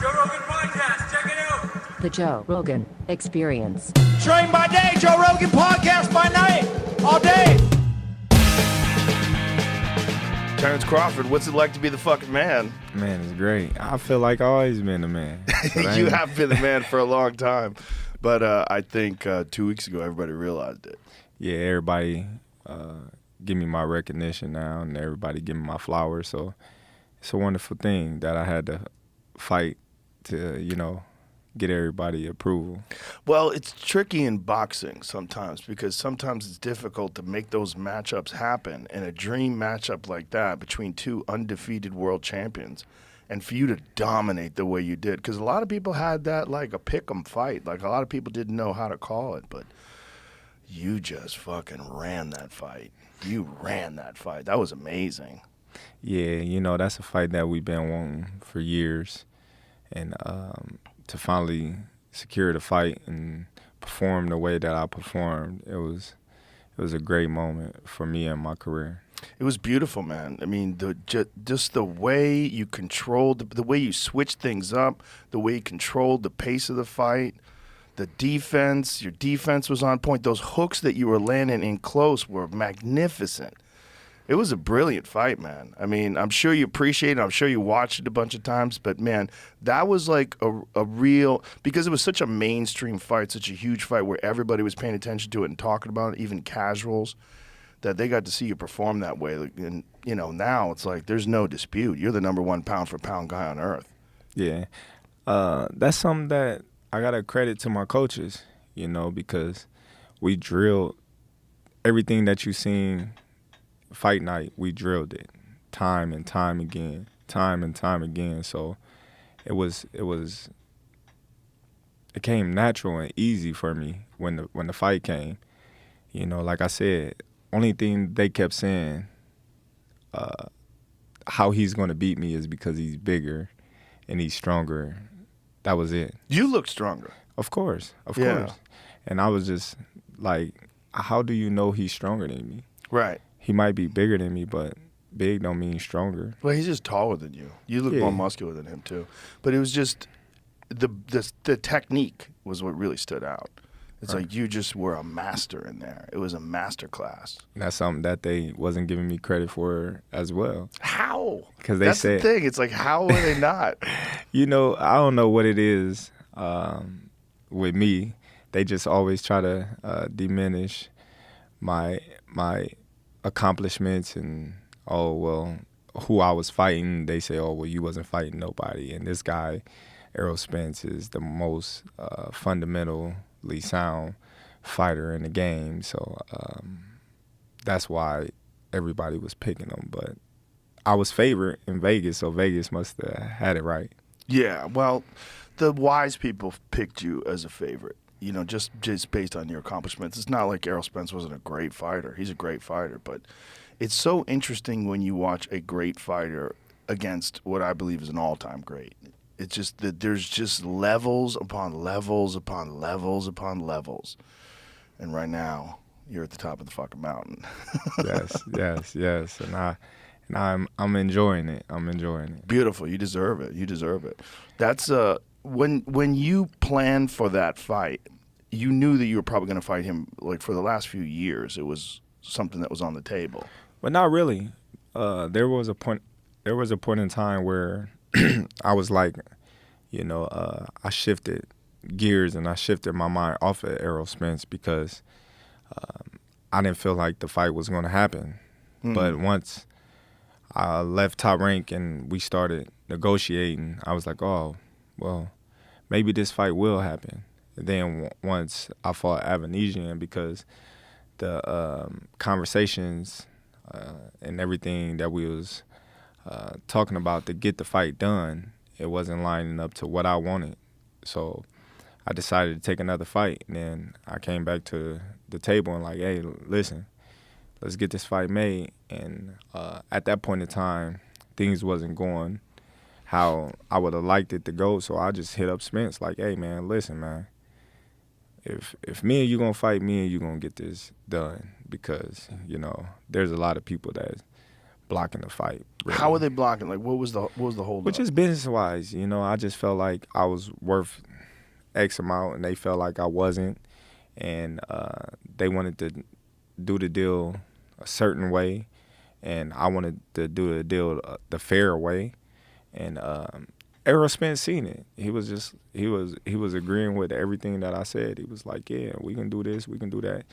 Joe Rogan Podcast. Check it out. The Joe Rogan Experience. Train by day, Joe Rogan Podcast by night, all day. Terence Crawford, what's it like to be the fucking man? Man, it's great. I feel like I've always been the man. You have been the man for a long time. But I think 2 weeks ago, everybody realized it. Yeah, everybody give me my recognition now, and everybody give me my flowers. So it's a wonderful thing that I had to fight to, get everybody approval. Well, it's tricky in boxing sometimes because sometimes it's difficult to make those matchups happen. And a dream matchup like that between two undefeated world champions, and for you to dominate the way you did, because a lot of people had that like a pick'em fight. Like a lot of people didn't know how to call it, but you just fucking ran that fight. You ran that fight. That was amazing. Yeah, that's a fight that we've been wanting for years. And to finally secure the fight and perform the way that I performed, it was a great moment for me in my career. It was beautiful, man. I mean, just the way you controlled, the way you switched things up, the way you controlled the pace of the fight, the defense, your defense was on point. Those hooks that you were landing in close were magnificent. It was a brilliant fight, man. I mean, I'm sure you appreciate it. I'm sure you watched it a bunch of times. But, man, that was like a real – because it was such a mainstream fight, such a huge fight where everybody was paying attention to it and talking about it, even casuals, that they got to see you perform that way. And, now it's like there's no dispute. You're the number one pound-for-pound guy on earth. Yeah. That's something that I got to credit to my coaches, because we drilled everything that you seen – fight night, we drilled it time and time again. So it came natural and easy for me when the fight came. Like I said, only thing they kept saying how he's going to beat me is because he's bigger and he's stronger. That was it. You look stronger. Of course. And I was just like, how do you know he's stronger than me? Right. He might be bigger than me, but big don't mean stronger. Well, he's just taller than you. You look more muscular than him, too. But it was just the technique was what really stood out. It's like you just were a master in there. It was a master class. That's something that they wasn't giving me credit for as well. How? Because they That's said, the thing. It's like, how are they not? I don't know what it is with me. They just always try to diminish my accomplishments and who I was fighting. They say, you wasn't fighting nobody, and this guy Errol Spence is the most fundamentally sound fighter in the game, so that's why everybody was picking him. But I was favored in Vegas, so Vegas must have had it right. Yeah, well, the wise people picked you as a favorite. Just based on your accomplishments. It's not like Errol Spence wasn't a great fighter. He's a great fighter, but it's so interesting when you watch a great fighter against what I believe is an all-time great. It's just that there's just levels upon levels upon levels upon levels. And right now, you're at the top of the fucking mountain. Yes. And I'm enjoying it. I'm enjoying it. Beautiful. You deserve it. That's when you planned for that fight, you knew that you were probably going to fight him. Like for the last few years, it was something that was on the table. But not really. There was a point in time where I was like, I shifted gears and I shifted my mind off of Errol Spence because I didn't feel like the fight was going to happen. But once I left Top Rank and we started negotiating, I was like, oh, well, maybe this fight will happen. And then once I fought Avanesian, because the conversations and everything that we was talking about to get the fight done, it wasn't lining up to what I wanted. So I decided to take another fight. And then I came back to the table and like, hey, listen, let's get this fight made. And at that point in time, things wasn't going how I would have liked it to go. So I just hit up Spence like, hey, man, listen, man. If me and you gonna fight, me and you gonna get this done because, there's a lot of people that blocking the fight. Really. How were they blocking? Like, what was the hold Which is business-wise, you know, I just felt like I was worth X amount, and they felt like I wasn't, and they wanted to do the deal a certain way, and I wanted to do the deal the fair way, and Errol Spence seen it. He was agreeing with everything that I said. He was like, yeah, we can do this, we can do that,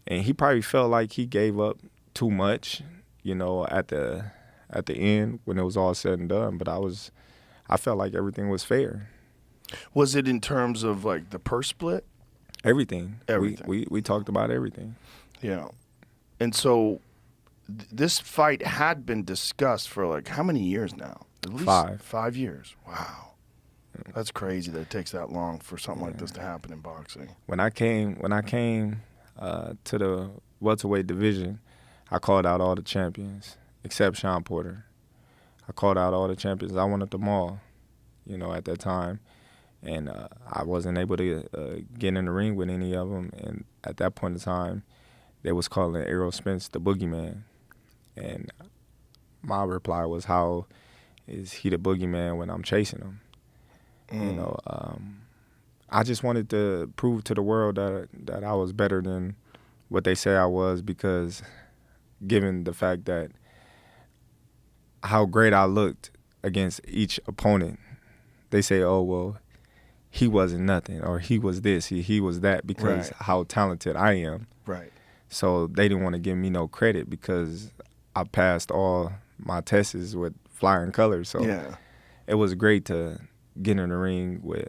and he probably felt like he gave up too much, you know, at the end when it was all said and done. But I felt like everything was fair. Was it in terms of like the purse split? Everything. Everything. We talked about everything. Yeah. And so this fight had been discussed for like how many years now? At least 5. 5 years. Wow. That's crazy that it takes that long for something like this to happen in boxing. When I came to the welterweight division, I called out all the champions except Sean Porter. I called out all the champions. I wanted them all, you know, at that time. And I wasn't able to get in the ring with any of them. And at that point in time, they was calling Errol Spence the boogeyman. And my reply was, how is he the boogeyman when I'm chasing him? You know, I just wanted to prove to the world that I was better than what they say I was, because given the fact that how great I looked against each opponent, they say, oh, well, he wasn't nothing, or he was this, he was that, because how talented I am. Right. So they didn't want to give me no credit because I passed all my tests with flying colors. So it was great to get in the ring with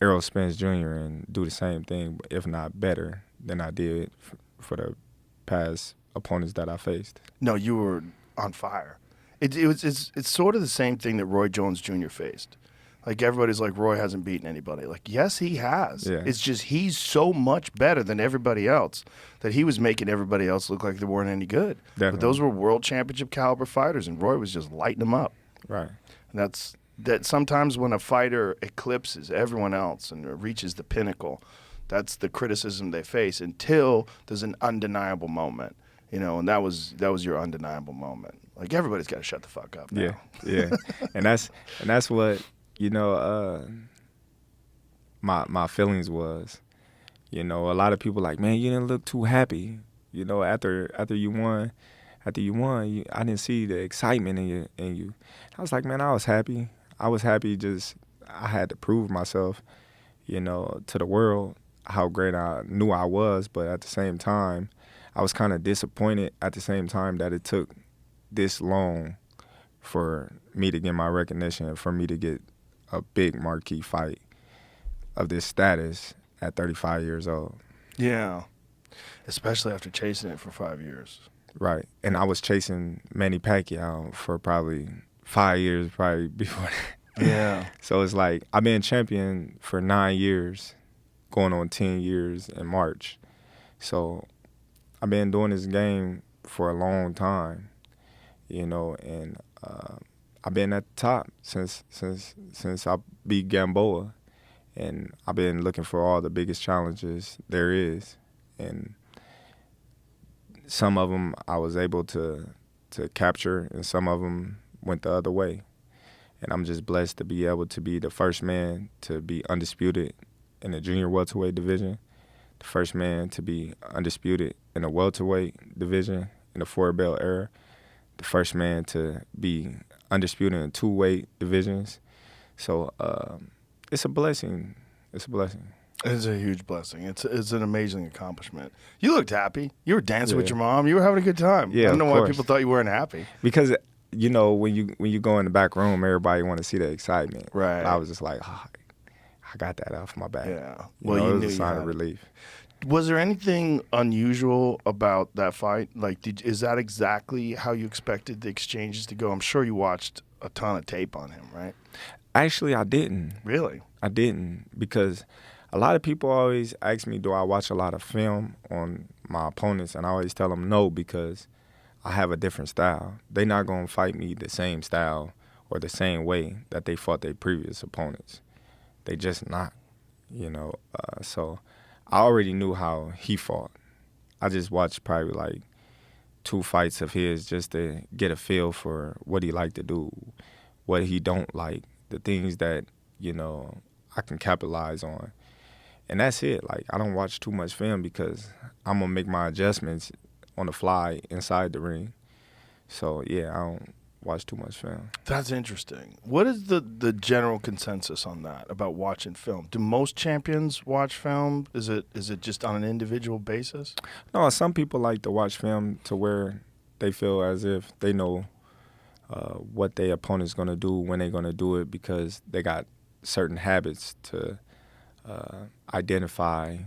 Errol Spence Jr. and do the same thing, if not better than I did for the past opponents that I faced. No, you were on fire. It's sort of the same thing that Roy Jones Jr. faced. Like, everybody's like, Roy hasn't beaten anybody. Like, yes, he has. Yeah. It's just he's so much better than everybody else that he was making everybody else look like they weren't any good. Definitely. But those were world championship caliber fighters, and Roy was just lighting them up. Right. And that sometimes when a fighter eclipses everyone else and reaches the pinnacle, that's the criticism they face until there's an undeniable moment. You know, and that was your undeniable moment. Like, everybody's got to shut the fuck up now. Yeah. and that's what, you know, my feelings was. You know, a lot of people like, man, you didn't look too happy. You know, after you won, I didn't see the excitement in you. I was like, man, I was happy. Just I had to prove myself, you know, to the world how great I knew I was. But at the same time, I was kind of disappointed at the same time that it took this long for me to get my recognition, for me to get a big marquee fight of this status at 35 years old. Yeah, especially after chasing it for 5 years. Right, and I was chasing Manny Pacquiao for probably 5 years, probably before that. Yeah. So it's like I've been champion for 9 years, going on 10 years in March. So I've been doing this game for a long time, you know, and I've been at the top since I beat Gamboa, and I've been looking for all the biggest challenges there is, and some of them I was able to capture, and some of them went the other way. And I'm just blessed to be able to be the first man to be undisputed in the junior welterweight division, the first man to be undisputed in the welterweight division in the four-belt era, the first man to be undisputed in two-weight divisions. So it's a blessing. It's a blessing. It's a huge blessing. It's an amazing accomplishment. You looked happy. You were dancing with your mom. You were having a good time. Yeah, I don't know of why people course. thought you weren't happy. Because, you know, when you go in the back room, everybody want to see the excitement. Right. I was just like, oh, I got that off my back. Yeah. Well, it knew was a sign had of it. relief. Was there anything unusual about that fight? Like, is that exactly how you expected the exchanges to go? I'm sure you watched a ton of tape on him, right? Actually, I didn't. Really? I didn't, because a lot of people always ask me, do I watch a lot of film on my opponents? And I always tell them no, because I have a different style. They're not going to fight me the same style or the same way that they fought their previous opponents. They just not, you know. So I already knew how he fought. I just watched probably like 2 fights of his just to get a feel for what he like to do, what he don't like, the things that, you know, I can capitalize on. And that's it. Like, I don't watch too much film because I'm going to make my adjustments on the fly inside the ring. So, yeah, I don't watch too much film. That's interesting. What is the general consensus on that about watching film? Do most champions watch film? Is it just on an individual basis? No, some people like to watch film to where they feel as if they know what their opponent's going to do, when they're going to do it, because they got certain habits to identify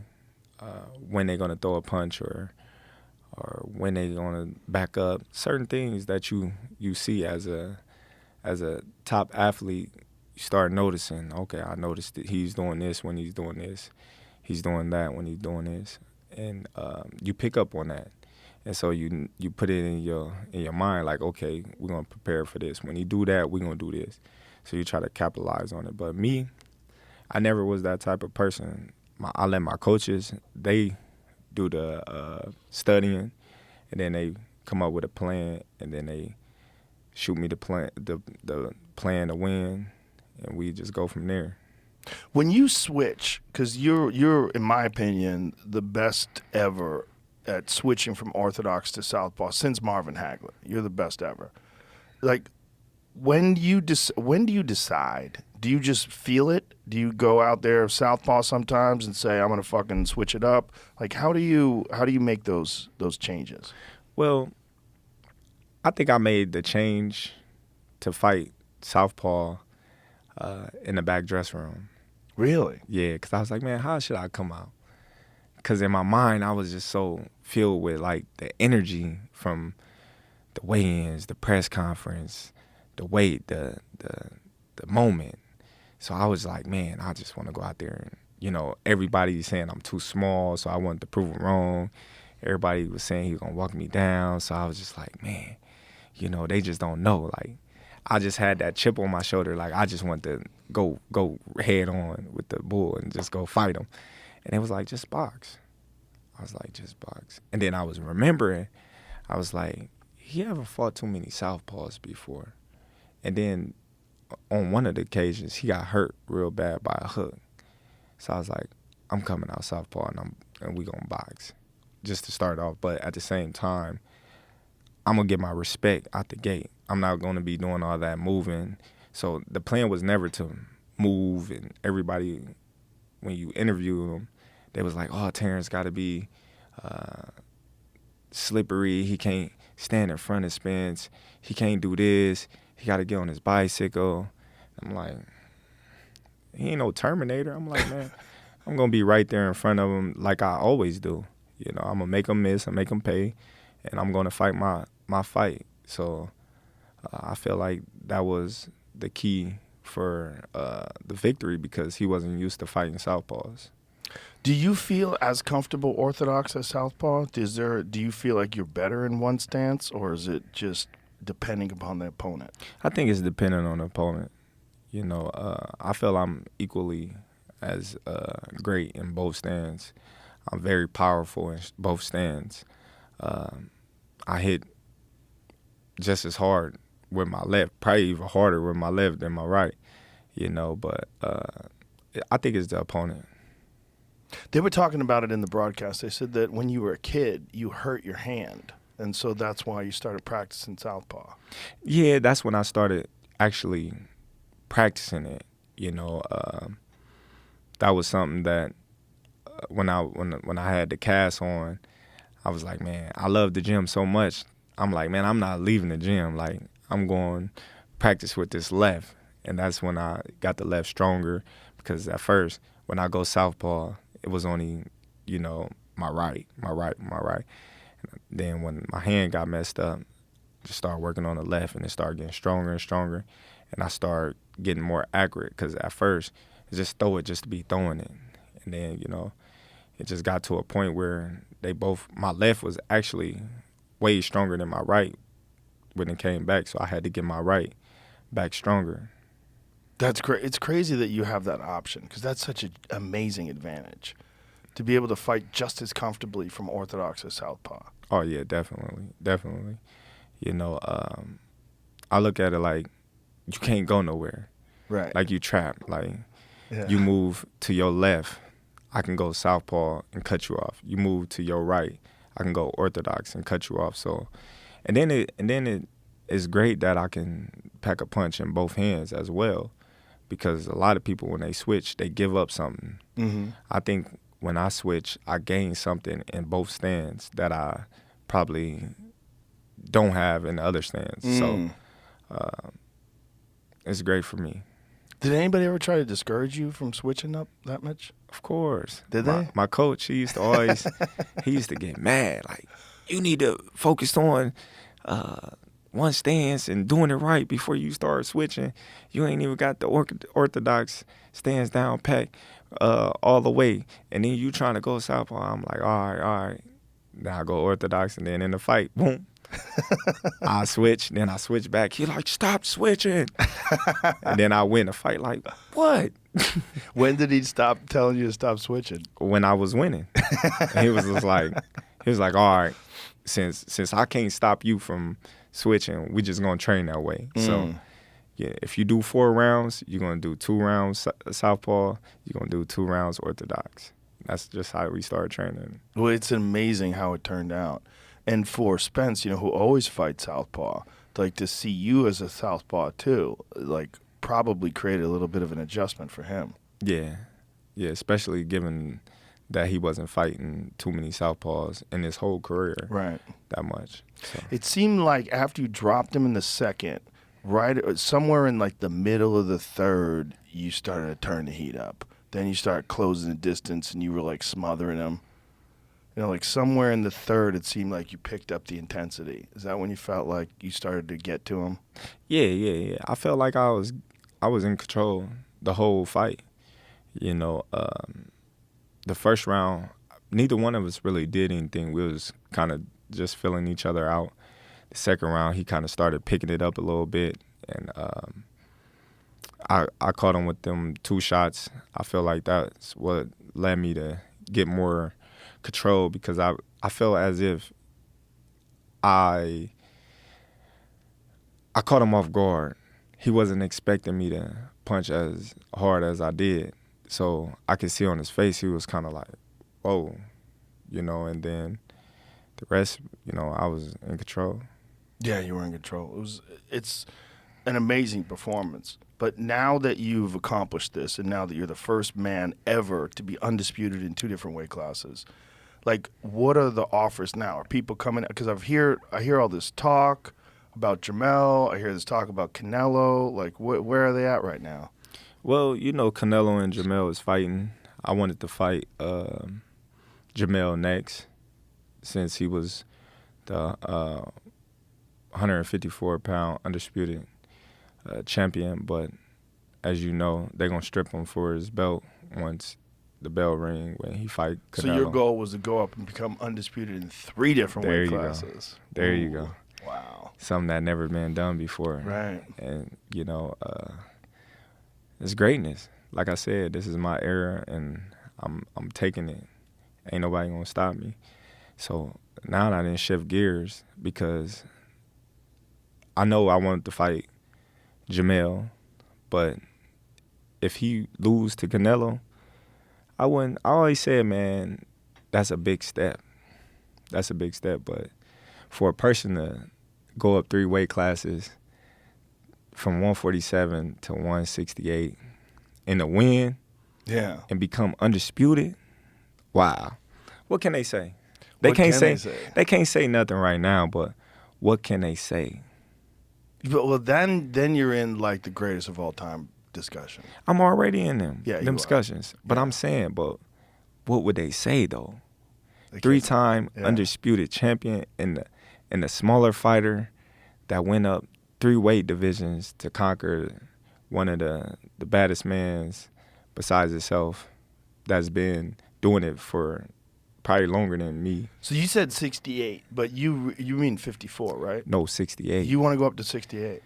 when they're going to throw a punch or when they're going to back up. Certain things that you see as a top athlete, you start noticing, okay, I noticed that he's doing this when he's doing this. He's doing that when he's doing this. And you pick up on that. And so you put it in your mind like, okay, we're going to prepare for this. When he do that, we're going to do this. So you try to capitalize on it. But me, I never was that type of person. I let my coaches, they do the studying, and then they come up with a plan, and then they shoot me the plan to win, and we just go from there. When you switch, because you're in my opinion the best ever at switching from orthodox to southpaw since Marvin Hagler. You're the best ever. Like, when do you decide? Do you just feel it? Do you go out there southpaw sometimes and say, I'm gonna fucking switch it up? Like, how do you make those changes? Well, I think I made the change to fight southpaw in the back dressing room. Really? Yeah, because I was like, man, how should I come out? Because in my mind, I was just so filled with, like, the energy from the weigh-ins, the press conference, the weight, the moment. So I was like, man, I just want to go out there and, you know, everybody's saying I'm too small, so I wanted to prove them wrong. Everybody was saying he was going to walk me down, so I was just like, man, you know, they just don't know. Like, I just had that chip on my shoulder. Like, I just wanted to go head on with the bull and just go fight him. And it was like, just box. I was like, just box. And then I was remembering, I was like, he ever fought too many southpaws before? And then on one of the occasions, he got hurt real bad by a hook. So I was like, I'm coming out southpaw and we gonna box just to start off. But at the same time, I'm gonna get my respect out the gate. I'm not gonna be doing all that moving. So the plan was never to move, and everybody, when you interview them, they was like, oh, Terence got to be slippery. He can't stand in front of Spence. He can't do this. He got to get on his bicycle. I'm like, he ain't no Terminator. I'm like, man, I'm going to be right there in front of him like I always do. You know, I'm going to make him miss and make him pay, and I'm going to fight my fight. So I feel like that was the key for the victory because he wasn't used to fighting southpaws. Do you feel as comfortable orthodox as southpaw? Do you feel like you're better in one stance, or is it just depending upon the opponent? I think it's dependent on the opponent. You know, I feel I'm equally as great in both stands. I'm very powerful in both stands. I hit just as hard with my left, probably even harder with my left than my right, you know, but I think it's the opponent. They were talking about it in the broadcast. They said that when you were a kid, you hurt your hand, and so that's why you started practicing southpaw. Yeah, that's when I started actually practicing it, you know. That was something that when I had the cast on, I was like, man, I love the gym so much. I'm like, man, I'm not leaving the gym. Like, I'm going to practice with this left. And that's when I got the left stronger because at first, when I go southpaw, it was only, you know, my right. Then when my hand got messed up, just started working on the left, and it started getting stronger and stronger. And I started getting more accurate because at first, it's just throw it just to be throwing it. And then, you know, it just got to a point where my left was actually way stronger than my right when it came back. So I had to get my right back stronger. That's great. It's crazy that you have that option because that's such an amazing advantage to be able to fight just as comfortably from orthodox as southpaw. Oh yeah, definitely, definitely. You know, I look at it like you can't go nowhere. Right. Like you trapped. Like Yeah. you move to your left, I can go southpaw and cut you off. You move to your right, I can go orthodox and cut you off. So, and then it is great that I can pack a punch in both hands as well, because a lot of people when they switch, they give up something. Mm-hmm. I think when I switch, I gain something in both stands that I probably don't have in the other stands. So it's great for me. Did anybody ever try to discourage you from switching up that much? Of course. Did they? My coach, he used to always, he used to get mad. Like, you need to focus on one stance and doing it right before you start switching. You ain't even got the orthodox stance down pat all the way. And then you trying to go southpaw. I'm like, all right. Then I go orthodox, and then in the fight, boom. I switch, then I switch back. He like, stop switching. And then I win the fight like, what? When did he stop telling you to stop switching? When I was winning. And he was just like, all right, since I can't stop you from switching, we just gonna train that way. So yeah, if you do 4 rounds, you're gonna do 2 rounds southpaw, you're gonna do 2 rounds orthodox. That's just how we started training. Well, it's amazing how it turned out. And for Spence, you know, who always fights southpaw, like to see you as a southpaw too, like probably created a little bit of an adjustment for him. Yeah, especially given that he wasn't fighting too many southpaws in his whole career. Right. That much. So. It seemed like after you dropped him in the second, right somewhere in like the middle of the third, you started to turn the heat up. Then you started closing the distance, and you were like smothering him. You know, like somewhere in the third, it seemed like you picked up the intensity. Is that when you felt like you started to get to him? Yeah. I felt like I was in control the whole fight. You know, the first round, neither one of us really did anything. We was kind of just filling each other out. The second round, he kind of started picking it up a little bit, and I caught him with them 2 shots. I feel like that's what led me to get more control, because I felt as if I caught him off guard. He wasn't expecting me to punch as hard as I did. So I could see on his face he was kind of like, whoa, you know, and then the rest, you know, I was in control. Yeah, you were in control. It's an amazing performance. But now that you've accomplished this, and now that you're the first man ever to be undisputed in 2 different weight classes, like, what are the offers now? Are people coming? Because I hear all this talk about Jamel. I hear this talk about Canelo. Like, where are they at right now? Well, you know, Canelo and Jamel is fighting. I wanted to fight Jamel next, since he was the 154-pound undisputed champion. But as you know, they're going to strip him for his belt once the bell ring when he fight Canelo. So your goal was to go up and become undisputed in 3 different weight classes. There you go. Wow. Something that never been done before. Right. And, you know, it's greatness. Like I said, this is my era, and I'm taking it. Ain't nobody going to stop me. So now I didn't shift gears, because I know I wanted to fight Jamel, but if he lose to Canelo, I always said, man, that's a big step. That's a big step. But for a person to go up 3 weight classes from 147 to 168 and to win, yeah, and become undisputed, wow. What can they say? They What can't can say, they say? They can't say nothing right now, but what can they say? Well, then you're in like the greatest of all time discussion. I'm already in them, Yeah, them you discussions. are. But Yeah. I'm saying, but what would they say though? They can't- 3-time yeah. undisputed champion and the smaller fighter that went up 3 weight divisions to conquer one of the baddest mans besides himself that's been doing it for probably longer than me. So you said 68, but you mean 54, right? No, 68. You want to go up to 68.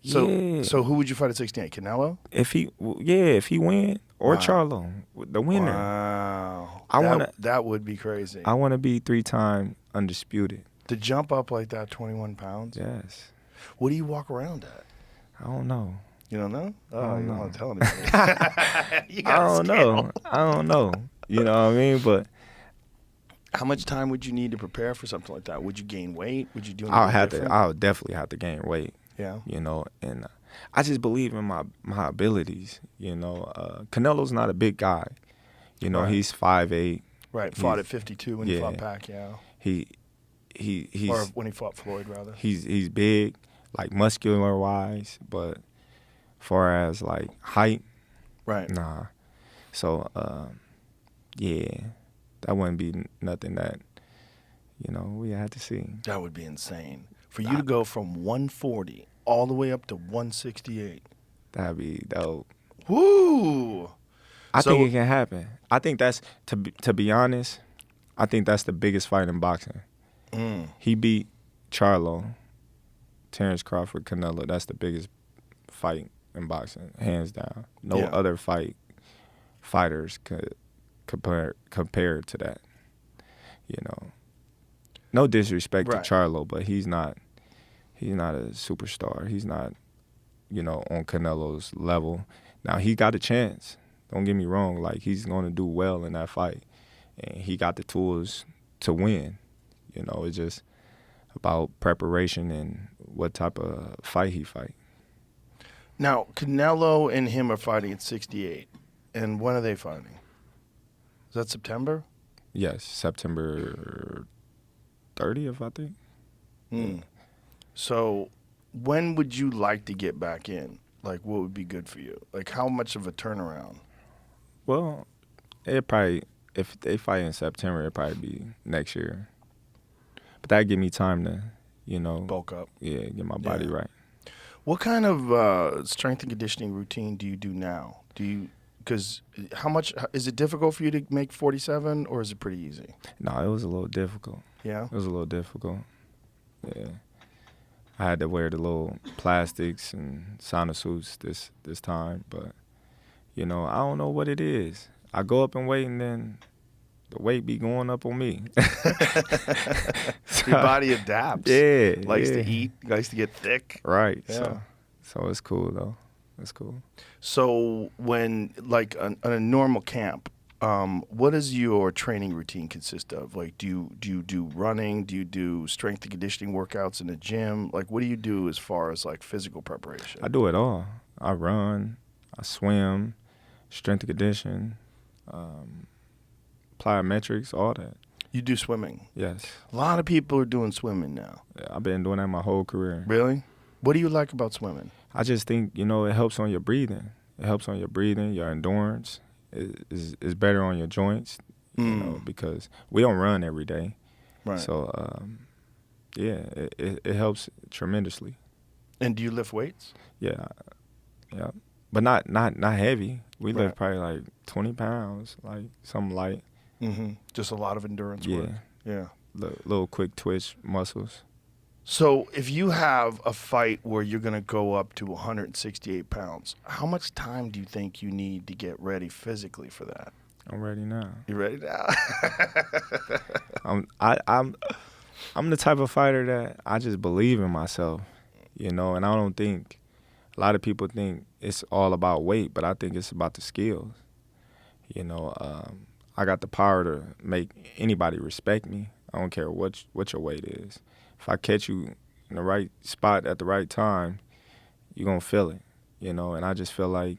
So Yeah. so who would you fight at 68? Canelo? If he win, or Wow. Charlo, the winner. Wow. I wanna- that would be crazy. I want to be 3-time undisputed. To jump up like that, 21 pounds? Yes. What do you walk around at? I don't know. You don't know? Oh, don't you don't know. want to tell anybody. You I got a don't scale. know. I don't know. You know what I mean? But How much time would you need to prepare for something like that? Would you gain weight? Would you do anything different? I would definitely have to gain weight. Yeah. You know, and I just believe in my abilities. You know, Canelo's not a big guy. You know, Right. he's 5'8". Right. Fought at 52 when he fought Pacquiao. He's Or when he fought Floyd, rather. he's big, like muscular wise, but far as like height, Right. nah. So yeah, that wouldn't be nothing that, you know, we had to see. That would be insane. For you to go from 140 all the way up to 168. That'd be dope. Woo! I So- think it can happen. I think that's to be honest. I think that's the biggest fight in boxing. He beat Charlo, Terence Crawford, Canelo. That's the biggest fight in boxing, hands down. No Yeah. other fighters could compare to that. You know, no disrespect Right. to Charlo, but he's not a superstar. He's not, you know, on Canelo's level. Now he got a chance. Don't get me wrong. Like, he's going to do well in that fight, and he got the tools to win. You know, it's just about preparation and what type of fight he fight. Now, Canelo and him are fighting at 68. And when are they fighting? Is that September? Yes, September 30th, I think. So when would you like to get back in? Like, what would be good for you? Like, how much of a turnaround? Well, it probably, if they fight in September, it'd probably be next year. But that'd give me time to, you know, Bulk up. yeah, get my body right. What kind of strength and conditioning routine do you do now? Because how much, is it difficult for you to make 47 or is it pretty easy? No, it was a little difficult. Yeah? It was a little difficult. Yeah. I had to wear the little plastics and sauna suits this time, but, you know, I don't know what it is. I go up and weight, and then the weight be going up on me. Your body adapts. Yeah. Likes yeah. to eat, likes to get thick. Right. Yeah. So it's cool, though. It's cool. So when, like, on a normal camp, what does your training routine consist of? Like, do you do running? Do you do strength and conditioning workouts in the gym? Like, what do you do as far as, like, physical preparation? I do it all. I run, I swim, strength and condition, plyometrics, all that. You do swimming. Yes. A lot of people are doing swimming now. Yeah, I've been doing that my whole career. Really? What do you like about swimming? I just think, you know, it helps on your breathing. It helps on your breathing, your endurance. It's better on your joints, you know, because we don't run every day. Right. So, yeah, it helps tremendously. And do you lift weights? Yeah, yeah, but not heavy. We Right. lift probably like 20 pounds, like something light. Mm-hmm. Just a lot of endurance work. Yeah. Little quick twitch muscles. So if you have a fight where you're going to go up to 168 pounds, how much time do you think you need to get ready physically for that? I'm ready now. You ready now? I'm the type of fighter that I just believe in myself, you know, and I don't think a lot of people think it's all about weight, but I think it's about the skills. You know, I got the power to make anybody respect me. I don't care what your weight is. If I catch you in the right spot at the right time, you're going to feel it, you know, and I just feel like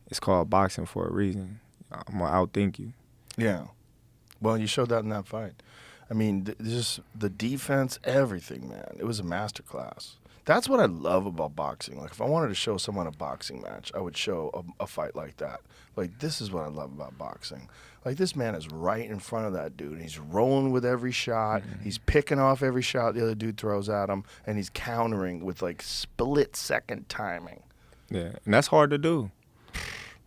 it's called boxing for a reason. I'm going to outthink you. Yeah. Well, you showed that in that fight. I mean, just the defense, everything, man. It was a masterclass. That's what I love about boxing. Like, if I wanted to show someone a boxing match, I would show a fight like that. Like, this is what I love about boxing. Like, this man is right in front of that dude. He's rolling with every shot. Mm-hmm. He's picking off every shot the other dude throws at him, and he's countering with, like, split-second timing. Yeah, and that's hard to do.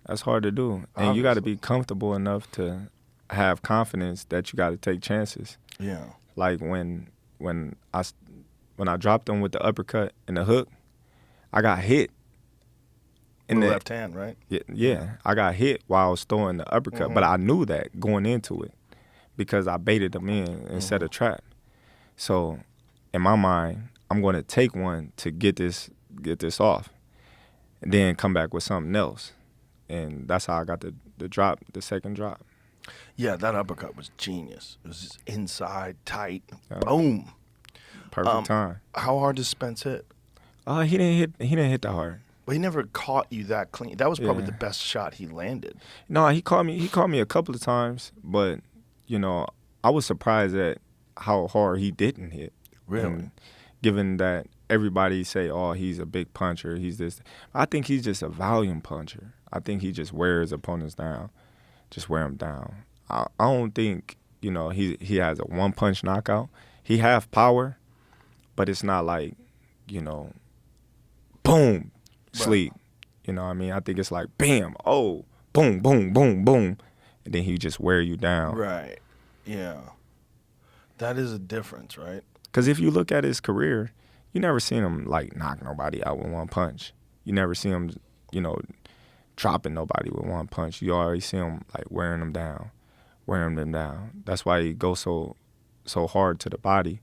That's hard to do. And Obviously. you got to be comfortable enough to have confidence that you got to take chances. Yeah. Like when I dropped him with the uppercut and the hook, I got hit. In the left hand, right? Yeah, I got hit while I was throwing the uppercut, but I knew that going into it because I baited him in and set a trap. So in my mind, I'm going to take one to get this off, and then come back with something else. And that's how I got the drop, the second drop. Yeah, that uppercut was genius. It was just inside, tight, Yeah. boom. Perfect time. How hard does Spence hit? He didn't hit that hard. Well, he never caught you that clean. That was probably Yeah. the best shot he landed. No, he caught me a couple of times, but you know, I was surprised at how hard he didn't hit. Really? And given that everybody say, "Oh, he's a big puncher, he's this," I think he's just a volume puncher. I think he just wears opponents down, just wear them down. I don't think, you know, he has a one punch knockout. He have power, but it's not like, you know, boom, sleep. You know what I mean? I think it's like bam, oh, boom, boom, boom, boom, and then he just wear you down. Right. Yeah. That is a difference, right? Because if you look at his career, you never seen him like knock nobody out with one punch. You never see him, you know, dropping nobody with one punch. You always see him like wearing them down. That's why he goes so hard to the body,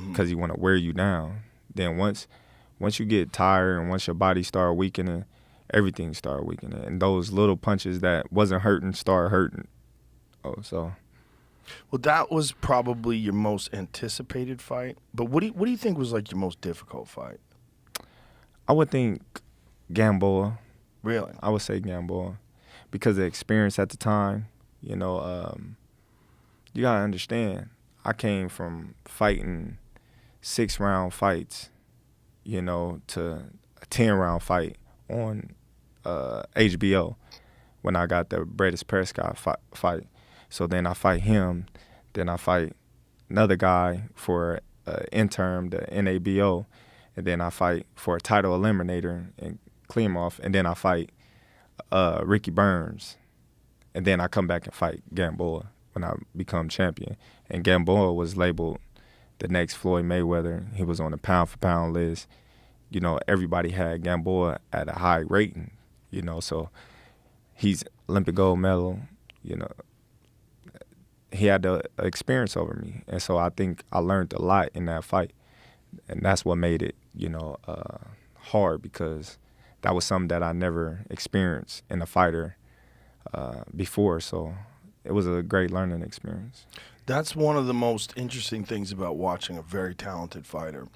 because he want to wear you down. Then once you get tired and once your body start weakening, everything start weakening, and those little punches that wasn't hurting start hurting. Well, that was probably your most anticipated fight. But what do you think was like your most difficult fight? I would think Gamboa. Really? I would say Gamboa, because of the experience at the time. You know, you gotta understand, I came from fighting 6-round fights, you know, to a 10-round fight on HBO when I got the Bredis Prescott fight. So then I fight him, then I fight another guy for interim, the NABO, and then I fight for a title eliminator in Klimov, and then I fight Ricky Burns, and then I come back and fight Gamboa when I become champion. And Gamboa was labeled the next Floyd Mayweather. He was on the pound-for-pound list. You know, everybody had Gamboa at a high rating, you know, so he's Olympic gold medal, you know. He had the experience over me, and so I think I learned a lot in that fight, and that's what made it, you know, hard, because that was something that I never experienced in a fighter before, so it was a great learning experience. That's one of the most interesting things about watching a very talented fighter,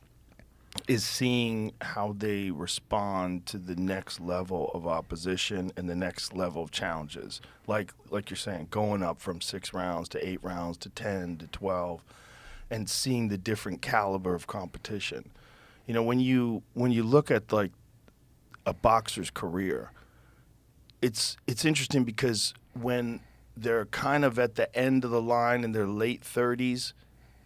is seeing how they respond to the next level of opposition and the next level of challenges. Like you're saying, going up from 6 rounds to 8 rounds to 10 to 12, and seeing the different caliber of competition. You know, when you look at like a boxer's career, it's interesting, because when they're kind of at the end of the line in their late 30s,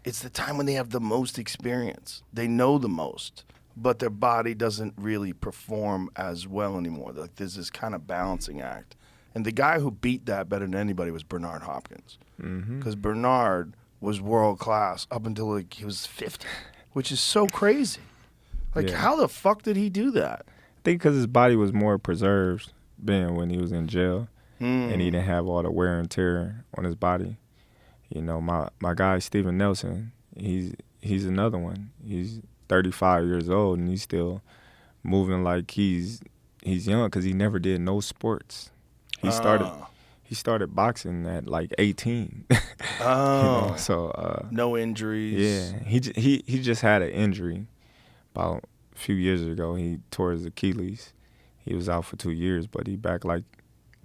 it's the time when they have the most experience. They know the most, but their body doesn't really perform as well anymore. Like, there's this kind of balancing act. And the guy who beat that better than anybody was Bernard Hopkins. Because Bernard was world class up until like he was 50, which is so crazy. Like, Yeah. how the fuck did he do that? I think because his body was more preserved being when he was in jail, and he didn't have all the wear and tear on his body. You know, my guy Steven Nelson, he's another one. He's 35 years old, and he's still moving like he's young, because he never did no sports. He started boxing at like 18. Oh, You know, so no injuries. yeah, he just had an injury about a few years ago. He tore his Achilles. He was out for 2 years, but he back like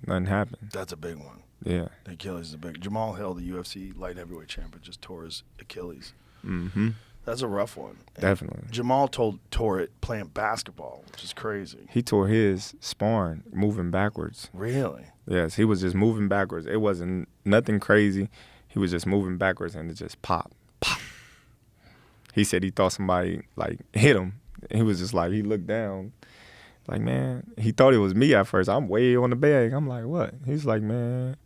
nothing happened. That's a big one. Yeah. The Achilles is a big. Jamal Hill, the UFC light heavyweight champion, just tore his Achilles. Mm-hmm. That's a rough one. And Definitely. Jamal tore it playing basketball, which is crazy. He tore his sparring moving backwards. Really? Yes, he was just moving backwards. It wasn't nothing crazy. He was just moving backwards, and it just popped. Pop. He said he thought somebody like hit him. He was just like, he looked down. Like, man, he thought it was me at first. I'm way on the bag. I'm like, what? He's like, man,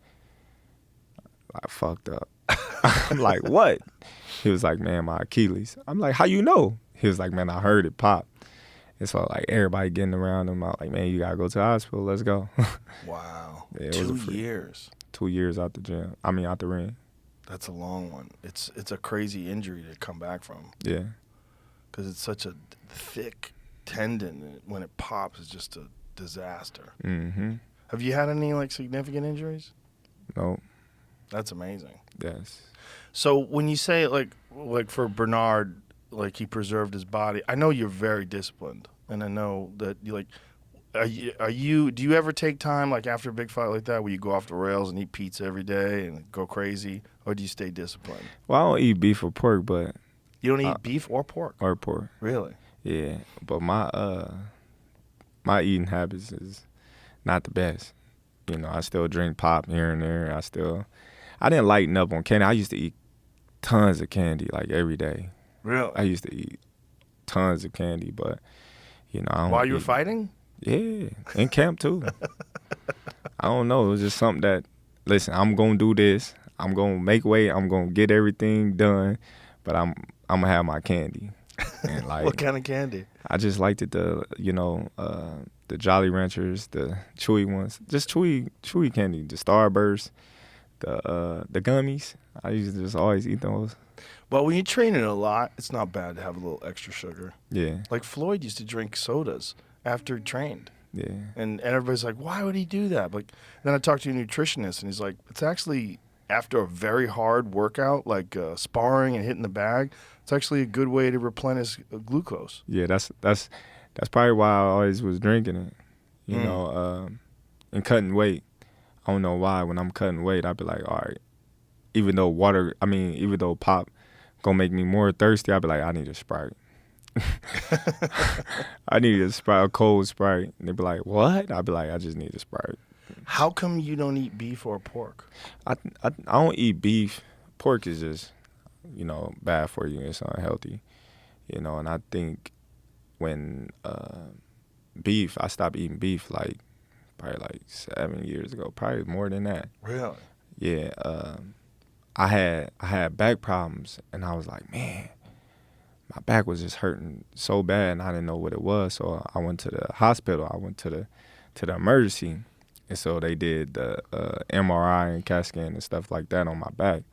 I fucked up. I'm like, what? He was like, man, my Achilles. I'm like, how you know? He was like, man, I heard it pop. And so, like, everybody getting around him, I'm like, man, you got to go to the hospital. Let's go. Wow. Yeah, it 2 was a freak. years. 2 years out the gym. I mean, out the ring. That's a long one. It's a crazy injury to come back from. Yeah. Because it's such a thick tendon. And when it pops, it's just a disaster. Mm-hmm. Have you had any like significant injuries? No. That's amazing. Yes. So when you say like for Bernard, like he preserved his body, I know you're very disciplined, and I know that you like. Do you ever take time like after a big fight like that where you go off the rails and eat pizza every day and go crazy, or do you stay disciplined? Well, I don't eat beef or pork, but You don't eat beef or pork? or pork. Really? Yeah, but my eating habits is not the best. You know, I still drink pop here and there. I didn't lighten up on candy. I used to eat tons of candy like every day. Really? I used to eat tons of candy, but you know, I don't While you were eat- fighting? Yeah, in camp too. I don't know. It was just something that, listen, I'm gonna do this. I'm gonna make weight. I'm gonna get everything done, but I'm gonna have my candy. And like, What kind of candy? I just liked it, the Jolly Ranchers, the chewy ones, just chewy candy, the Starburst, the gummies. I used to just always eat those. Well, when you're training a lot, it's not bad to have a little extra sugar. Yeah, Like Floyd used to drink sodas after he trained. yeah, And everybody's like, why would he do that? Like, then I talked to a nutritionist, and he's like, it's actually after a very hard workout, like sparring and hitting the bag, it's actually a good way to replenish glucose. yeah. That's probably why I always was drinking it. You know, and cutting weight. I don't know why. When I'm cutting weight, I'd be like, all right. Even though pop gonna make me more thirsty, I'd be like, I need a Sprite. I need a cold Sprite. And they'd be like, what? I'd be like, I just need a Sprite. How come you don't eat beef or pork? I don't eat beef. Pork is just, bad for you. It's unhealthy. And I think when beef, I stopped eating beef probably 7 years ago, probably more than that. Really? Yeah. I had back problems, and I was like, man, my back was just hurting so bad, and I didn't know what it was. So I went to the hospital. I went to the emergency, and so they did the MRI and CAT scan and stuff like that on my back,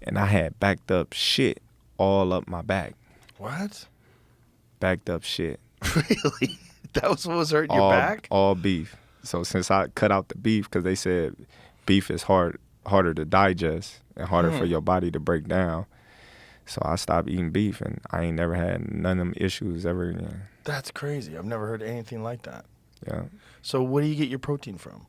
and I had backed up shit all up my back. What? Backed up shit. Really? That was what was hurting your back? All beef. So since I cut out the beef, because they said beef is harder to digest and harder for your body to break down. So I stopped eating beef, and I ain't never had none of them issues ever again. That's crazy. I've never heard anything like that. Yeah. So where do you get your protein from?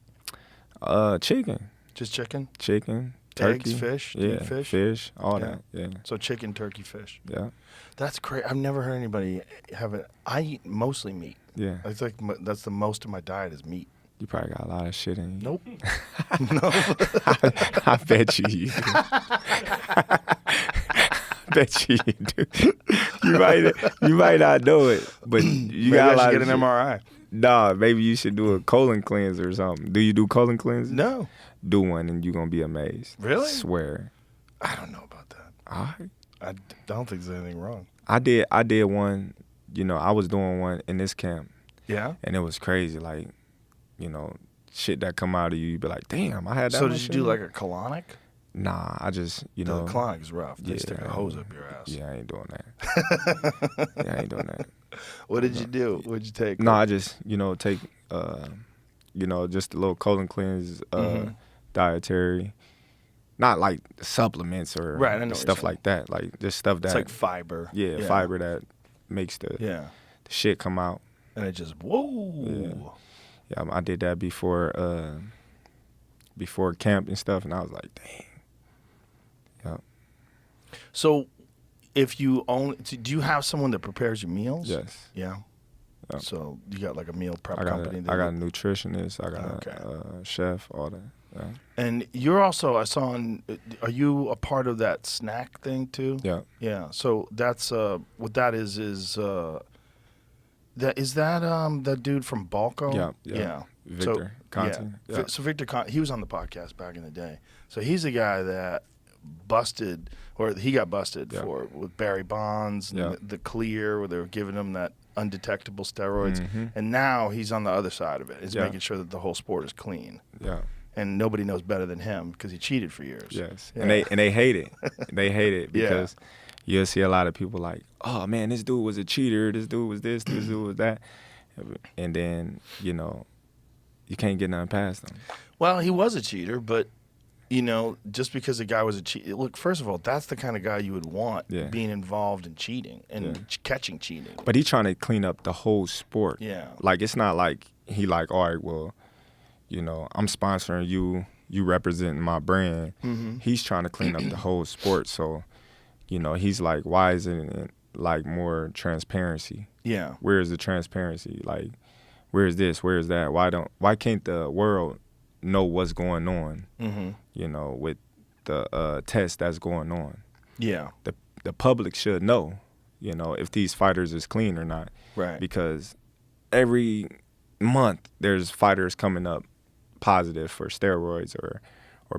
Chicken. Just chicken? Chicken, turkey. Eggs, fish? Do you Yeah, eat fish? all Yeah. that. Yeah. So chicken, turkey, fish. Yeah. That's great. I've never heard anybody have it. I eat mostly meat. Yeah. It's like that's the most of my diet is meat. You probably got a lot of shit in you. Nope. No. I bet you do. I bet you do. You might not know it, but you Maybe got a I lot should get of an shit. MRI. Nah, maybe you should do a colon cleanse or something. Do you do colon cleanses? No. Do one, and you're gonna be amazed. Really? Swear. I don't know about that. All right. I don't think there's anything wrong. I did one. I was doing one in this camp, Yeah? and it was crazy. Like, shit that come out of you, you be like, damn, I had that. So much did you in do me? like a colonic? Nah, I just, The colonic is rough. They yeah, stick a hose up your ass. Yeah, I ain't doing that. Yeah, I ain't doing that. What did you do? What did you take? No, I just, take, just a little colon cleanse, dietary, not like supplements or Right, I know what stuff you're like that. Like just stuff that, It's like fiber. yeah, fiber that makes the Yeah. shit come out. And it just, whoa. Yeah, I did that before camp and stuff, and I was like, dang. Yeah. So if you do you have someone that prepares your meals? Yes. Yeah. Yeah. So you got like a meal prep I got company? a nutritionist. I got Okay. a chef. All that. Yeah. And you're also, I saw are you a part of that snack thing too? Yeah. Yeah. So that's what that is that dude from Balco? Yeah. Victor Conti. Yeah. So Victor Conti, he was on the podcast back in the day. So he's the guy that he got busted Yeah. for with Barry Bonds and Yeah. the clear, where they were giving him that undetectable steroids. Mhm. And now he's on the other side of it. He's Yeah. making sure that the whole sport is clean. Yeah. and nobody knows better than him because he cheated for years. Yes, Yeah. and they hate it. They hate it Yeah. because you'll see a lot of people like, oh man, this dude was a cheater. This dude was this. This dude was that. And then you can't get nothing past him. Well, he was a cheater, but just because a guy was a cheater, look, first of all, that's the kind of guy you would want being involved in cheating and catching cheating. But he's trying to clean up the whole sport. Yeah. Like, it's not like he like, all right, well, I'm sponsoring you, you representing my brand. Mm-hmm. He's trying to clean up the whole sport. So, he's like, why isn't it like more transparency? Yeah. Where is the transparency? Like, where's this? Where's that? Why can't the world know what's going on, with the test that's going on? Yeah. The public should know, if these fighters is clean or not. Right. Because every month there's fighters coming up positive for steroids or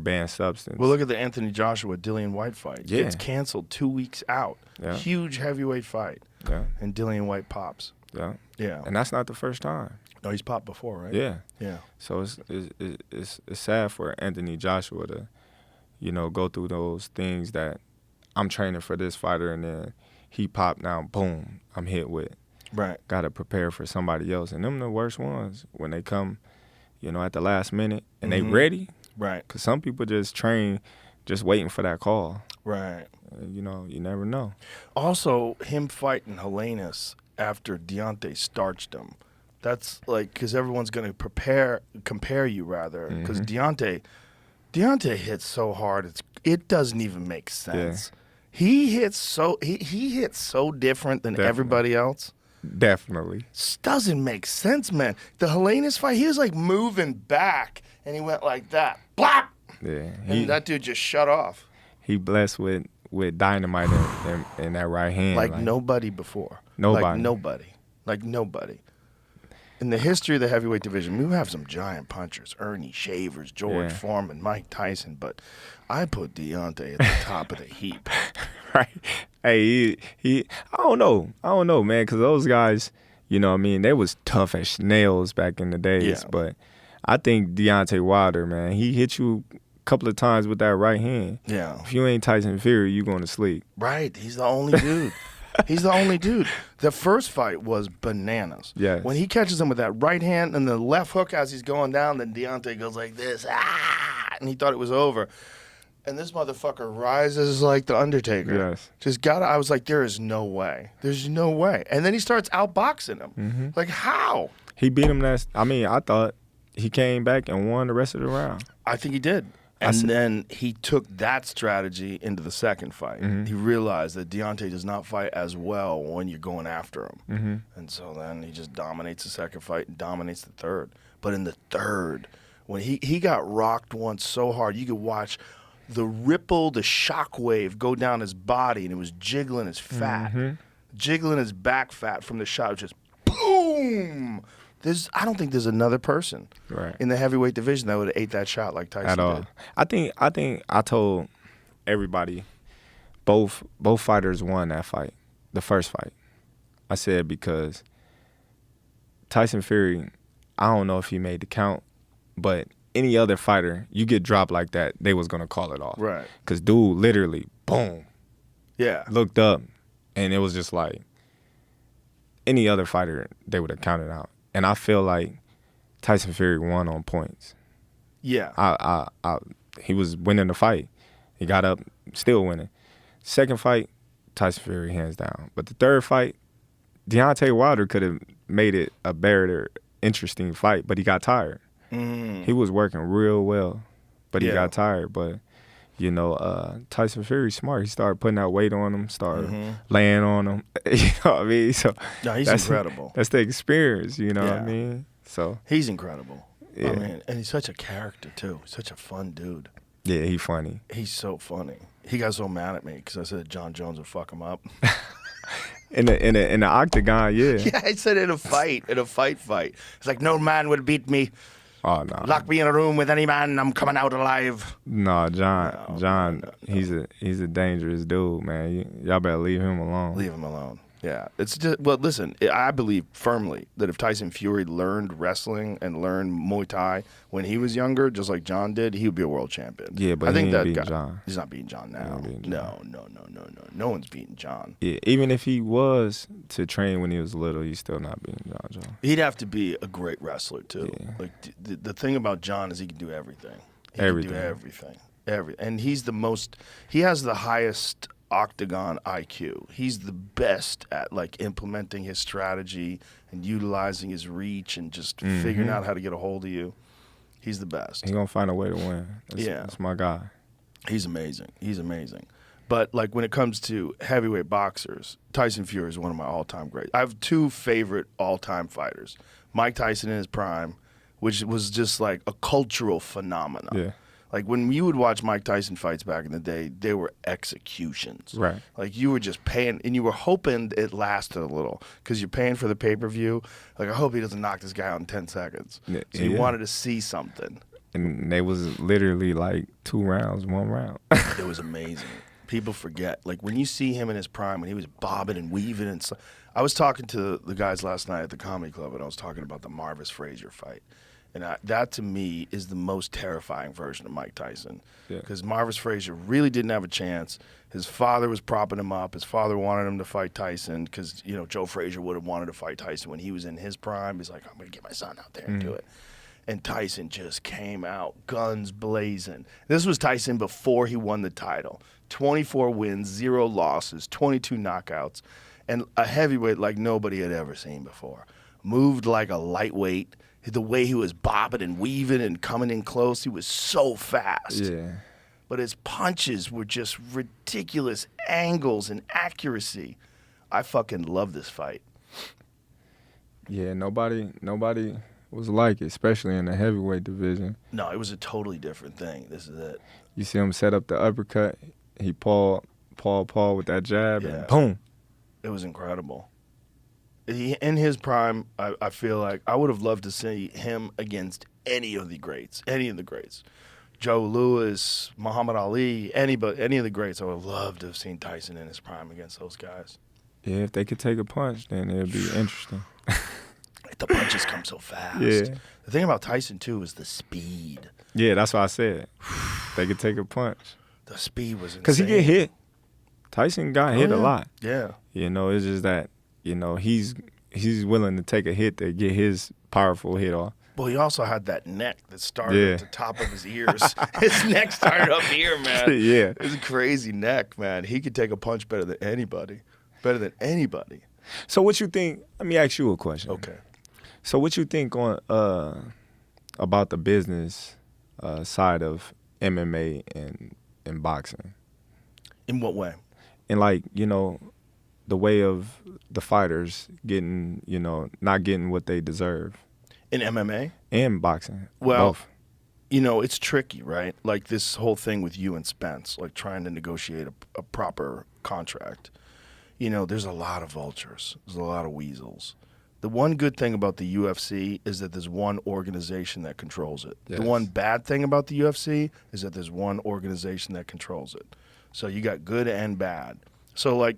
banned substance. Well, look at the Anthony Joshua Dillian White fight. Yeah. It's canceled 2 weeks out. Yeah. Huge heavyweight fight. Yeah. And Dillian White pops. Yeah. Yeah. And that's not the first time. No, he's popped before, right? Yeah. Yeah. So it's sad for Anthony Joshua to, go through those things that I'm training for this fighter and then he popped now, boom, I'm hit with. Right. Got to prepare for somebody else. And them the worst ones when they come, at the last minute and they ready. Right. Because some people just train just waiting for that call. Right. You never know. Also, him fighting Helenius after Deontay starched him. That's like, because everyone's going to compare you rather. Because Deontay hits so hard, it doesn't even make sense. Yeah. He hits so different than everybody else. Definitely. Doesn't make sense, man. The Helenius fight, he was like moving back, and he went like that. Blap! Yeah. And that dude just shut off. He blessed with dynamite in that right hand. Like nobody before. Nobody. Like nobody. In the history of the heavyweight division, we have some giant punchers. Ernie Shavers, George Foreman, Mike Tyson. But I put Deontay at the top of the heap. Right. Hey, he I don't know, man, because those guys, they was tough as nails back in the days. Yeah. But I think Deontay Wilder, man, he hit you a couple of times with that right hand. Yeah. If you ain't Tyson Fury, you going to sleep. Right. He's the only dude. He's the only dude. The first fight was bananas. Yes. When he catches him with that right hand and the left hook as he's going down, then Deontay goes like this, and he thought it was over. And this motherfucker rises like the Undertaker. Yes. I was like, there is no way. There's no way. And then he starts outboxing him. Like, how? He beat him I thought he came back and won the rest of the round. I think he did. And then he took that strategy into the second fight. He realized that Deontay does not fight as well when you're going after him. And so then he just dominates the second fight and dominates the third. But in the third, when he got rocked once so hard, you could watch the ripple, the shockwave go down his body, and it was jiggling his fat, jiggling his back fat from the shot. It was just boom. I don't think there's another person in the heavyweight division that would have ate that shot like Tyson at all. did. I think I told everybody both fighters won that fight, the first fight. I said because Tyson Fury, I don't know if he made the count, but any other fighter, you get dropped like that, they was gonna call it off. Right. Because dude literally, boom, looked up, and it was just like any other fighter, they would have counted out. And I feel like Tyson Fury won on points. Yeah. He was winning the fight. He got up, still winning. Second fight, Tyson Fury hands down. But the third fight, Deontay Wilder could have made it a better, interesting fight, but he got tired. He was working real well, but he got tired. But, Tyson Fury's smart. He started putting that weight on him, started laying on him. You know what I mean? So no, he's incredible. That's the experience, you know what I mean? So he's incredible. Yeah. I mean, and he's such a character, too. Such a fun dude. Yeah, he's funny. He's so funny. He got so mad at me because I said John Jones would fuck him up. In the octagon, yeah. Yeah, I said in a fight. It's like, no man would beat me. Oh, no. Lock me in a room with any man, I'm coming out alive. No, John, he's a dangerous dude, man. Y'all better leave him alone. Leave him alone. Yeah, it's just, well, listen, I believe firmly that if Tyson Fury learned wrestling and learned Muay Thai when he was younger, just like John did, he would be a world champion. Yeah, but I think he ain't beating guy, John. He's not beating John now. Beating John. No. No one's beating John. Yeah, even if he was to train when he was little, he's still not beating John. He'd have to be a great wrestler too. Yeah. Like the thing about John is he can do everything. He Everything. can do everything. And he has the highest octagon IQ. He's the best at like implementing his strategy and utilizing his reach and just figuring out how to get a hold of you. He's the best. He's gonna find a way to win. That's my guy. He's amazing. But like when it comes to heavyweight boxers, Tyson Fury is one of my all-time greats. I have two favorite all-time fighters. Mike Tyson in his prime, which was just like a cultural phenomenon. Yeah. Like when you would watch Mike Tyson fights back in the day, they were executions. Right. Like you were just paying, and you were hoping it lasted a little because you're paying for the pay-per-view. Like I hope he doesn't knock this guy out in 10 seconds. Yeah. So you wanted to see something. And they was literally like 2 rounds, 1 round. It was amazing. People forget. Like when you see him in his prime, when he was bobbing and weaving and stuff. I was talking to the guys last night at the comedy club, and I was talking about the Marvis Frazier fight. And that, to me, is the most terrifying version of Mike Tyson. Because Marvis Frazier really didn't have a chance. His father was propping him up. His father wanted him to fight Tyson because, you know, Joe Frazier would have wanted to fight Tyson when he was in his prime. He's like, I'm going to get my son out there and do it. And Tyson just came out, guns blazing. This was Tyson before he won the title. 24 wins, 0 losses, 22 knockouts, and a heavyweight like nobody had ever seen before. Moved like a lightweight. The way he was bobbing and weaving and coming in close, he was so fast. Yeah. But his punches were just ridiculous angles and accuracy. I fucking love this fight. Yeah, nobody was like it, especially in the heavyweight division. No, it was a totally different thing. This is it. You see him set up the uppercut. He Paul with that jab, and boom. It was incredible. In his prime, I feel like I would have loved to see him against any of the greats. Joe Louis, Muhammad Ali, any of the greats. I would have loved to have seen Tyson in his prime against those guys. Yeah, if they could take a punch, then it would be interesting. The punches come so fast. Yeah. The thing about Tyson, too, is the speed. Yeah, that's what I said. They could take a punch. The speed was insane. Because he get hit. Tyson got hit a lot. Yeah. You know, it's just that, you know, he's willing to take a hit to get his powerful hit off. Well, he also had that neck that started at the top of his ears. His neck started up here, man. Yeah. It was a crazy neck, man. He could take a punch better than anybody. So what you think, let me ask you a question. Okay. So what you think on about the business side of MMA and boxing? In what way? And like, you know, the way of the fighters getting, you know, not getting what they deserve. In MMA? And boxing. Well, both. You know, it's tricky, right? Like this whole thing with you and Spence, like trying to negotiate a proper contract. You know, there's a lot of vultures. There's a lot of weasels. The one good thing about the UFC is that there's one organization that controls it. Yes. The one bad thing about the UFC is that there's one organization that controls it. So you got good and bad. So, like,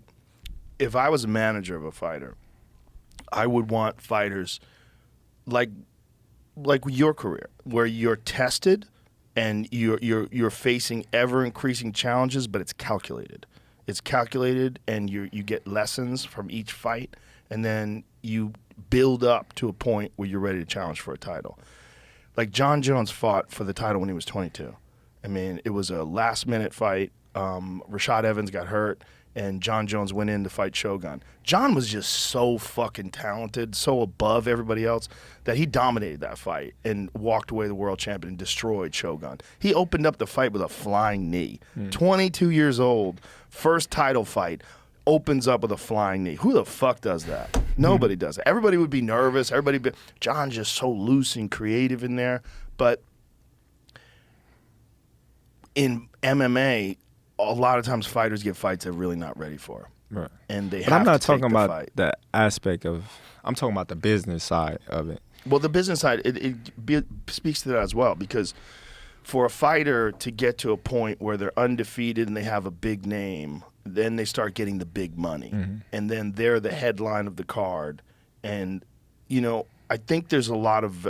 if I was a manager of a fighter, I would want fighters like your career, where you're tested and you're facing ever increasing challenges, but it's calculated. It's calculated, and you get lessons from each fight, and then you build up to a point where you're ready to challenge for a title. Like John Jones fought for the title when he was 22. I mean, it was a last-minute fight. Rashad Evans got hurt, and John Jones went in to fight Shogun. John was just so fucking talented, so above everybody else, that he dominated that fight and walked away the world champion and destroyed Shogun. He opened up the fight with a flying knee. 22 years old, first title fight, opens up with a flying knee. Who the fuck does that? Nobody does it. Everybody would be nervous. John's just so loose and creative in there. But in MMA, a lot of times fighters get fights they're really not ready for. Right. And they But have I'm not to take talking the about fight. the aspect of, I'm talking about the business side of it. Well, the business side, it speaks to that as well, because for a fighter to get to a point where they're undefeated and they have a big name then they start getting the big money, and then they're the headline of the card. And I think there's a lot of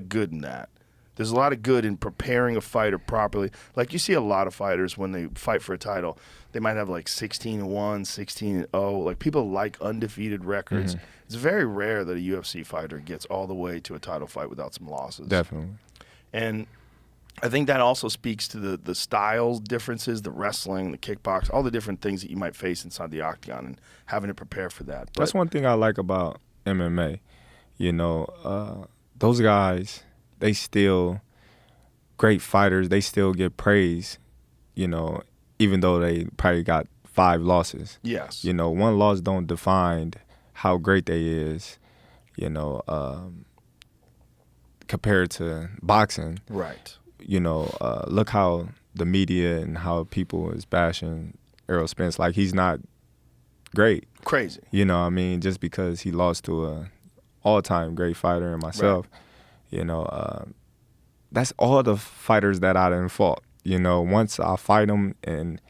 good in that. There's a lot of good in preparing a fighter properly. Like you see a lot of fighters when they fight for a title, they might have like 16-1, 16-0. Like people like undefeated records. It's very rare that a UFC fighter gets all the way to a title fight without some losses. Definitely. And I think that also speaks to the styles differences, the wrestling, the kickbox, all the different things that you might face inside the octagon, and having to prepare for that. That's one thing I like about MMA. Those guys, they still great fighters. They still get praise, even though they probably got 5 losses. Yes. One loss don't define how great they is, compared to boxing. Right. Look how the media and how people is bashing Errol Spence. Like, he's not great. Crazy. Just because he lost to a all-time great fighter and myself, that's all the fighters that I done fought. Once I fight them and,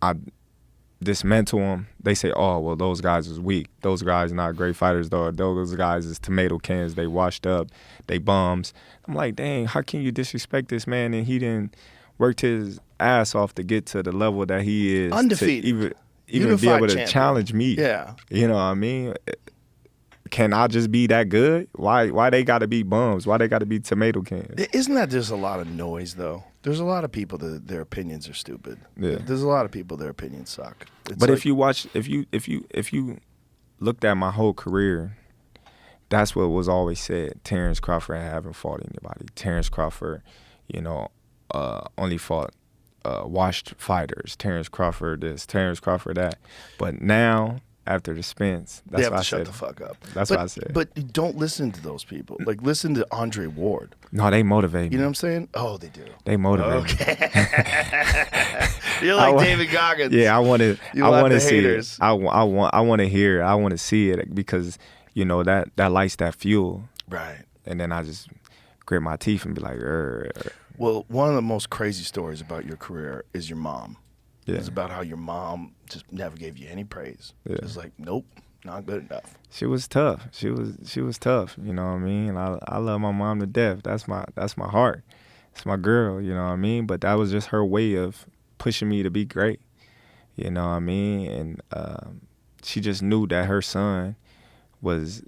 I dismantle them, they say, oh, well, those guys is weak. Those guys not great fighters, though. Those guys is tomato cans. They washed up. They bums. I'm like, dang, how can you disrespect this man? And he didn't work his ass off to get to the level that he is. Undefeated. To even Unified be able to champion. challenge me. Yeah. You know what I mean? Can I just be that good? Why they got to be bums? Why they got to be tomato cans? Isn't that just a lot of noise, though? There's a lot of people that their opinions are stupid. Yeah. There's a lot of people their opinions suck. But if you looked at my whole career, that's what was always said. Terence Crawford haven't fought anybody. Terence Crawford, only fought washed fighters. Terence Crawford this, Terence Crawford that. But now, after the Spence, they that's have what to I shut said. the fuck up. That's what I said. But don't listen to those people. Like, listen to Andre Ward. No, they motivate me. You know what I'm saying? Oh, they do. They motivate me. Okay. You're like David Goggins. Yeah, I want to see haters. it. I want to hear it. I want to see it because that lights that fuel. Right. And then I just grit my teeth and be like, Well, one of the most crazy stories about your career is your mom. Yeah. It's about how your mom just never gave you any praise. Yeah. It's like, nope, not good enough. She was tough. She was tough. You know what I mean? I love my mom to death. That's my heart. It's my girl. You know what I mean? But that was just her way of pushing me to be great. You know what I mean? And she just knew that her son was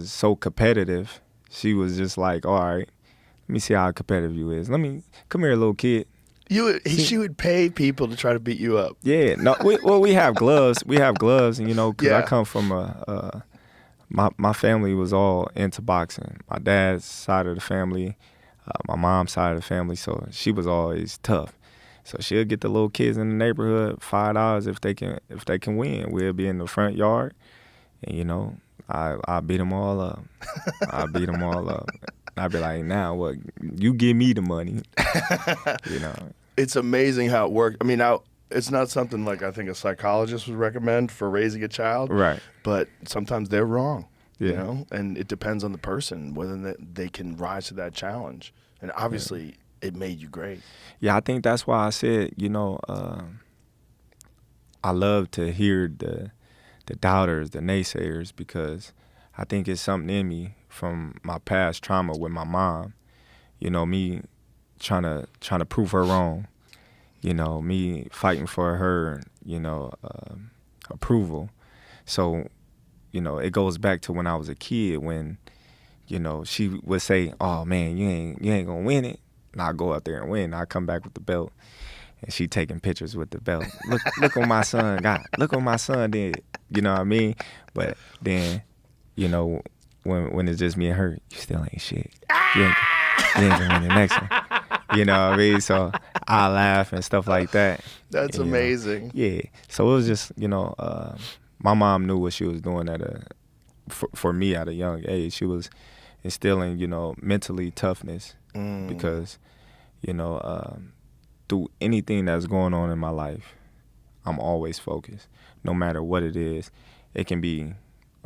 so competitive. She was just like, all right, let me see how competitive you is. Come here, little kid. She would pay people to try to beat you up. Yeah, no. We have gloves. We have gloves, and because Yeah. I come from my family was all into boxing. My dad's side of the family, my mom's side of the family, so she was always tough. So she'll get the little kids in the neighborhood $5 if they can win. We'll be in the front yard, and I beat them all up. I beat them all up. I'd be like, now what? You give me the money. It's amazing how it worked. I mean, now it's not something like I think a psychologist would recommend for raising a child. Right. But sometimes they're wrong. Yeah. And it depends on the person whether they can rise to that challenge. And obviously, it made you great. Yeah, I think that's why I said, I love to hear the doubters, the naysayers, because I think it's something in me from my past trauma with my mom. Me trying to prove her wrong. Me fighting for her, approval. So, it goes back to when I was a kid when, she would say, "Oh man, you ain't gonna win it." And I go out there and win. I come back with the belt, and she taking pictures with the belt. Look what my son got. Look what my son did. You know what I mean? But then, when it's just me and her, you still ain't shit. You ain't gonna win the next one. You know what I mean? So I laugh and stuff like that. That's amazing. Yeah. So it was just, my mom knew what she was doing for me at a young age. She was instilling, mentally toughness because, through anything that's going on in my life, I'm always focused, no matter what it is. It can be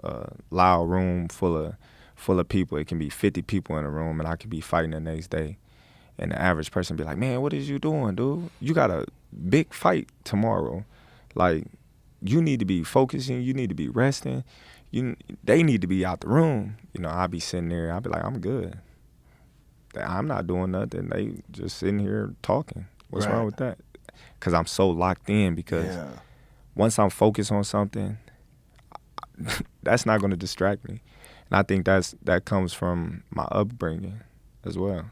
a loud room full of people. It can be 50 people in a room, and I could be fighting the next day. And the average person be like, man, what is you doing, dude? You got a big fight tomorrow. Like, you need to be focusing. You need to be resting. They need to be out the room. You know, I'll be sitting there. I'll be like, I'm good. I'm not doing nothing. They just sitting here talking. What's wrong with that? Because I'm so locked in, because once I'm focused on something, that's not going to distract me. And I think that comes from my upbringing as well.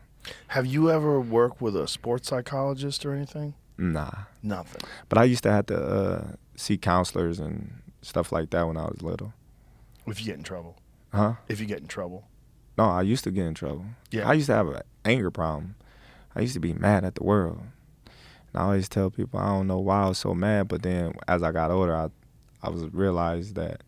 Have you ever worked with a sports psychologist or anything? Nah. Nothing. But I used to have to see counselors and stuff like that when I was little. If you get in trouble. Huh? If you get in trouble. No, I used to get in trouble. Yeah. I used to have an anger problem. I used to be mad at the world. And I always tell people I don't know why I was so mad, but then as I got older, I was realized that,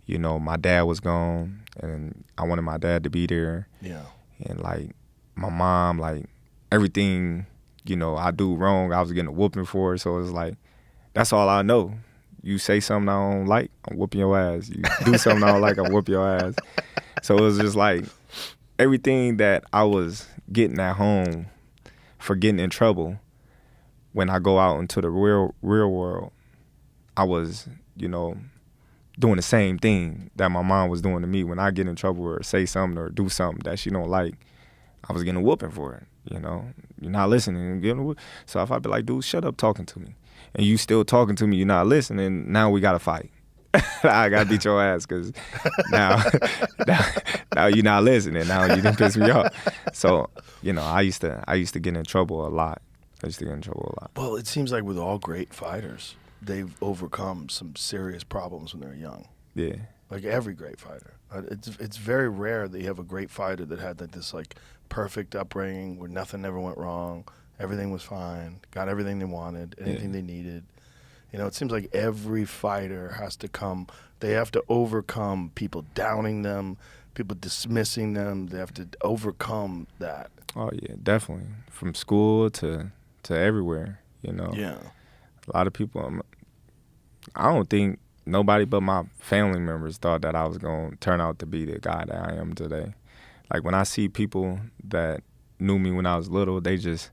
you know, my dad was gone, and I wanted my dad to be there. Yeah. And, like, my mom, like, everything, you know, I do wrong, I was getting a whooping for it. So it's like, that's all I know. You say something I don't like, I'm whooping your ass. You do something I don't like, I'm whooping your ass. So it was just like everything that I was getting at home for getting in trouble, when I go out into the real world, I was, you know, doing the same thing that my mom was doing to me. When I get in trouble or say something or do something that she don't like, I was getting a whooping for it. You know, you're not listening and getting a whooping. So if I'd be like, dude, shut up talking to me, and you still talking to me, you're not listening, now we got to fight. I got to beat your ass because now you're not listening. Now you didn't piss me off. So, you know, I used to get in trouble a lot. Well, it seems like with all great fighters, they've overcome some serious problems when they're young. Yeah. Like every great fighter. It's very rare that you have a great fighter that had like this like perfect upbringing where nothing ever went wrong, everything was fine, got everything they wanted, anything they needed. You know, it seems like every fighter has to they have to overcome people downing them, people dismissing them. They have to overcome that. Oh, yeah, definitely. From school to everywhere, you know. Yeah. A lot of people, I don't think nobody but my family members thought that I was going to turn out to be the guy that I am today. Like, when I see people that knew me when I was little, they just,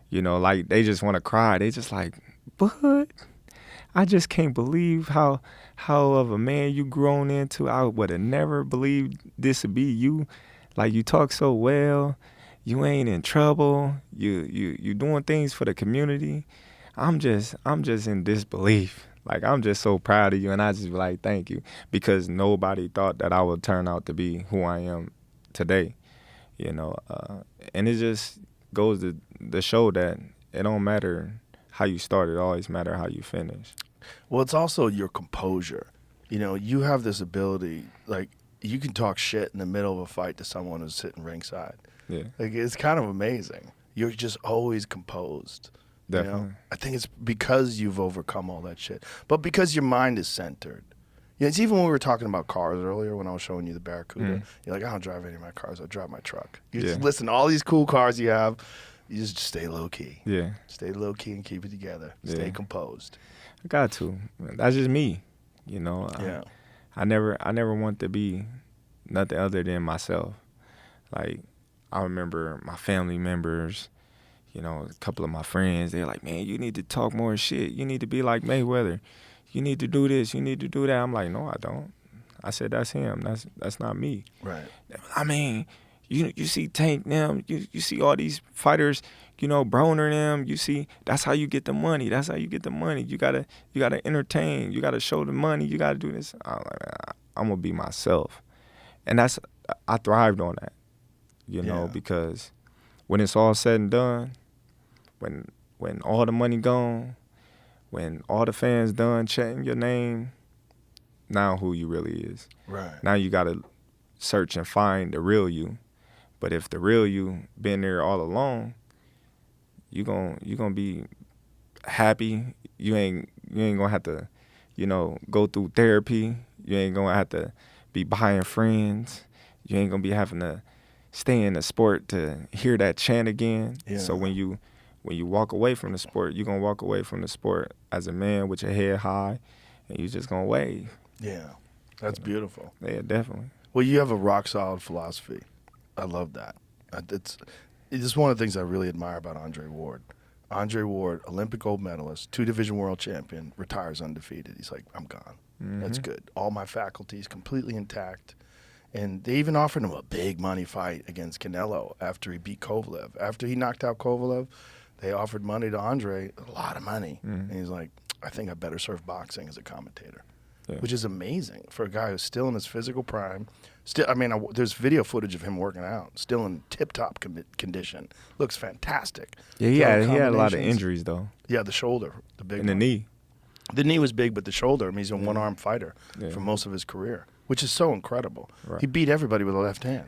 you know, like, they just want to cry. They just like, what? I just can't believe how of a man you grown into. I would have never believed this would be you. Like, you talk so well. You ain't in trouble. You doing things for the community. I'm just in disbelief. Like, I'm just so proud of you, and I just be like, thank you, because nobody thought that I would turn out to be who I am today, you know. And it just goes to show that it don't matter how you start, it always matter how you finish. Well, it's also your composure. You know, you have this ability, like, you can talk shit in the middle of a fight to someone who's sitting ringside. Yeah. Like, it's kind of amazing. You're just always composed. Definitely. You know? I think it's because you've overcome all that shit, but because your mind is centered. Yeah, it's even when we were talking about cars earlier when I was showing you the Barracuda. You're like, I don't drive any of my cars. I drive my truck. You just listen to all these cool cars you have. You just stay low key. Yeah. Stay low key and keep it together. Stay composed. I got to. That's just me. You know. Yeah. I never want to be nothing other than myself. Like, I remember my family members, you know, a couple of my friends, they're like, man, you need to talk more shit. You need to be like Mayweather. You need to do this. You need to do that. I'm like, no, I don't. I said, that's him. That's not me. Right. I mean, you see Tank them. You see all these fighters, you know, Broner them. You see, that's how you get the money. That's how you get the money. You gotta entertain. You gotta show the money. You gotta do this. I'm like, I'm gonna be myself, and I thrived on that, you know, because when it's all said and done, when all the money gone, when all the fans done chanting your name, now who you really is. Right. Now you gotta search and find the real you. But if the real you been there all along, you gonna be happy. You ain't gonna have to, you know, go through therapy. You ain't gonna have to be buying friends. You ain't gonna be having to stay in the sport to hear that chant again. Yeah. So when you walk away from the sport, you're gonna walk away from the sport as a man with your head high, and you just gonna wave. Yeah. That's beautiful. Yeah, definitely. Well, you have a rock solid philosophy. I love that. It's one of the things I really admire about Andre Ward. Andre Ward, Olympic gold medalist, 2-division world champion, retires undefeated. He's like, I'm gone. That's good. All my faculties completely intact. And they even offered him a big money fight against Canelo after he beat Kovalev. After he knocked out Kovalev, they offered money to Andre, a lot of money. And he's like, I think I better serve boxing as a commentator, which is amazing for a guy who's still in his physical prime. Still, I mean, there's video footage of him working out, still in tip-top condition. Looks fantastic. Yeah, he had a lot of injuries, though. Yeah, the shoulder, the big and one. the knee. The knee was big, but the shoulder, I mean, he's a one-arm fighter for most of his career, which is so incredible. Right. He beat everybody with a left hand.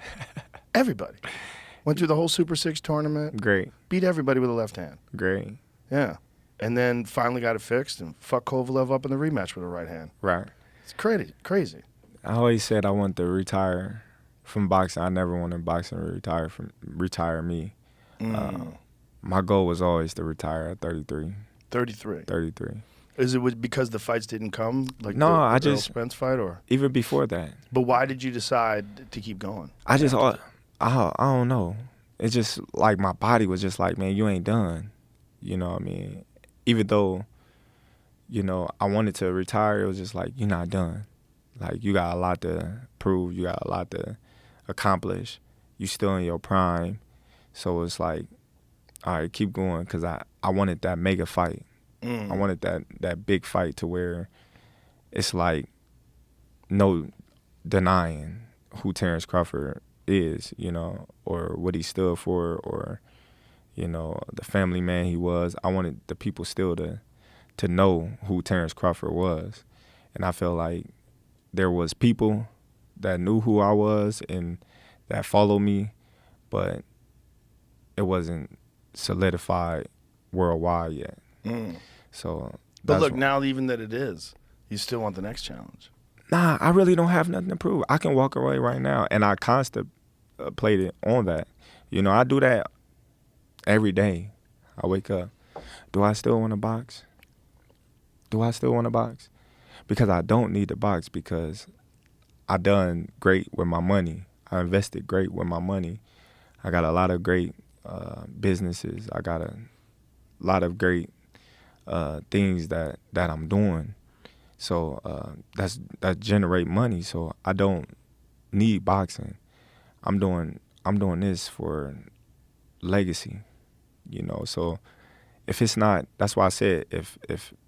Everybody. Went through the whole Super 6 tournament. Great. Beat everybody with a left hand. Great. Yeah. And then finally got it fixed and fucked Kovalev up in the rematch with a right hand. Right. It's crazy. I always said I want to retire from boxing. I never wanted boxing to retire me. My goal was always to retire at 33. 33. Is it because the fights didn't come? Like no, I just Errol Spence fight, or even before that. But why did you decide to keep going? I don't know. It's just like my body was just like, man, you ain't done. You know what I mean? Even though, I wanted to retire, it was just like, you're not done. Like, you got a lot to prove. You got a lot to accomplish. You still in your prime. So it's like, all right, keep going, because I wanted that mega fight. I wanted that big fight to where it's like no denying who Terence Crawford is, or what he stood for, or, the family man he was. I wanted the people still to know who Terence Crawford was. And I felt like there was people that knew who I was and that followed me, but it wasn't solidified worldwide yet. So, but look, now even that it is, you still want the next challenge. Nah, I really don't have nothing to prove. I can walk away right now, and I contemplated on that. I do that every day. I wake up. Do I still want to box? Because I don't need to box, because I done great with my money. I invested great with my money. I got a lot of great businesses. I got a lot of great things that I'm doing. So that generate money. So I don't need boxing. I'm doing this for legacy, So if it's not, that's why I said if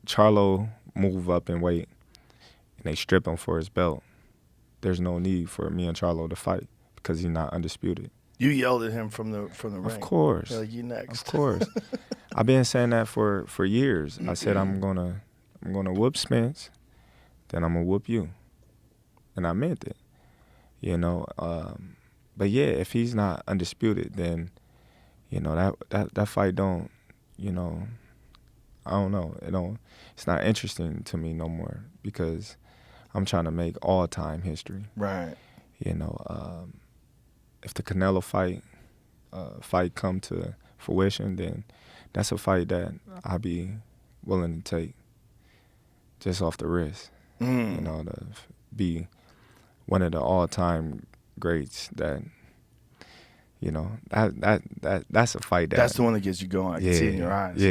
Charlo move up in weight and they strip him for his belt, there's no need for me and Charlo to fight, because he's not undisputed. You yelled at him from the ring. Of course. You're like, you next. Of course. I've been saying that for years. I said I'm gonna whoop Spence, then I'm gonna whoop you, and I meant it. But yeah, if he's not undisputed, then that fight don't. I don't know. It's not interesting to me no more, because I'm trying to make all-time history. Right. If the Canelo fight come to fruition, then that's a fight that I'll be willing to take just off the wrist. To be one of the all-time greats. That that's a fight. That's the one that gets you going. I can see it in your eyes.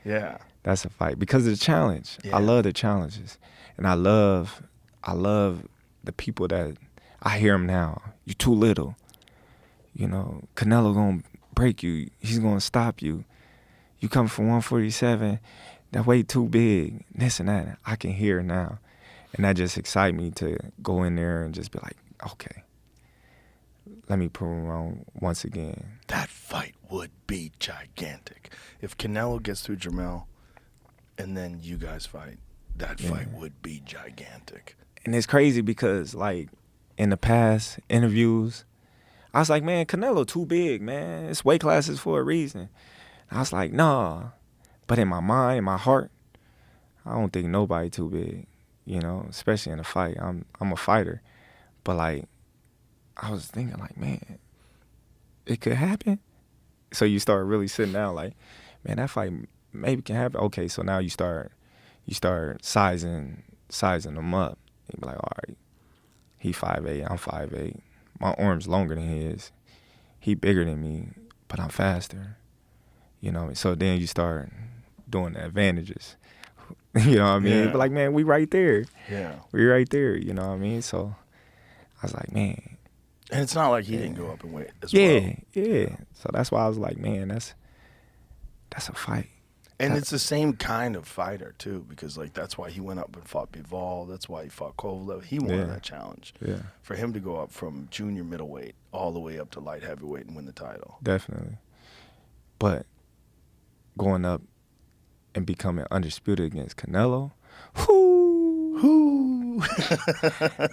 Yeah. That's a fight because of the challenge. Yeah. I love the challenges, and I love the people that I hear them now. You too little. Canelo gonna break you. He's gonna stop you. You come from 147, that weight too big. This and that. I can hear now, and that just excites me to go in there and just be like, okay, let me prove him wrong once again. That fight would be gigantic if Canelo gets through Jermell, and then you guys fight. That fight would be gigantic. And it's crazy because, like, in the past interviews, I was like, man, Canelo too big, man. It's weight classes for a reason. I was like, nah. But in my mind, in my heart, I don't think nobody too big, especially in a fight. I'm a fighter. But, like, I was thinking, like, man, it could happen. So you start really sitting down like, man, that fight maybe can happen. Okay, so now you start sizing them up. You be like, all right, he 5'8", I'm 5'8". My arm's longer than his. He bigger than me, but I'm faster. You know, so then you start doing the advantages. You know what I mean? Yeah. But like, man, we right there. Yeah. We right there, you know what I mean? So I was like, man. And it's not like he didn't go up in weight as Yeah, well. yeah. So that's why I was like, man, that's a fight. And it's the same kind of fighter, too, because, like, that's why he went up and fought Bivol. That's why he fought Kovalev. He wanted that challenge. Yeah. For him to go up from junior middleweight all the way up to light heavyweight and win the title. Definitely. But going up and becoming undisputed against Canelo, whoo.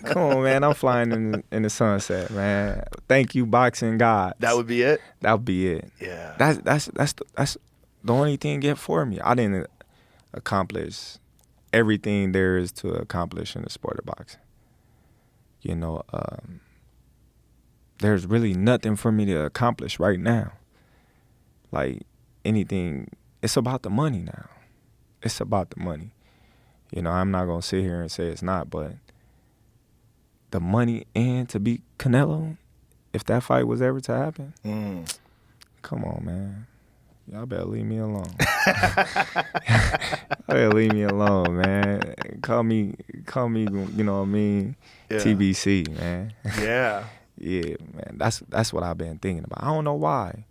Come on, man. I'm flying in the sunset, man. Thank you, boxing gods. That would be it? That would be it. Yeah. That's the only thing it for me. I didn't accomplish everything there is to accomplish in the sport of boxing. You know, there's really nothing for me to accomplish right now. Like anything, it's about the money now. It's about the money. You know, I'm not gonna sit here and say it's not, but the money and to beat Canelo, if that fight was ever to happen, come on, man. Y'all better leave me alone. Y'all better leave me alone, man. Call me, you know what I mean? Yeah. TBC, man. Yeah. Yeah, man. That's what I've been thinking about. I don't know why.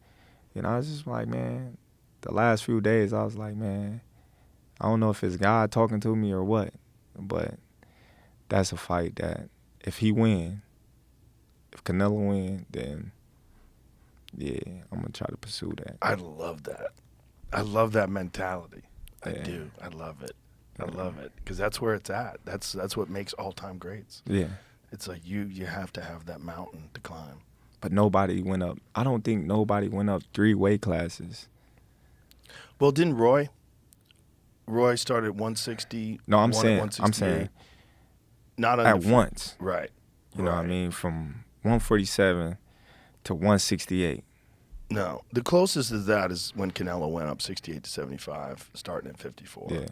You know, I was just like, man, the last few days I was like, man, I don't know if it's God talking to me or what, but that's a fight that if Canelo win, then yeah, I'm gonna try to pursue that. I love that. I love that mentality. I Yeah. do. I love it. I love it because that's where it's at. That's what makes all-time greats. Yeah. It's like you have to have that mountain to climb. But nobody went up. I don't think nobody went up 3 weight classes. Well, didn't Roy? Roy started at 160. No, I'm won at saying 168. Not at undefeated. once. Right. You know what I mean? From 147 to 168. No, the closest to that is when Canelo went up 68 to 75, starting at 54. Yeah.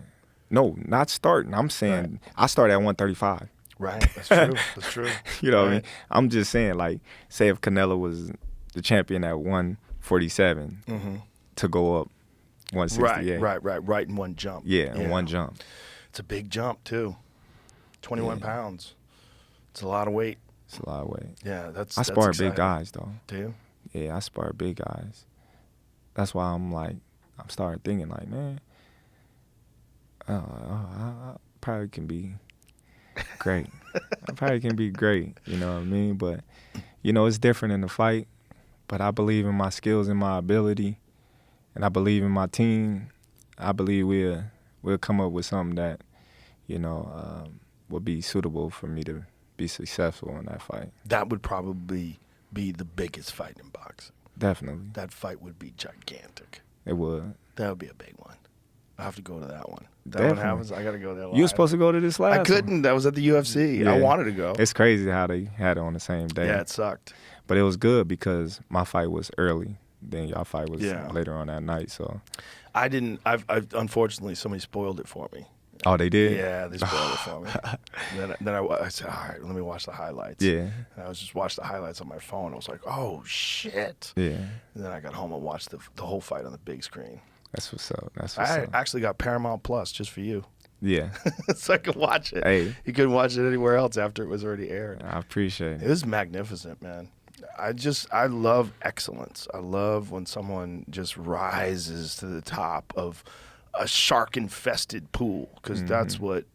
No, not starting. I'm saying I started at 135. Right. That's true. That's true. You know what I mean? I'm just saying, like, say if Canelo was the champion at 147 to go up 168. Right in one jump. Yeah, in one jump. It's a big jump too. 21 pounds. It's a lot of weight. It's a lot of weight. Yeah, that's spar exciting. big guys, though. Do you? Yeah, I spar big guys. That's why I'm starting thinking, like, man, I probably can be great. I probably can be great, you know what I mean? But, you know, it's different in the fight. But I believe in my skills and my ability, and I believe in my team. I believe we'll come up with something that, you know, will be suitable for me to be successful in that fight. That would probably be the biggest fight in boxing. Definitely. That fight would be gigantic. It would. That would be a big one. I have to go to that one. That Definitely. one happens. I got to go there live. You were supposed to go to this last I one. couldn't. That was at the UFC. Yeah. I wanted to go. It's crazy how they had it on the same day. Yeah, it sucked. But it was good because my fight was early. Then y'all fight was Yeah. later on that night. So I didn't. I've unfortunately somebody spoiled it for me. oh, they did. Yeah, they spoiled it for me. Then I said, all right, let me watch the highlights. Yeah. And I was just watching the highlights on my phone. I was like, oh shit. Yeah. And then I got home and watched the whole fight on the big screen. That's what's up. That's what's I up. actually got Paramount Plus just for you, Yeah. so I could watch it. Hey. You couldn't watch it anywhere else after it was already aired. I appreciate It it. was magnificent, man. I love excellence. I love when someone just rises to the top of a shark-infested pool, because that's what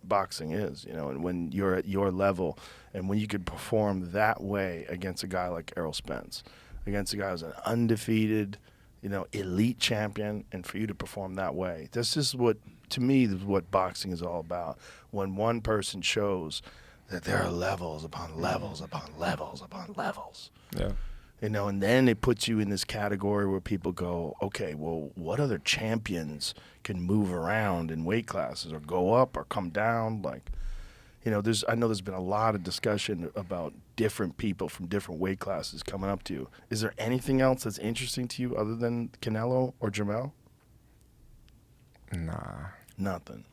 boxing is, you know. And when you're at your level, and when you could perform that way against a guy like Errol Spence, against a guy who's an undefeated, you know, elite champion, and for you to perform that way, this is what, to me, this is what boxing is all about. When one person shows that there are levels upon levels upon levels upon levels. Yeah. You know, and then it puts you in this category where people go, okay, well, what other champions can move around in weight classes or go up or come down? Like, you know, I know there's been a lot of discussion about different people from different weight classes coming up to you. Is there anything else that's interesting to you other than Canelo or Jamel? Nah. Nothing.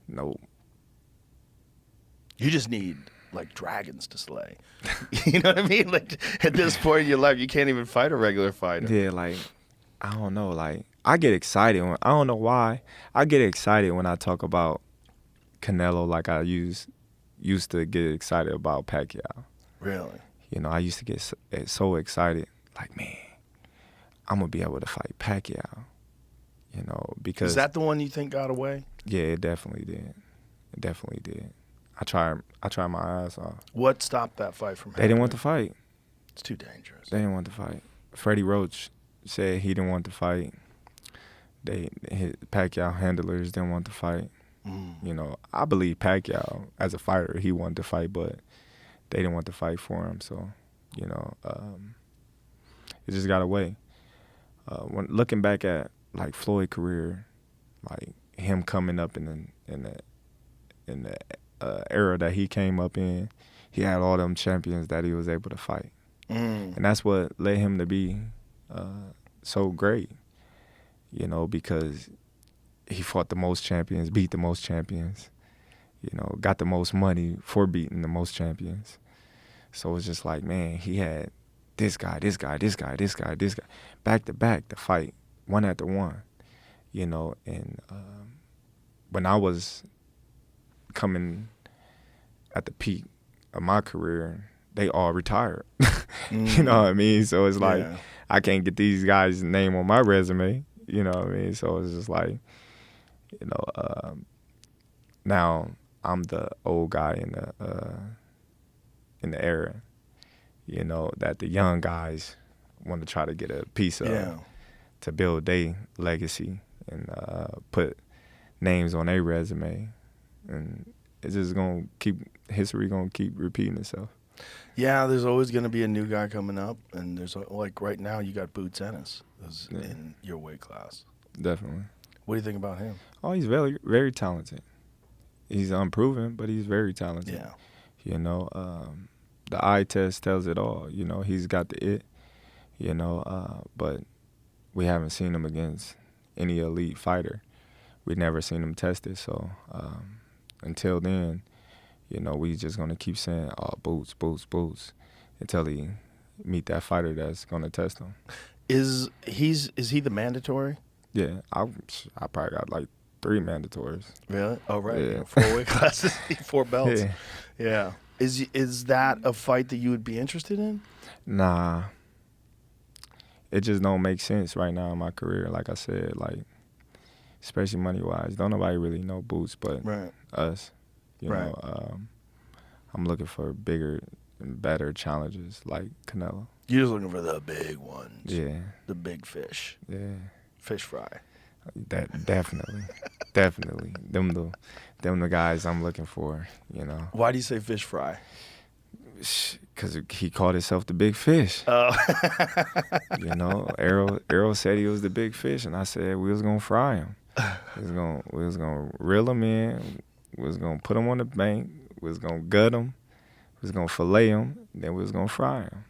Nope. You just need, like, dragons to slay. You know what I mean? Like, at this point in your life, you can't even fight a regular fighter. Yeah, like I don't know. Like, I get excited I don't know why. I get excited when I talk about Canelo like I used to get excited about Pacquiao. Really? You know, I used to get so excited. Like, man, I'm going to be able to fight Pacquiao. You know, because... Is that the one you think got away? Yeah, it definitely did. It definitely did. I tried my ass off. What stopped that fight from happening? They didn't want to fight. It's too dangerous. They didn't want to fight. Freddie Roach said he didn't want to fight. Pacquiao handlers didn't want to fight. You know, I believe Pacquiao, as a fighter, he wanted to fight, but they didn't want to fight for him. So, you know, it just got away. When looking back at like Floyd's career, like him coming up in the era that he came up in, he had all them champions that he was able to fight, and that's what led him to be so great. You know, because he fought the most champions, beat the most champions, you know, got the most money for beating the most champions. So it's just like, man, he had this guy, back to back to fight, one after one, you know. And when I was coming at the peak of my career, they all retired. You know what I mean? So it's like, I can't get these guys' name on my resume. You know what I mean? So it's just like, you know, now I'm the old guy in the era, you know, that the young guys want to try to get a piece of to build their legacy and put names on their resume. And it's just history gonna keep repeating itself. Yeah, there's always going to be a new guy coming up, and there's like right now you got Boots Ennis in your weight class. Definitely. What do you think about him? Oh, he's very, very talented. He's unproven, but he's very talented. Yeah. You know, the eye test tells it all. You know, he's got the it. You know, but we haven't seen him against any elite fighter. We've never seen him tested. So until then, you know, we just gonna keep saying, "Oh, Boots, Boots, Boots," until he meet that fighter that's gonna test him. Is he the mandatory? Yeah, I probably got like 3 mandatories. Really? Oh, right. Yeah. 4 weight classes, 4 belts. Yeah. Is that a fight that you would be interested in? Nah. It just don't make sense right now in my career. Like I said, like, especially money-wise, don't nobody really know Boots but us. You know, I'm looking for bigger and better challenges like Canelo. You're just looking for the big ones. Yeah. The big fish. Yeah. Fish fry. That definitely. Definitely. Them the guys I'm looking for, you know. Why do you say fish fry? Because he called himself the big fish. Oh. You know, Errol said he was the big fish, and I said we was gonna fry him. We was gonna reel him in. We was gonna put him on the bank. We was gonna gut him. We was gonna fillet him. Then we was gonna fry him.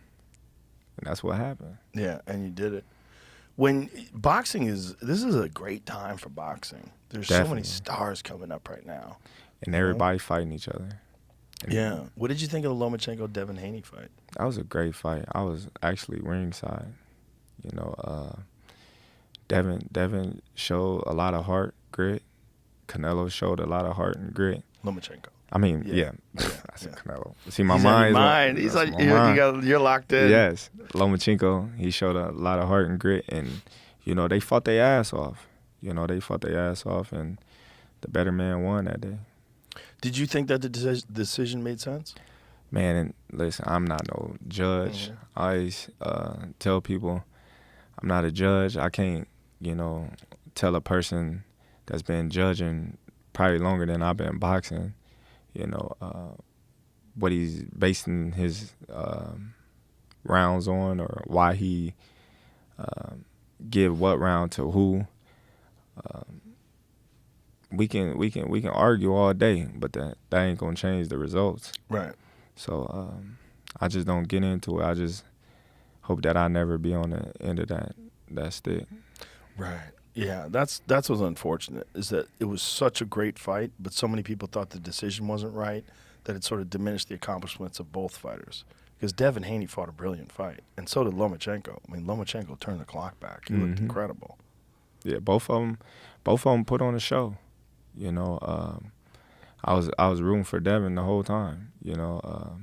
And that's what happened. Yeah, and you did it. When boxing this is a great time for boxing. There's so many stars coming up right now. And everybody fighting each other. And What did you think of the Lomachenko-Devin Haney fight? That was a great fight. I was actually ringside. You know, Devin showed a lot of heart, grit. Canelo showed a lot of heart and grit. Lomachenko. I mean, yeah. I said Canelo. See, my mind. He's like, you're locked in. Yes. Lomachenko, he showed a lot of heart and grit. And, you know, they fought their ass off. And the better man won that day. Did you think that the decision made sense? Man, listen, I'm not no judge. I always tell people I'm not a judge. I can't, you know, tell a person that's been judging probably longer than I've been boxing, you know, what he's basing his rounds on or why he give what round to who. We can argue all day, but that ain't gonna change the results. Right. So I just don't get into it. I just hope that I never be on the end of that stick. Right. Yeah, that's what's unfortunate is that it was such a great fight, but so many people thought the decision wasn't right that it sort of diminished the accomplishments of both fighters. Because Devin Haney fought a brilliant fight, and so did Lomachenko. I mean, Lomachenko turned the clock back. He looked incredible. Yeah, both of them put on a show. You know, I was rooting for Devin the whole time. You know,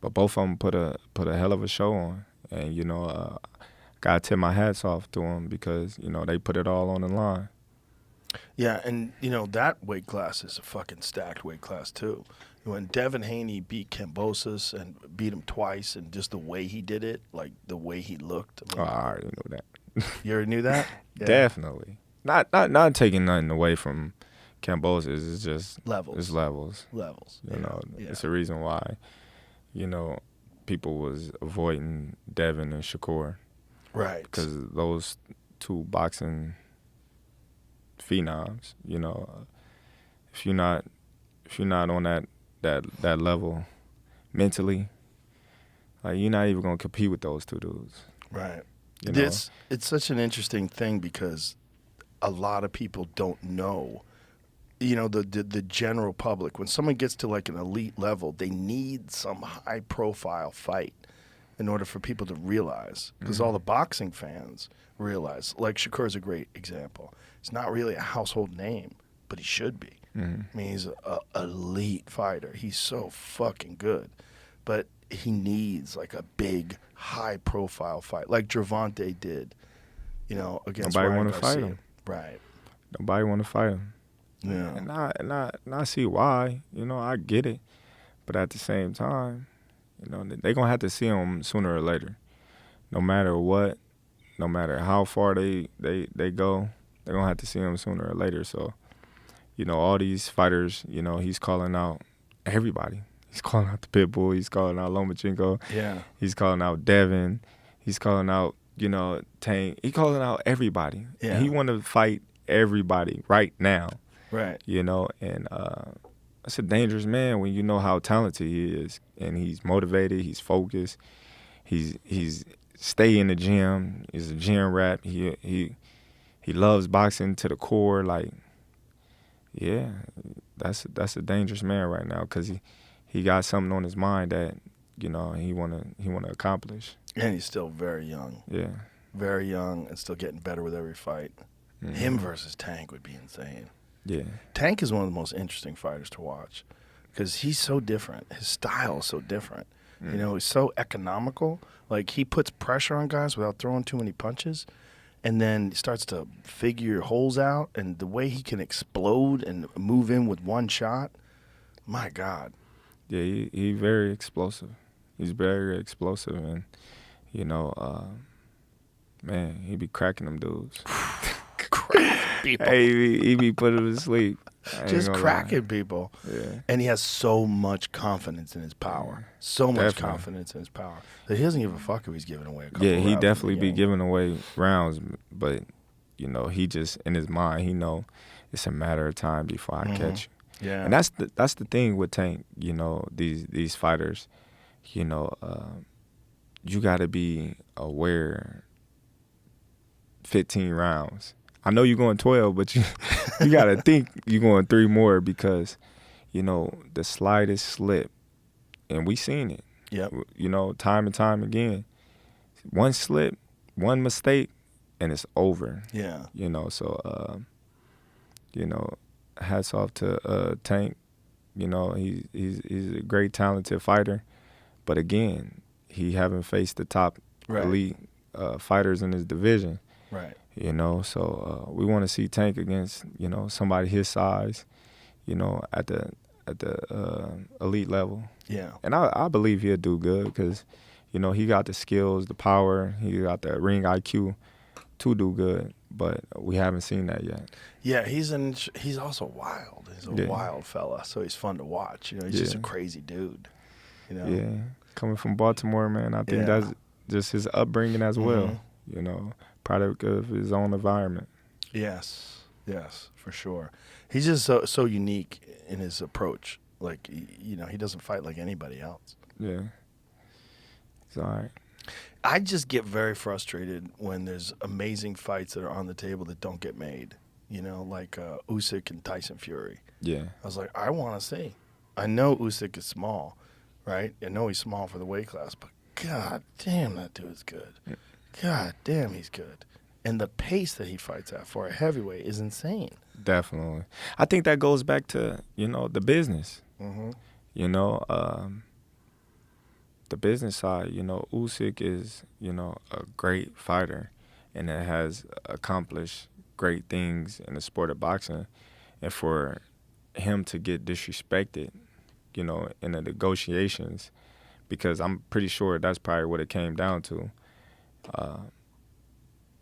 but both of them put a hell of a show on, and you know, gotta tip my hats off to them because you know they put it all on the line. Yeah, and you know that weight class is a fucking stacked weight class too. When Devin Haney beat Kambosos and beat him twice, and just the way he did it, like the way he looked. I mean, I already knew that. you already knew that? Yeah. Definitely. Not taking nothing away from Kambosos. It's just Levels. It's levels. Levels. You know, Yeah. it's the reason why, you know, people was avoiding Devin and Shakur. Right. Because those two boxing phenoms, you know, if you're not on that level mentally, like you're not even gonna compete with those two dudes. Right. You know? It's such an interesting thing because a lot of people don't know. You know, the general public, when someone gets to like an elite level, they need some high profile fight in order for people to realize. Because all the boxing fans realize, like Shakur's a great example. He's not really a household name, but he should be. I mean, he's an elite fighter. He's so fucking good. But he needs like a big, high-profile fight, like Gervonta did, you know, against Nobody Ryan want to Garcia. fight him. Right. Nobody want to fight him. Yeah. And I see why. You know, I get it. But at the same time, you know, they're going to have to see him sooner or later. No matter what, no matter how far they go, they're going to have to see him sooner or later. So, you know, all these fighters, you know, he's calling out everybody. He's calling out the Pitbull. He's calling out Lomachenko. Yeah. He's calling out Devin. He's calling out, you know, Tank. He's calling out everybody. Yeah. And he want to fight everybody right now. Right. You know, and that's a dangerous man when you know how talented he is, and he's motivated, he's focused, he's stay in the gym, he's a gym rat, he loves boxing to the core. Like, yeah, that's a dangerous man right now because he got something on his mind that, you know, he wanna accomplish. And he's still very young. Yeah. Very young and still getting better with every fight. Him versus Tank would be insane. Yeah. Tank is one of the most interesting fighters to watch because he's so different. His style is so different. You know, he's so economical. Like, he puts pressure on guys without throwing too many punches, and then starts to figure holes out. And the way he can explode and move in with one shot, my God. Yeah, he very explosive. He's very explosive, and, you know, man, he be cracking them dudes. People. Hey, he be putting them to sleep. Just cracking people. Yeah. And he has so much confidence in his power. So much Definitely. confidence in his power that he doesn't give a fuck if he's giving away a couple Yeah, rounds he in the definitely be game. giving away rounds, but, you know, he just, in his mind, he know it's a matter of time before I catch you. Yeah. And that's the thing with Tank, you know, these fighters, you know, you got to be aware 15 rounds. I know you're going 12, but you got to think you're going 3 more because, you know, the slightest slip, and we seen it, Yep. you know, time and time again. One slip, one mistake, and it's over. Yeah. You know, so, you know, hats off to Tank. You know, he's a great, talented fighter. But again, he haven't faced the top elite fighters in his division. Right. You know, so we want to see Tank against, you know, somebody his size, you know, at the elite level. Yeah. And I believe he'll do good because, you know, he got the skills, the power, he got the ring IQ to do good. But we haven't seen that yet. Yeah, he's also wild. He's a wild fella, so he's fun to watch. You know, he's just a crazy dude. You know. Yeah, coming from Baltimore, man, I think that's just his upbringing as well. You know, product of his own environment. Yes, for sure. He's just so unique in his approach. Like, you know, he doesn't fight like anybody else. Yeah, it's all right. I just get very frustrated when there's amazing fights that are on the table that don't get made. You know, like Usyk and Tyson Fury. Yeah. I was like, I want to see. I know Usyk is small, right? I know he's small for the weight class, but god damn, that dude's good. God damn, he's good. And the pace that he fights at for a heavyweight is insane. Definitely. I think that goes back to, the business. Mm-hmm. The business side, Usyk is, a great fighter and that has accomplished great things in the sport of boxing. And for him to get disrespected, in the negotiations, because I'm pretty sure that's probably what it came down to,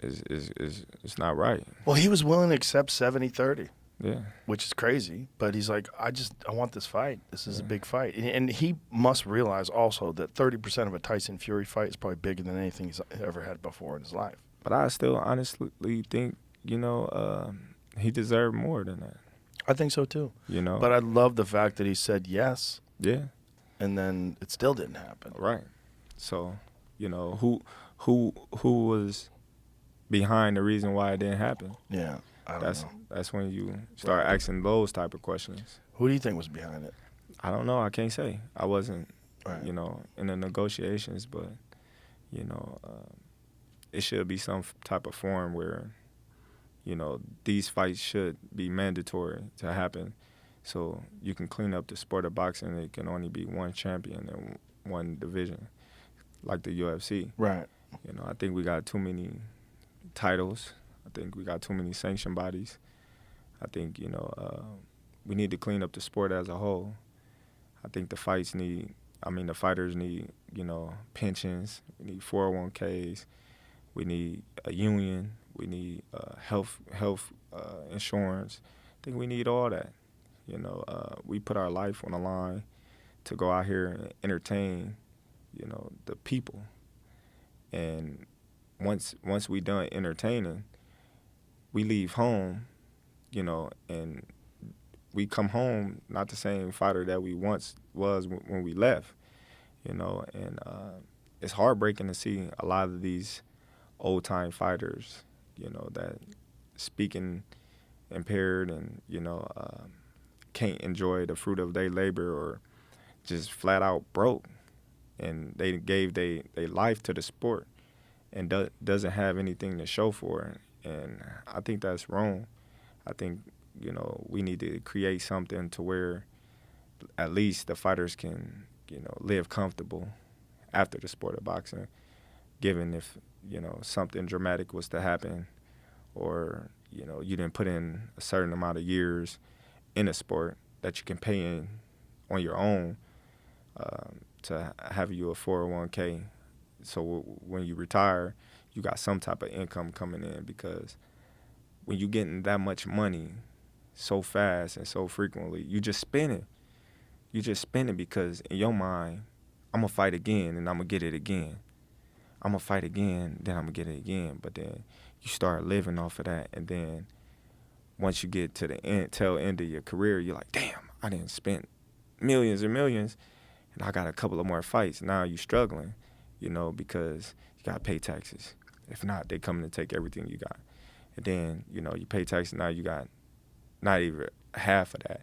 is not right. Well, he was willing to accept 70-30. Yeah. Which is crazy, but he's like, I want this fight. This is a big fight. And he must realize also that 30% of a Tyson Fury fight is probably bigger than anything he's ever had before in his life. But I still honestly think, he deserved more than that. I think so too. But I love the fact that he said yes. Yeah. And then it still didn't happen. Right. So, who was behind the reason why it didn't happen? Yeah. I don't know. That's when you start asking those type of questions. Who do you think was behind it? I don't know. I can't say. I wasn't, Right. in the negotiations, but, it should be some type of form where, these fights should be mandatory to happen so you can clean up the sport of boxing. It can only be one champion in one division, like the UFC. Right. I think we got too many titles. I think we got too many sanction bodies. I think, we need to clean up the sport as a whole. I think the fighters need, pensions. We need 401ks. We need a union. We need health insurance. I think we need all that. We put our life on the line to go out here and entertain, the people. And once we done entertaining, we leave home, and we come home not the same fighter that we once was when we left, and it's heartbreaking to see a lot of these old-time fighters, that speaking impaired and, can't enjoy the fruit of their labor or just flat out broke, and they gave their life to the sport and doesn't have anything to show for it. And I think that's wrong. I think, we need to create something to where at least the fighters can, live comfortable after the sport of boxing, given if, something dramatic was to happen or, you didn't put in a certain amount of years in a sport that you can pay in on your own to have you a 401k. So when you retire, you got some type of income coming in, because when you getting that much money so fast and so frequently, you just spend it. You just spend it because in your mind, I'm going to fight again and I'm going to get it again. I'm going to fight again, then I'm going to get it again. But then you start living off of that, and then once you get to the tail end of your career, you're like, damn, I didn't spend millions and millions, and I got a couple of more fights. Now you're struggling, because you got to pay taxes. If not, they come to take everything you got. And then, you pay taxes, now you got not even half of that.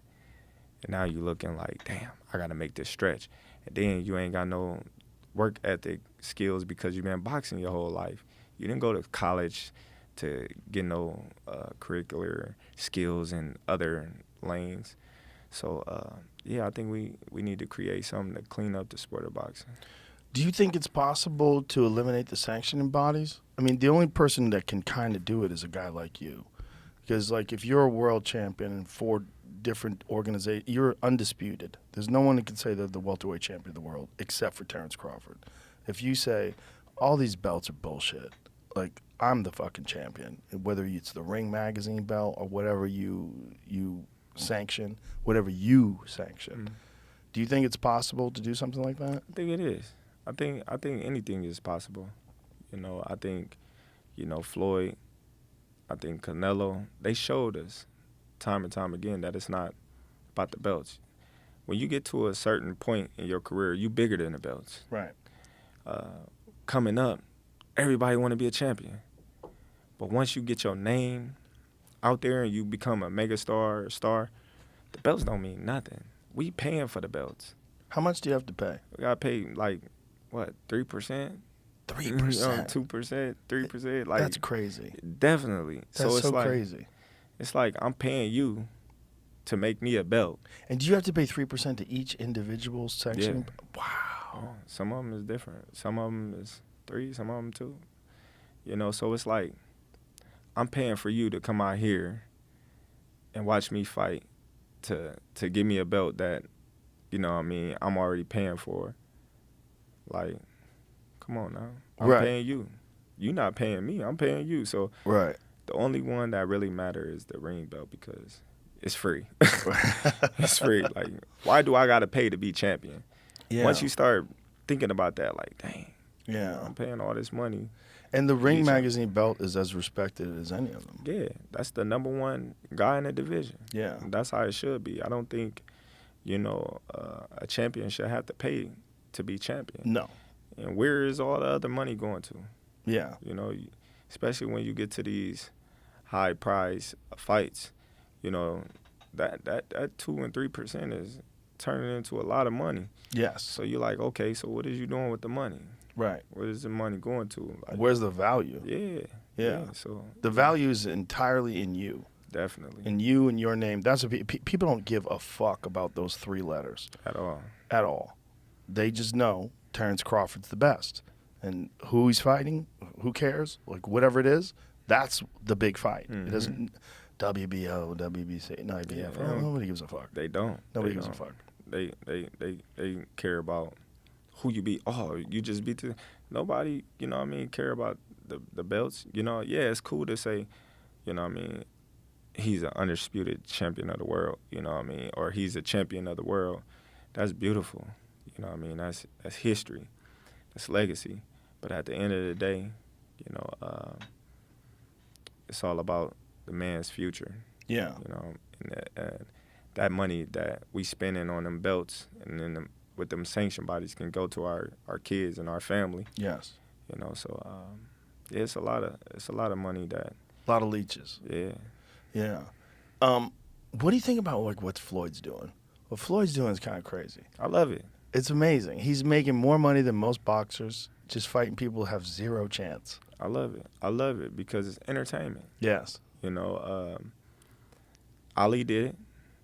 And now you're looking like, damn, I got to make this stretch. And then you ain't got no work ethic skills because you've been boxing your whole life. You didn't go to college to get no curricular skills in other lanes. So, I think we need to create something to clean up the sport of boxing. Do you think it's possible to eliminate the sanctioning bodies? I mean, the only person that can kind of do it is a guy like you. Because, if you're a world champion in 4 different organizations, you're undisputed. There's no one that can say they're the welterweight champion of the world except for Terence Crawford. If you say, all these belts are bullshit, I'm the fucking champion, whether it's the Ring Magazine belt or whatever you sanction, whatever you sanction. Do you think it's possible to do something like that? I think it is. I think anything is possible. I think, Floyd, I think Canelo, they showed us time and time again that it's not about the belts. When you get to a certain point in your career, you bigger than the belts. Right. Coming up, everybody want to be a champion. But once you get your name out there and you become a megastar or star, the belts don't mean nothing. We paying for the belts. How much do you have to pay? We got paid like what 3%, 3%, 2%, 3%. Like that's crazy. Definitely. That's it's so like, crazy. It's like I'm paying you to make me a belt. And do you have to pay 3% to each individual section? Yeah. Wow. Some of them is different. Some of them is 3. Some of them 2. You know, so it's like I'm paying for you to come out here and watch me fight to give me a belt that, you know what I mean, I'm already paying for. Like, come on now. I'm paying you. You're not paying me. I'm paying you. So right. The only one that really matters is the ring belt because it's free. It's free. Like, why do I got to pay to be champion? Yeah. Once you start thinking about that, like, dang. Yeah. I'm paying all this money. And the Ring Magazine belt is as respected as any of them. Yeah, that's the number one guy in the division. Yeah. That's how it should be. I don't think, you know, a champion should have to pay to be champion. No. And where is all the other money going to? Yeah. You know, especially when you get to these high prize fights, you know, that 2 and 3% is turning into a lot of money. Yes. So you're like, okay, so what is you doing with the money? Right. Where is the money going to? Like, where's the value? Yeah. So the value is entirely in you. Definitely. In you and your name. That's what people don't give a fuck about those 3 letters. At all. At all. They just know Terence Crawford's the best. And who he's fighting, who cares? Like, whatever it is, that's the big fight. Mm-hmm. It doesn't WBO, WBC, no, IBF. Nobody gives a fuck. They don't. Nobody gives a fuck. They care about who you beat. Oh, you just beat the nobody, you know what I mean, care about the belts. You know, yeah, it's cool to say, you know what I mean, he's an undisputed champion of the world, you know what I mean, or he's a champion of the world. That's beautiful. You know what I mean? That's history. That's legacy. But at the end of the day, you know, it's all about the man's future. Yeah. You know, and that money that we spending on them belts and then with them sanction bodies can go to our kids and our family. Yes. You know, so yeah, it's a lot of money that. A lot of leeches. Yeah. Yeah. What do you think about like what Floyd's doing? What Floyd's doing is kind of crazy. I love it. It's amazing. He's making more money than most boxers, just fighting people who have zero chance. I love it. I love it because it's entertainment. Yes. You know, Ali did it.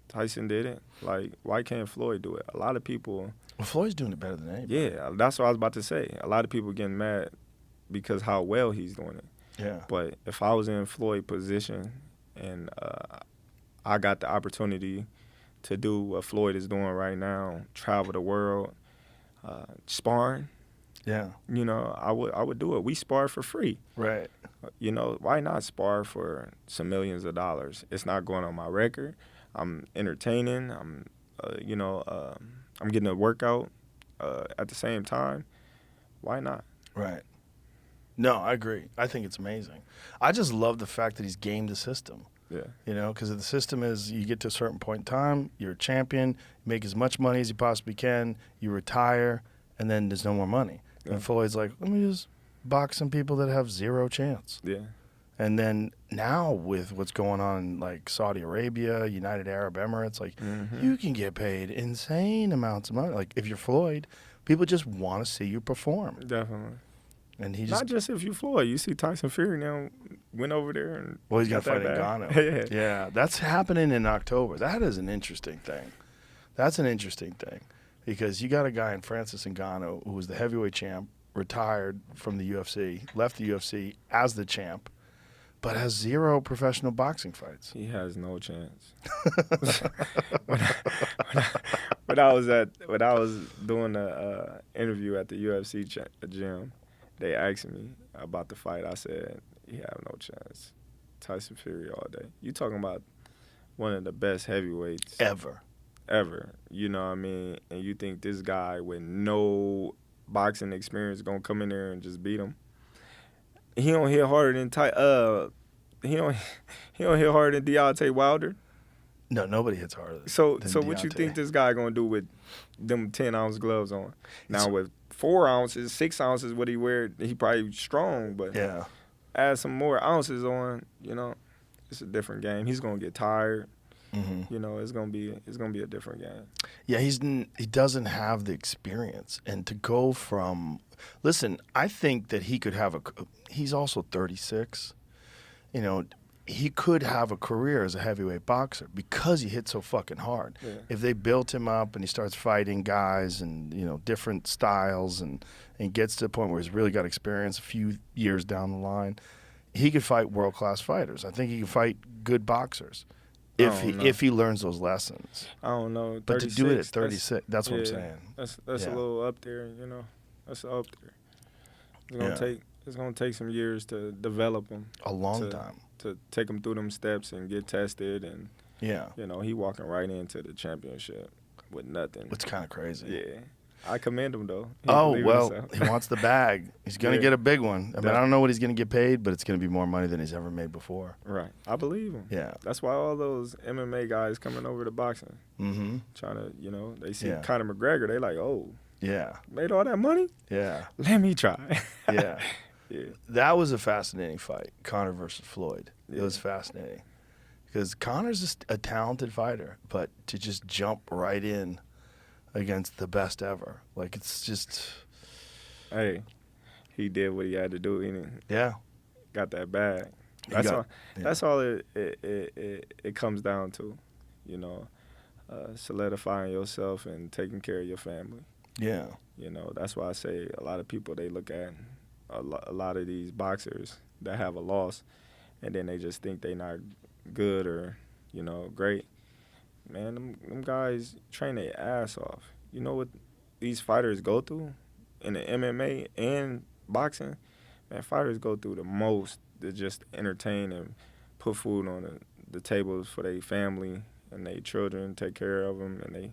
Tyson did it. Like, why can't Floyd do it? A lot of people. Well, Floyd's doing it better than anybody. Yeah, that's what I was about to say. A lot of people getting mad because how well he's doing it. Yeah. But if I was in Floyd's position and I got the opportunity to do what Floyd is doing right now, travel the world, sparring. Yeah. You know, I would do it. We spar for free. Right. You know, why not spar for some millions of dollars? It's not going on my record. I'm entertaining. I'm, I'm getting a workout at the same time. Why not? Right. No, I agree. I think it's amazing. I just love the fact that he's gamed the system. Yeah. You know, because the system is you get to a certain point in time, you're a champion, you make as much money as you possibly can, you retire, and then there's no more money. Yeah. And Floyd's like, let me just box some people that have zero chance. Yeah. And then now with what's going on in like Saudi Arabia, United Arab Emirates, like you can get paid insane amounts of money. Like if you're Floyd, people just want to see you perform. Definitely. And he not just if you Floyd. You see Tyson Fury now went over there and he's gonna fight in Ghana. Yeah, that's happening in October. That is an interesting thing. That's an interesting thing because you got a guy in Francis Ngannou who was the heavyweight champ, retired from the UFC, left the UFC as the champ, but has zero professional boxing fights. He has no chance. when I was doing the interview at the UFC gym, they asked me about the fight. I said, he have no chance. Tyson Fury all day. You talking about one of the best heavyweights ever. You know what I mean? And you think this guy with no boxing experience gonna come in there and just beat him? He don't hit harder than he don't hit harder than Deontay Wilder. No, nobody hits harder. So than what Deontay. you think this guy gonna do with them 10-ounce gloves on? Now with 4 ounces, 6 ounces, what he wear, he probably strong, but add some more ounces on, you know, it's a different game. He's gonna get tired. you know, it's gonna be a different game. Yeah, he doesn't have the experience, and to go from, listen, I think that he could have he's also 36, you know, he could have a career as a heavyweight boxer because he hit so fucking hard. Yeah. If they built him up and he starts fighting guys and, you know, different styles and gets to the point where he's really got experience a few years down the line, he could fight world-class fighters. I think he can fight good boxers if he learns those lessons. I don't know. But to do it at 36, that's what I'm saying. That's Yeah. a little up there, you know. That's up there. It's gonna take some years to develop him. A long time. To take him through them steps and get tested, and Yeah. you know, he walking right into the championship with nothing. It's kind of crazy. Yeah. I commend him though. He Oh, believe in well, himself. he wants the bag. He's going to Yeah. get a big one. I mean, I don't know what he's going to get paid, but it's going to be more money than he's ever made before. Right. I believe him. Yeah. That's why all those MMA guys coming over to boxing, Mm-hmm. trying to, you know, they see Yeah. Conor McGregor, they like, oh, Yeah. made all that money? Yeah. Let me try. Yeah. Yeah. That was a fascinating fight, Conor versus Floyd. It Yeah. was fascinating because Conor's a talented fighter, but to just jump right in against the best ever, like it's just, Hey, he did what he had to do. He yeah. got that bag. That's all it comes down to, you know, solidifying yourself and taking care of your family. Yeah. You know, that's why I say a lot of people, they look at a lot of these boxers that have a loss, and then they just think they not good or, you know, great. Man, them guys train their ass off. You know what these fighters go through in the MMA and boxing? Man, fighters go through the most to just entertain and put food on the tables for their family and their children, take care of them, and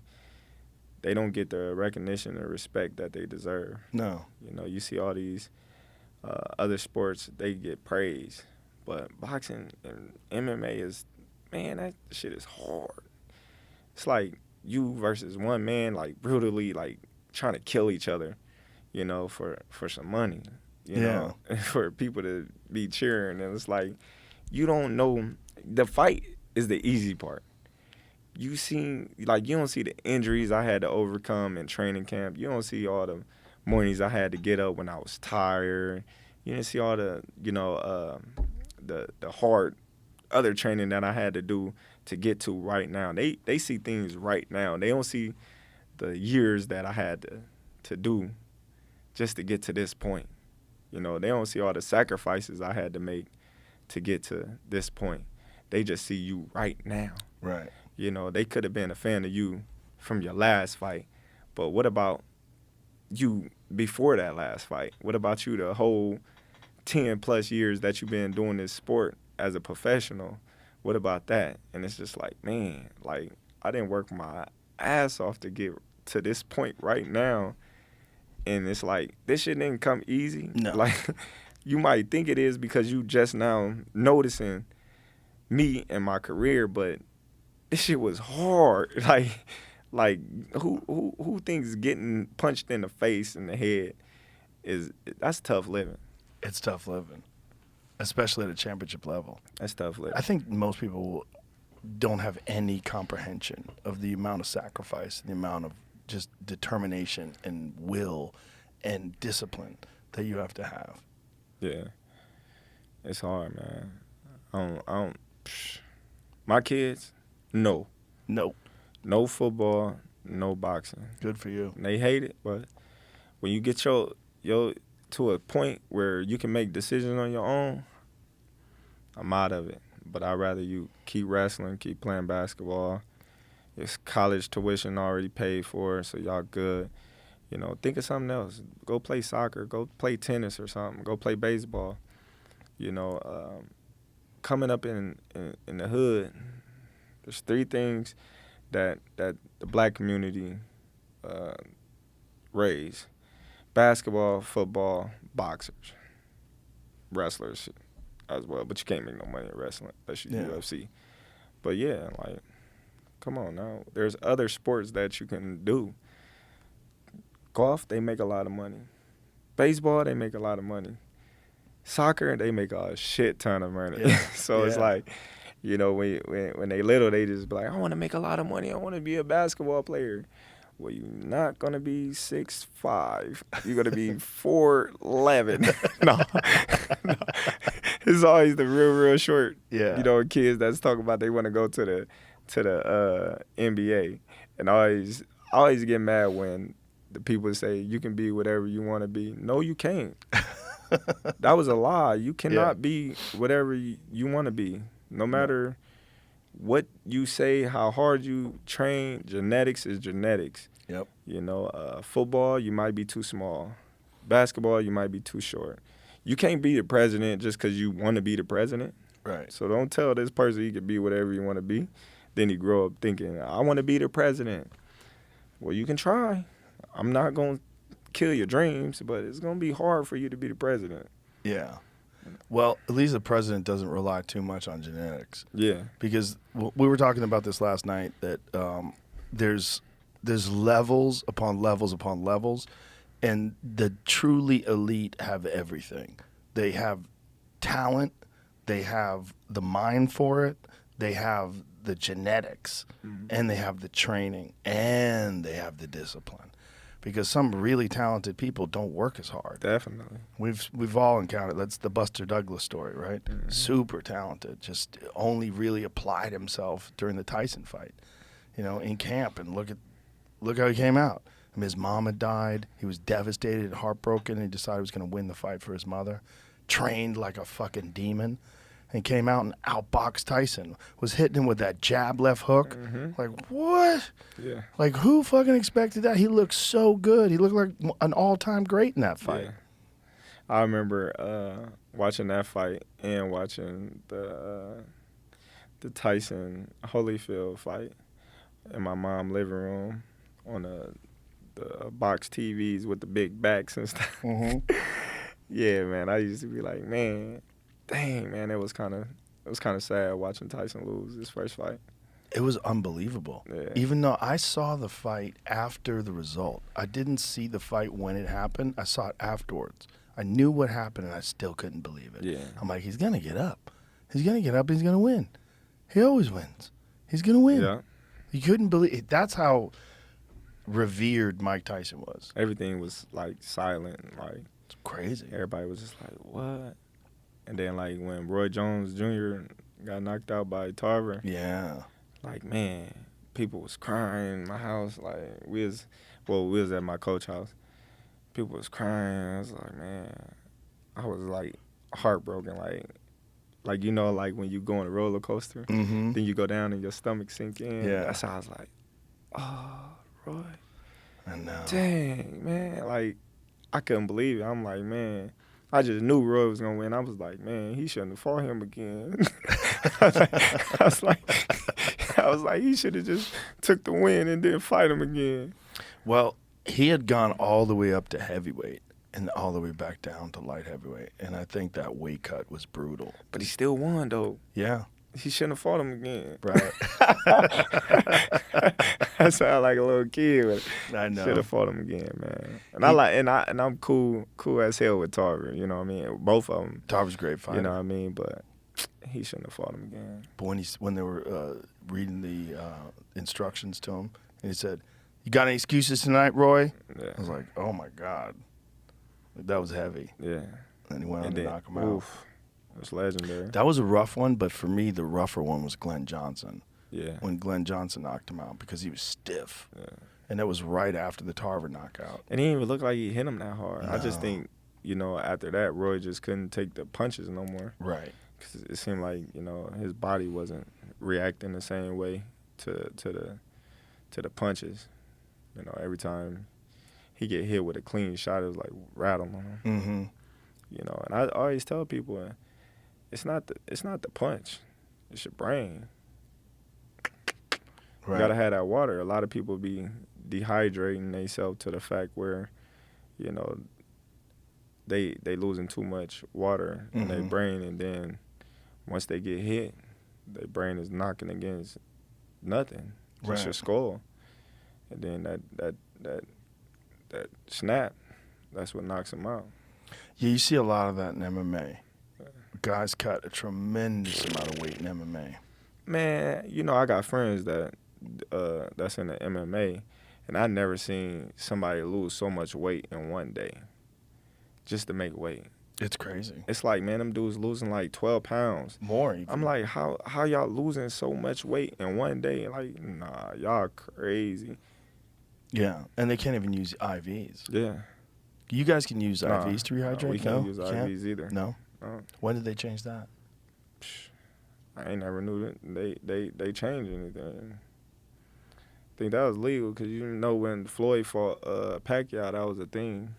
they don't get the recognition and respect that they deserve. No. You know, you see all these other sports, they get praise. But boxing and MMA is, man, that shit is hard. It's like you versus one man, like brutally, like trying to kill each other, you know, for some money, you know, for people to be cheering. And it's like, you don't know, the fight is the easy part. You don't see the injuries I had to overcome in training camp. You don't see all the mornings I had to get up when I was tired. You didn't see all the, you know, the hard other training that I had to do to get to right now. They see things right now. They don't see the years that I had to do just to get to this point. You know, they don't see all the sacrifices I had to make to get to this point. They just see you right now. Right. You know, they could have been a fan of you from your last fight, but what about you before that last fight? What about you the whole 10 plus years that you've been doing this sport as a professional? What about that? And it's just like, man, like I didn't work my ass off to get to this point right now. And it's like, this shit didn't come easy. No. Like, you might think it is because you just now noticing me and my career, but this shit was hard. Like who thinks getting punched in the face and the head that's tough living. It's tough living, especially at a championship level. That's tough living. I think most people don't have any comprehension of the amount of sacrifice, the amount of just determination and will and discipline that you have to have. Yeah. It's hard, man. My kids, no. Nope. No football, no boxing. Good for you. And they hate it, but when you get your to a point where you can make decisions on your own, I'm out of it. But I'd rather you keep wrestling, keep playing basketball. It's college tuition already paid for, so y'all good. You know, think of something else. Go play soccer. Go play tennis or something. Go play baseball. You know, coming up in the hood, there's three things that the black community raise: basketball, football, boxers, wrestlers as well. But you can't make no money in wrestling unless you UFC. But yeah, like, come on now. There's other sports that you can do. Golf, they make a lot of money. Baseball, they make a lot of money. Soccer, they make a shit ton of money. Yeah. So it's like, You know, when they little, they just be like, I want to make a lot of money. I want to be a basketball player. Well, you're not going to be 6'5". You're going to be 4'11". No. No. It's always the real short, Yeah. Kids that's talking about they want to go to the NBA. And I always get mad when the people say you can be whatever you want to be. No, you can't. That was a lie. You cannot be whatever you want to be. No matter what you say, how hard you train, genetics is genetics. Yep. Football, you might be too small. Basketball, you might be too short. You can't be the president just because you want to be the president. Right. So don't tell this person he can be whatever you want to be. Then he grow up thinking, I want to be the president. Well, you can try. I'm not going to kill your dreams, but it's going to be hard for you to be the president. Yeah. Well, at least the president doesn't rely too much on genetics. Yeah. Because we were talking about this last night, that there's levels upon levels upon levels, and the truly elite have everything. They have talent, they have the mind for it, they have the genetics, and they have the training, and they have the discipline. Because some really talented people don't work as hard. Definitely. We've all encountered. That's the Buster Douglas story, right? Mm-hmm. Super talented, just only really applied himself during the Tyson fight, in camp. And look how he came out. I mean, his mom had died. He was devastated and heartbroken. And he decided he was going to win the fight for his mother. Trained like a fucking demon. And came out and outboxed Tyson. Was hitting him with that jab left hook. Mm-hmm. Like, what? Yeah. Like, who fucking expected that? He looked so good. He looked like an all-time great in that fight. Yeah. I remember watching that fight and watching the Tyson Holyfield fight in my mom's living room on the box TVs with the big backs and stuff. Mm-hmm. Yeah, man. I used to be like, man. Dang, man, it was kind of sad watching Tyson lose his first fight. It was unbelievable. Yeah. Even though I saw the fight after the result. I didn't see the fight when it happened. I saw it afterwards. I knew what happened, and I still couldn't believe it. Yeah. I'm like, he's going to get up. He's going to get up, and he's going to win. He always wins. He's going to win. Yeah. You couldn't believe it. That's how revered Mike Tyson was. Everything was, like, silent. Like, it's crazy. Everybody was just like, what? And then, like, when Roy Jones Jr. got knocked out by Tarver, yeah, like, man, people was crying in my house. Like, we was at my coach's house. People was crying. I was like, man, I was, like, heartbroken. Like like when you go on a roller coaster, mm-hmm. then you go down and your stomach sink in. Yeah. That's how I was like, oh, Roy. I know. Dang, man. Like, I couldn't believe it. I'm like, man. I just knew Roy was going to win. I was like, man, he shouldn't have fought him again. I was like, he should have just took the win and didn't fight him again. Well, he had gone all the way up to heavyweight and all the way back down to light heavyweight. And I think that weight cut was brutal. But he still won, though. Yeah. He shouldn't have fought him again. Right. I sound like a little kid, but I know. Should have fought him again, man. And I'm cool as hell with Tarver. You know what I mean? Both of them. Tarver's a great fighter. You know what I mean? But he shouldn't have fought him again. But when they were reading the instructions to him, and he said, "You got any excuses tonight, Roy?" Yeah. I was like, "Oh my God, that was heavy." Yeah. And he went on to knock him out. Oof. It was legendary. That was a rough one, but for me, the rougher one was Glenn Johnson. Yeah. When Glenn Johnson knocked him out because he was stiff. Yeah. And that was right after the Tarver knockout. And he didn't even look like he hit him that hard. No. I just think, after that, Roy just couldn't take the punches no more. Right. Because it seemed like, his body wasn't reacting the same way to the punches. Every time he get hit with a clean shot, it was like rattling on him. Mm-hmm. And I always tell people, it's not the punch, it's your brain. Right. You gotta have that water. A lot of people be dehydrating themselves to the fact where, they losing too much water in their brain, and then once they get hit, their brain is knocking against nothing, just your skull, and then that snap, that's what knocks them out. Yeah, you see a lot of that in MMA. Guys cut a tremendous amount of weight in MMA. Man, you know, I got friends that's in the MMA, and I never seen somebody lose so much weight in one day just to make weight. It's crazy. It's like, man, them dudes losing like 12 pounds. More even. I'm like, how y'all losing so much weight in one day? Like, nah, y'all crazy. Yeah, and they can't even use IVs. Yeah. You guys can use IVs to rehydrate? No, we can't use You IVs either. No? No. When did they change that? I ain't never knew that they changed anything. I think that was legal because you know when Floyd fought Pacquiao, that was a thing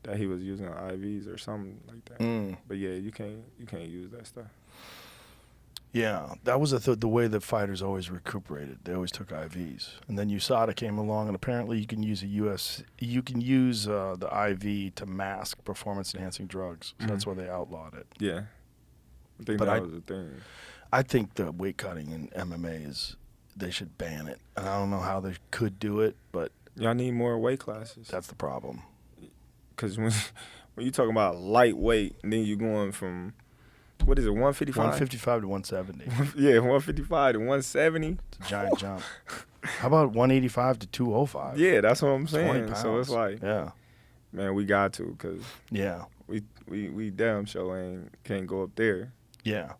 that he was using IVs or something like that. But yeah, you can't use that stuff. Yeah, that was the way that fighters always recuperated. They always took IVs, and then USADA came along, and apparently you can use the IV to mask performance-enhancing drugs. So that's why they outlawed it. Yeah, I think that was a thing. I think the weight cutting in MMA they should ban it. And I don't know how they could do it, but y'all need more weight classes. That's the problem. Because when you talking about lightweight, and then you're going from, what is it, 155? 155 to 170. Yeah, 155 to 170. It's a giant jump. How about 185 to 205? Yeah, that's what I'm saying. 20 pounds. So it's like, yeah, man, we got to, because we damn sure can't go up there. Yeah.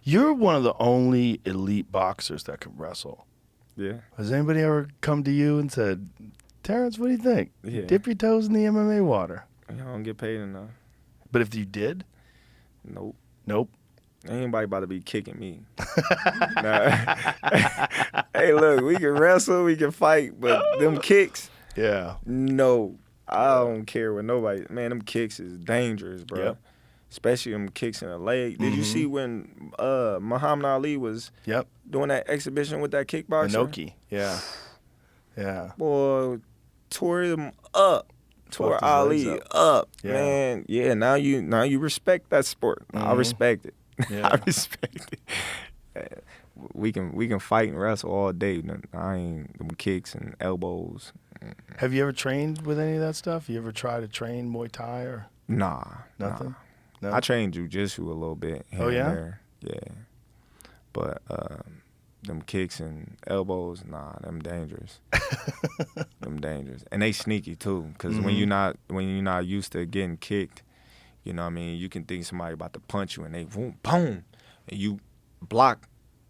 You're one of the only elite boxers that can wrestle. Yeah. Has anybody ever come to you and said, Terence, what do you think? Yeah. Dip your toes in the MMA water. I don't get paid enough. But if you did? Nope. Nope. Ain't anybody about to be kicking me. Nah. Hey, look, we can wrestle, we can fight, but them kicks, yeah. No. I don't care what nobody. Man, them kicks is dangerous, bro. Yep. Especially them kicks in the leg. Did you see when Muhammad Ali was doing that exhibition with that kickboxer? Inoki. Yeah. Yeah. Boy, tore him up. Tore Ali up. Yeah. Man. Yeah, now you respect that sport. I respect it. Yeah. I respect it. We can fight and wrestle all day. I ain't them kicks and elbows. Have you ever trained with any of that stuff? You ever try to train Muay Thai or Nah. nothing? Nah. No? I trained jiu-jitsu a little bit here and there. Yeah. But them kicks and elbows, nah, them dangerous. Them dangerous. And they sneaky too, because when you're not used to getting kicked, you know what I mean, you can think somebody about to punch you and they boom, boom, and you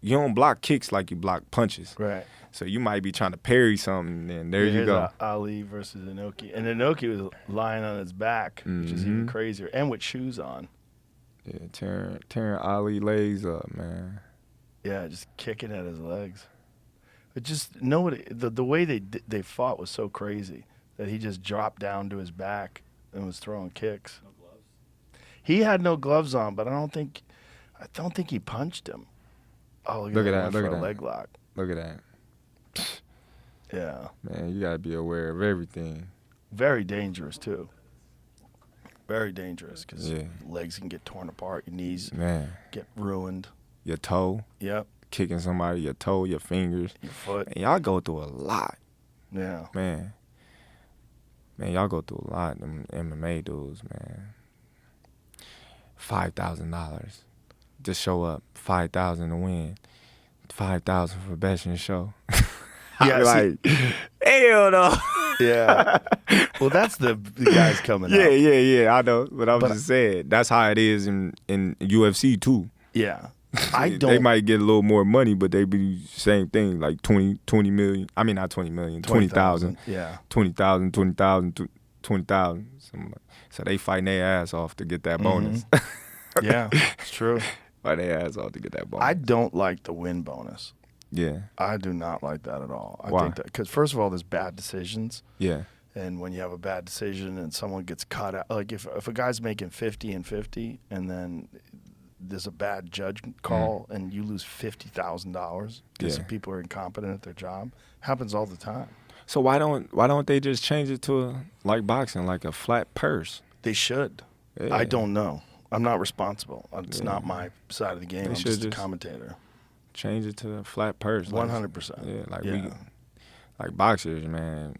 don't block kicks like you block punches. Right. So you might be trying to parry something, and there you go. Ali versus Inoki. And Inoki was lying on his back, which is even crazier, and with shoes on. Yeah, tearing Ali legs up, man. Yeah, just kicking at his legs. But just the way they fought was so crazy that he just dropped down to his back and was throwing kicks. No gloves. He had no gloves on, but I don't think he punched him. Oh, look at that! Look at that! Leg lock. Look at that. Yeah. Man, you gotta be aware of everything. Very dangerous too. Very dangerous because your legs can get torn apart, your knees get ruined. Your toe. Yep. Kicking somebody, your toe, your fingers. Your foot. And y'all go through a lot. Yeah. Man, y'all go through a lot, them MMA dudes, man. $5,000 to show up, $5,000 to win, $5,000 for best in show. Yeah, like, hell no. Yeah. Well, that's the guys coming up. Yeah, I know. But I'm just saying, that's how it is in UFC too. Yeah. They might get a little more money, but they be same thing, like 20 million. I mean, not 20 million, 20,000. Yeah. 20,000, 20,000. So they fighting their ass off to get that bonus. Yeah, it's true. Fight their ass off to get that bonus. I don't like the win bonus. Yeah. I do not like that at all. I Why? think that because first of all, there's bad decisions. Yeah. And when you have a bad decision and someone gets cut out, like if a guy's making 50-50 and then there's a bad judge call and you lose $50,000 because people are incompetent at their job, happens all the time. So why don't they just change it to like boxing, like a flat purse? They should. Yeah. I don't know. I'm not responsible. It's not my side of the game. I'm just a commentator. Change it to a flat purse. 100%. Yeah, like boxers, man.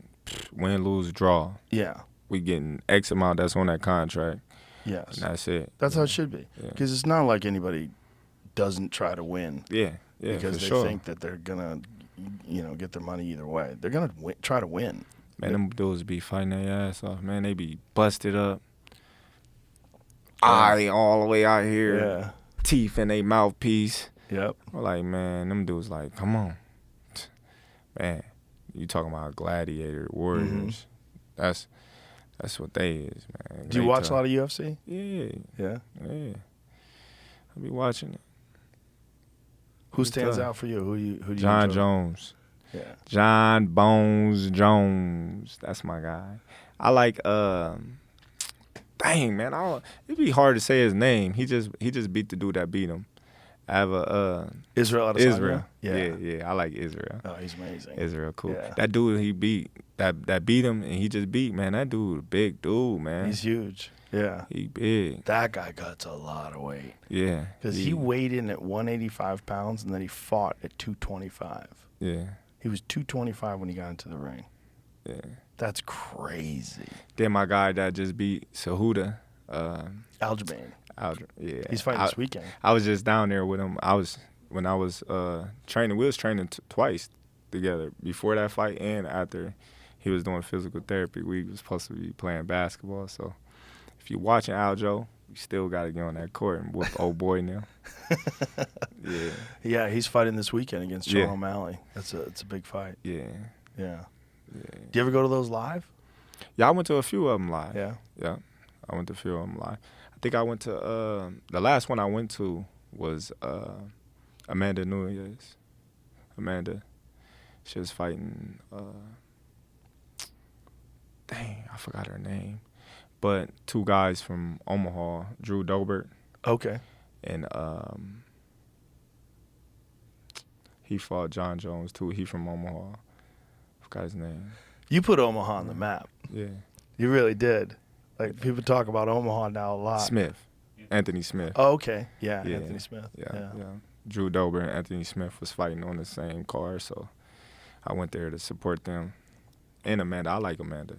Win, lose, draw. Yeah. We getting X amount that's on that contract. Yes. And that's it. That's how it should be. Because it's not like anybody doesn't try to win. Yeah, because for they sure. think that they're gonna, get their money either way. They're gonna try to win. Man, them dudes be fighting their ass off. Man, they be busted up. Eye all the way out here. Yeah. Teeth in their mouthpiece. Yep. I'm like, man, them dudes like, come on. Man, you talking about gladiator warriors. That's what they is, man. Do you watch a lot of UFC? Yeah. Yeah. Yeah. I be watching it. Who stands out for you? Who do you John enjoy? Jones. Yeah. John Bones Jones. That's my guy. I like dang man, it'd be hard to say his name. He just beat the dude that beat him. I have Israel Adesanya? Israel. Yeah. Yeah. I like Israel. Oh, he's amazing. Israel, cool. Yeah. That dude he beat that beat him and he just beat, man. That dude, a big dude, man. He's huge. Yeah. He big. That guy cuts a lot of weight. Yeah. Because he weighed in at 185 pounds and then he fought at 225. Yeah. He was 225 when he got into the ring. Yeah. That's crazy. Then my guy that just beat Cejudo. Aljamain. Yeah. He's fighting this weekend. I was just down there with him. When I was training, we was training twice together, before that fight and after he was doing physical therapy. We was supposed to be playing basketball. So if you're watching Aljo, you still got to get on that court and whoop old boy now. Yeah. Yeah, he's fighting this weekend against Sean O'Malley. It's a big fight. Yeah. Yeah. Do you ever go to those live? Yeah, I went to a few of them live. Yeah. Yeah, I went to a few of them live. I think I went to the last one I went to was Amanda Nunes. Amanda, she was fighting. Dang, I forgot her name. But two guys from Omaha, Drew Dobert. Okay. And he fought John Jones too. He from Omaha. I forgot his name. You put Omaha on the map. Yeah. You really did. Like, people talk about Omaha now a lot. Smith. Anthony Smith. Oh, okay. Yeah, Anthony Smith. Yeah. Drew Dober and Anthony Smith was fighting on the same card, so I went there to support them. And Amanda. I like Amanda.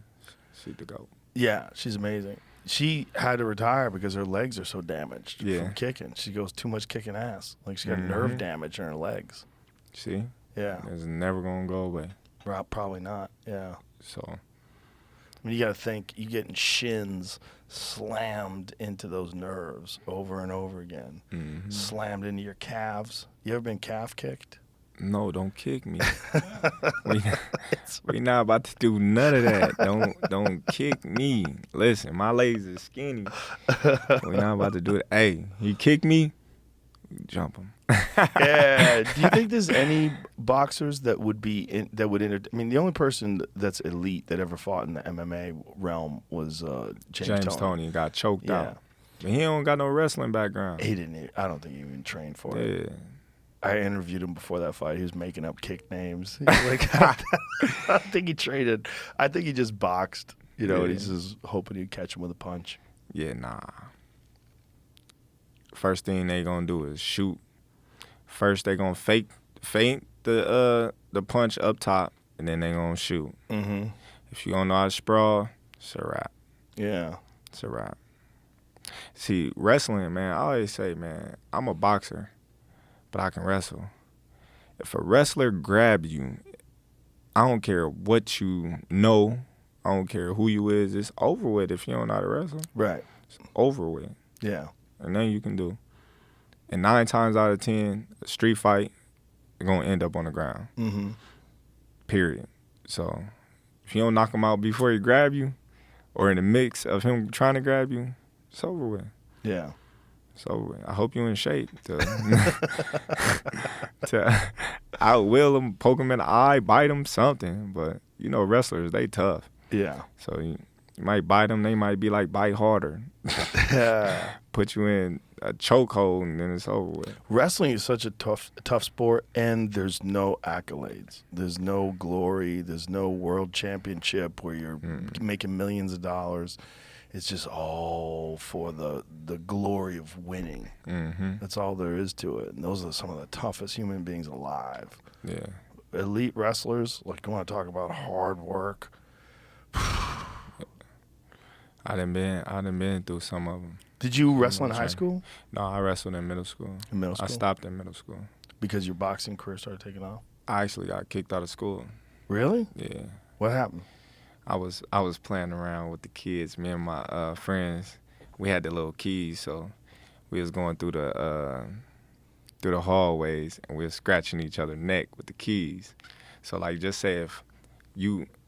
She's the GOAT. Yeah, she's amazing. She had to retire because her legs are so damaged from kicking. She goes too much kicking ass. Like, she got nerve damage in her legs. See? Yeah. It's never going to go away. Probably not, yeah. So, I mean, you got to think, you getting shins slammed into those nerves over and over again. Slammed into your calves. You ever been calf kicked? No, don't kick me. we not about to do none of that. Don't kick me. Listen, my legs are skinny. We not about to do it. Hey, he kick me, jump him. Yeah. Do you think there's any boxers that would I mean, the only person that's elite that ever fought in the MMA realm was James Toney got choked out. But he don't got no wrestling background. He didn't. I don't think he even trained for it. Yeah. I interviewed him before that fight. He was making up kick names. He was like, I don't think he traded. I think he just boxed. And he's just hoping he'd catch him with a punch. Yeah, nah. First thing they gonna do is shoot. First they gonna feint the punch up top, and then they gonna shoot. If you don't know how to sprawl, it's a wrap. Yeah, it's a wrap. See, wrestling, man. I always say, man, I'm a boxer, but I can wrestle. If a wrestler grabs you, I don't care what you know. I don't care who you is. It's over with if you don't know how to wrestle. Right. It's over with. Yeah. And nothing you can do. And 9 times out of 10, a street fight, you're going to end up on the ground. Period. So if you don't knock him out before he grab you, or in the mix of him trying to grab you, it's over with. Yeah. So I hope you're in shape to outwill him, poke him in the eye, bite him, something. But, wrestlers, they tough. Yeah. So you might bite them, they might be like, bite harder. Put you in a chokehold, and then it's over with. Wrestling is such a tough sport, and there's no accolades. There's no glory. There's no world championship where you're making millions of dollars. It's just all for the glory of winning. That's all there is to it. And those are some of the toughest human beings alive. Yeah. Elite wrestlers, like, you want to talk about hard work. I done been through some of them. Did you wrestle in high school? No, I wrestled in middle school. In middle school? I stopped in middle school. Because your boxing career started taking off? I actually got kicked out of school. Really? Yeah. What happened? I was playing around with the kids. Me and my friends, we had the little keys, so we was going through the hallways and we was scratching each other's neck with the keys. So like, just say if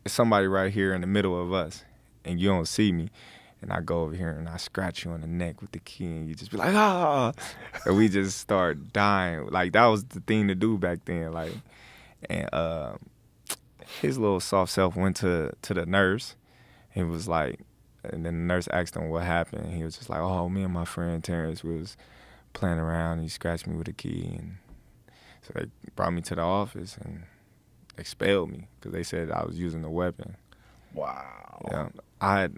somebody right here in the middle of us and you don't see me, and I go over here and I scratch you on the neck with the key, and you just be like, ah, and we just start dying. Like, that was the thing to do back then. Like, and his little soft self went to the nurse. He was like, and then the nurse asked him what happened. He was just like, oh, me and my friend Terence was playing around, and he scratched me with a key, and so they brought me to the office and expelled me because they said I was using a weapon. Wow. Yeah, I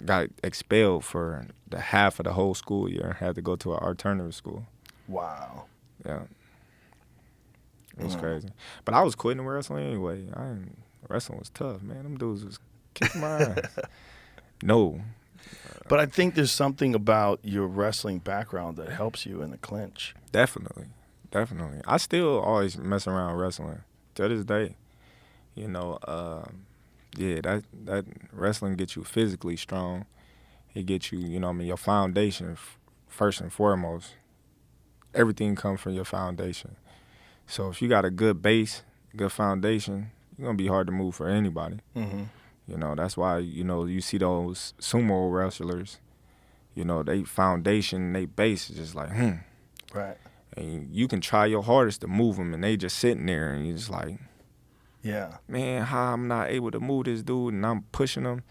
got expelled for the half of the whole school year. I had to go to an alternative school. Wow. Yeah. It was crazy. But I was quitting wrestling anyway. Wrestling was tough, man. Them dudes was kicking my ass. No. But I think there's something about your wrestling background that helps you in the clinch. Definitely. I still always mess around wrestling to this day. You know, yeah, that wrestling gets you physically strong. It gets you, you know what I mean, your foundation first and foremost. Everything comes from your foundation. So if you got a good base, good foundation, you're going to be hard to move for anybody. Mm-hmm. You know, that's why, you know, you see those sumo wrestlers, you know, they foundation, they base is just like, Right. And you can try your hardest to move them, and they just sitting there, and you're just like, yeah, man, how I'm not able to move this dude, and I'm pushing them.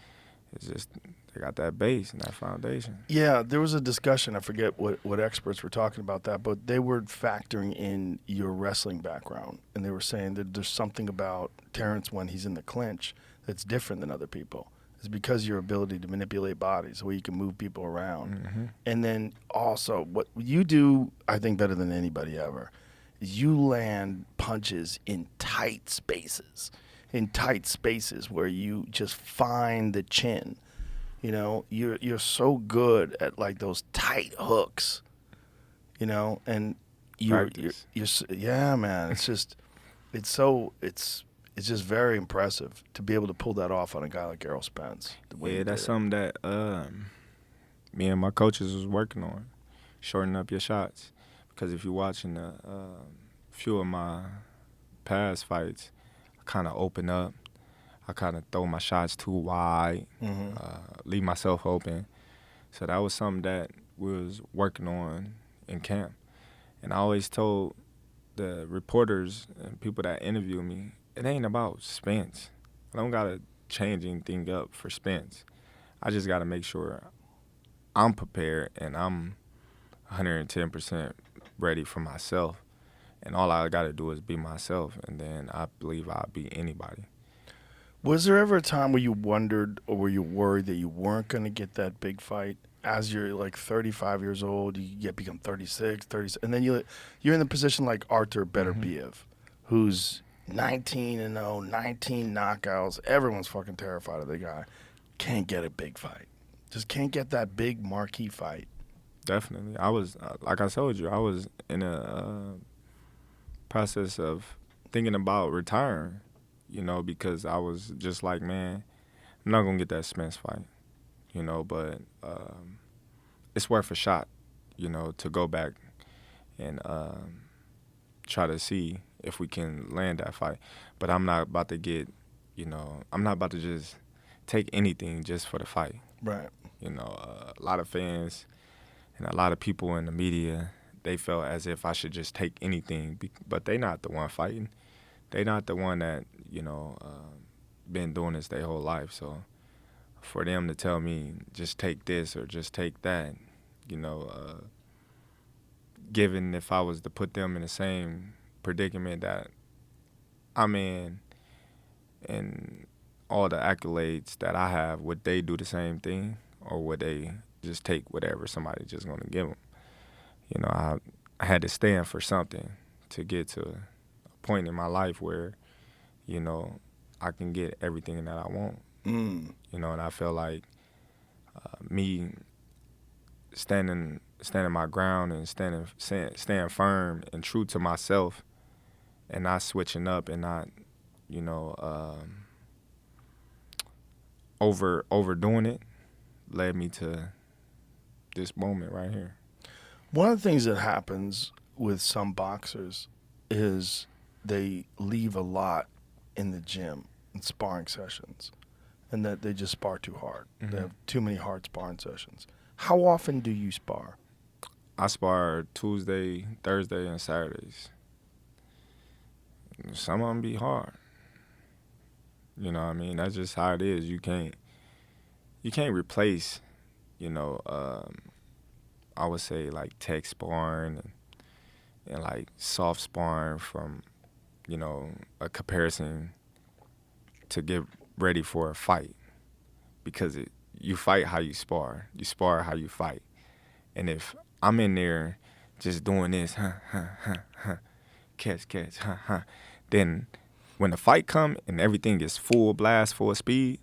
It's just, they got that base and that foundation. Yeah, there was a discussion, I forget what experts were talking about that, but they were factoring in your wrestling background, and they were saying that there's something about Terence when he's in the clinch that's different than other people. It's because your ability to manipulate bodies, where you can move people around. Mm-hmm. And then also, what you do, I think, better than anybody ever, is you land punches in tight spaces where you just find the chin. You know, you're so good at like those tight hooks, you know, and you're yeah, man. It's just it's just very impressive to be able to pull that off on a guy like Errol Spence. Yeah, that's something that me and my coaches was working on, shortening up your shots. Because if you're watching a few of my past fights, I kind of open up. I kind of throw my shots too wide, leave myself open. So that was something that we was working on in camp. And I always told the reporters and people that interview me, it ain't about Spence. I don't got to change anything up for Spence. I just got to make sure I'm prepared and I'm 110% ready for myself. And all I got to do is be myself, and then I believe I'll beat anybody. Was there ever a time where you wondered or were you worried that you weren't going to get that big fight? As you're like 35 years old, you become 36, 30, and then you're in the position like Artur Beterbiev, who's 19-0, 19 knockouts. Everyone's fucking terrified of the guy. Can't get a big fight. Just can't get that big marquee fight. Definitely. I was, like I told you, I was in a process of thinking about retiring, you know, because I was just like, man, I'm not going to get that Spence fight, you know, but it's worth a shot, you know, to go back and try to see if we can land that fight. But I'm not about to get, you know, I'm not about to just take anything just for the fight. Right. You know, a lot of fans and a lot of people in the media, they felt as if I should just take anything, but they not the one fighting. They not the one that, you know, been doing this their whole life. So for them to tell me just take this or just take that, you know, given if I was to put them in the same predicament that I'm in and all the accolades that I have, would they do the same thing, or would they just take whatever somebody just going to give them? You know, I had to stand for something to get to a point in my life where, you know, I can get everything that I want. You know, and I feel like Me standing my ground and staying firm and true to myself, and not switching up and not, overdoing it, led me to this moment right here. One of the things that happens with some boxers is they leave a lot in the gym in sparring sessions, and that they just spar too hard. They have too many hard sparring sessions. How often do you spar? I spar Tuesday, Thursday, and Saturdays. Some of them be hard. You know what I mean? That's just how it is. You can't replace, I would say like tech sparring and like soft sparring from, a comparison to get ready for a fight, because you fight how you spar how you fight. And if I'm in there just doing this, catch, then when the fight come and everything is full blast, full speed,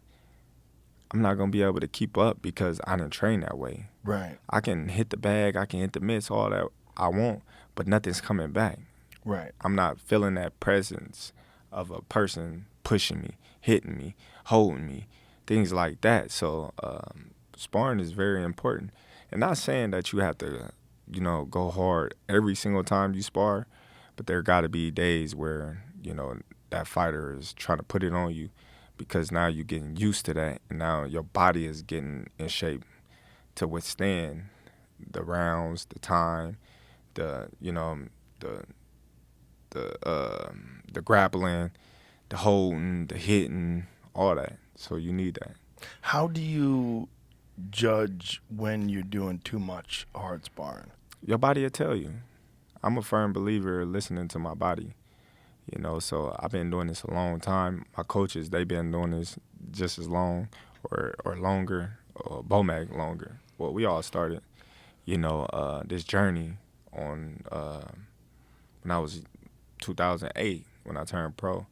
I'm not gonna be able to keep up because I didn't train that way. Right. I can hit the bag, I can hit the mitts, all that I want, but nothing's coming back. Right. I'm not feeling that presence of a person pushing me, hitting me, holding me, things like that. So sparring is very important. And not saying that you have to, go hard every single time you spar, but there got to be days where, that fighter is trying to put it on you, because now you're getting used to that, and now your body is getting in shape to withstand the rounds, the time, the grappling, the holding, the hitting, all that. So you need that. How do you judge when you're doing too much hard sparring? Your body will tell you. I'm a firm believer in listening to my body. So I've been doing this a long time. My coaches, they've been doing this just as long or longer, or Bomac longer. Well, we all started, this journey on when I was 2008, when I turned pro.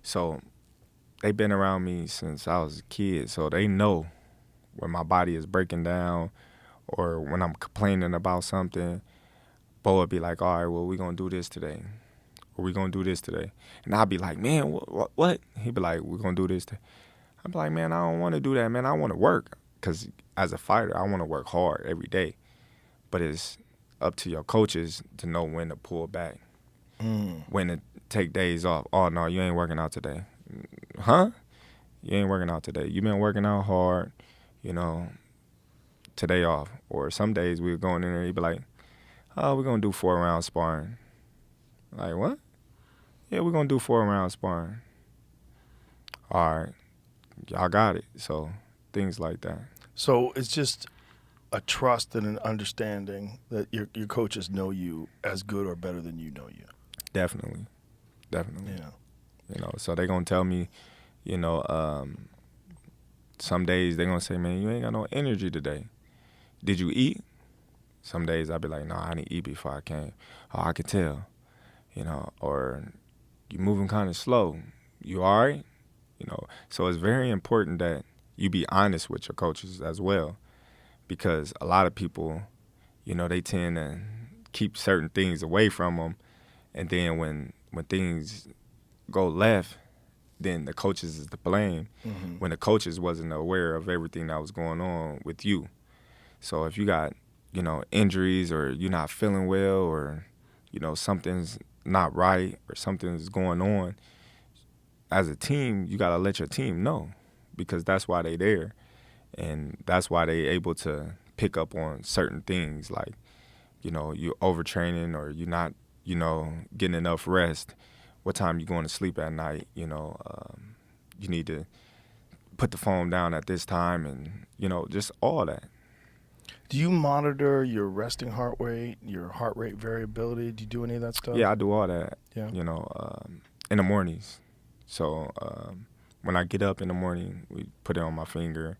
So they've been around me since I was a kid, so they know when my body is breaking down or when I'm complaining about something. Bo would be like, all right, well, we're going to do this today. Or we're going to do this today. And I'll be like, man, what? He'd be like, we're going to do this today. I'd be like, man, I don't want to do that, man. I want to work. Because as a fighter, I want to work hard every day. But it's up to your coaches to know when to pull back, when to take days off. Oh, no, you ain't working out today. Huh? You ain't working out today. You been working out hard, today off. Or some days we were going in there, he'd be like, oh, we're going to do 4 rounds sparring. Like, what? Yeah, we're going to do 4 rounds sparring. All right. Y'all got it. So things like that. So it's just a trust and an understanding that your coaches know you as good or better than you know you. Definitely. Yeah. So they're going to tell me, some days they're going to say, man, you ain't got no energy today. Did you eat? Some days I'll be like, no, I didn't eat before I came. Oh, I could tell. Or you moving kind of slow. You all right? So it's very important that you be honest with your coaches as well, because a lot of people, they tend to keep certain things away from them, and then when things go left, then the coaches is to blame, when the coaches wasn't aware of everything that was going on with you. So if you got, injuries, or you're not feeling well, or, something's not right, or something's going on, as a team, you got to let your team know, because that's why they there. And that's why they able to pick up on certain things, like, you overtraining, or you're not, getting enough rest. What time you going to sleep at night? You need to put the phone down at this time, and, just all that. Do you monitor your resting heart rate, your heart rate variability? Do you do any of that stuff? Yeah, I do all that, Yeah. In the mornings. So when I get up in the morning, we put it on my finger,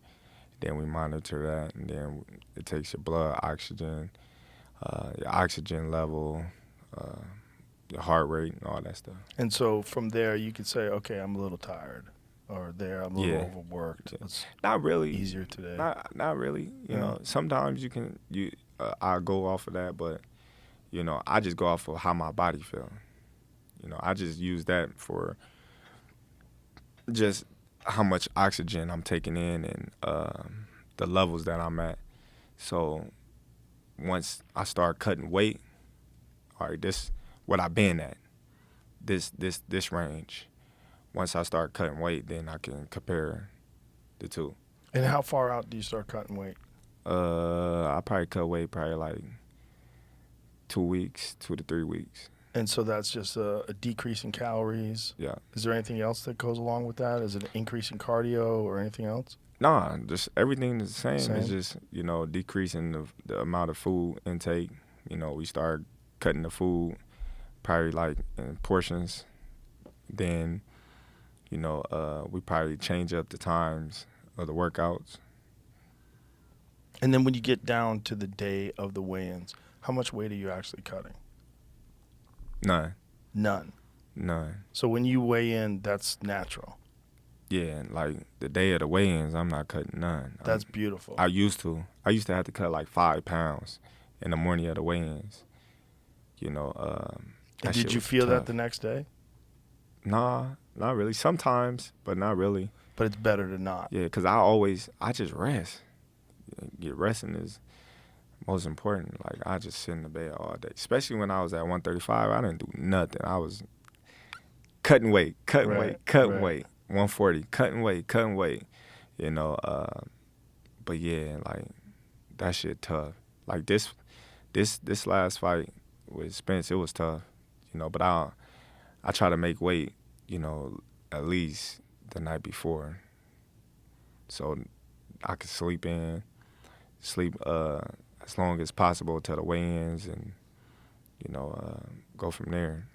then we monitor that, and then it takes your blood oxygen, your oxygen level, your heart rate, and all that stuff. And so from there, you could say, okay, I'm a little tired. or there I'm a little Yeah. overworked. Yeah. It's Not really. easier today. Not really. You know, sometimes I go off of that, but you know, I just go off of how my body feel. You know, I just use that for just how much oxygen I'm taking in and the levels that I'm at. So once I start cutting weight, all right, this what I've been at, this range. Once I start cutting weight, then I can compare the two. And how far out do you start cutting weight? I probably cut weight probably like 2 weeks, 2 to 3 weeks. And so that's just a decrease in calories. Yeah. Is there anything else that goes along with that? Is it an increase in cardio or anything else? Nah, just everything is the same. Same? It's just, you know, decreasing the amount of food intake. You know, we start cutting the food probably like in portions. Then, you know, we probably change up the times of the workouts. And then when you get down to the day of the weigh-ins, how much weight are you actually cutting? None. None. So when you weigh in, that's natural. Yeah, and like the day of the weigh-ins, I'm not cutting none. That's beautiful. I used to have to cut like 5 pounds in the morning of the weigh-ins. You know, and did you feel that the next day? Nah, not really. Sometimes, but not really. But it's better to not. Yeah, because I just rest. Resting is most important. Like, I just sit in the bed all day. Especially when I was at 135, I didn't do nothing. I was cutting weight, cutting weight. 140, cutting weight. You know, but yeah, like, that shit tough. Like, this last fight with Spence, it was tough. You know, but I try to make weight, you know, at least the night before, so I could sleep as long as possible till the weigh-ins, and you know, go from there.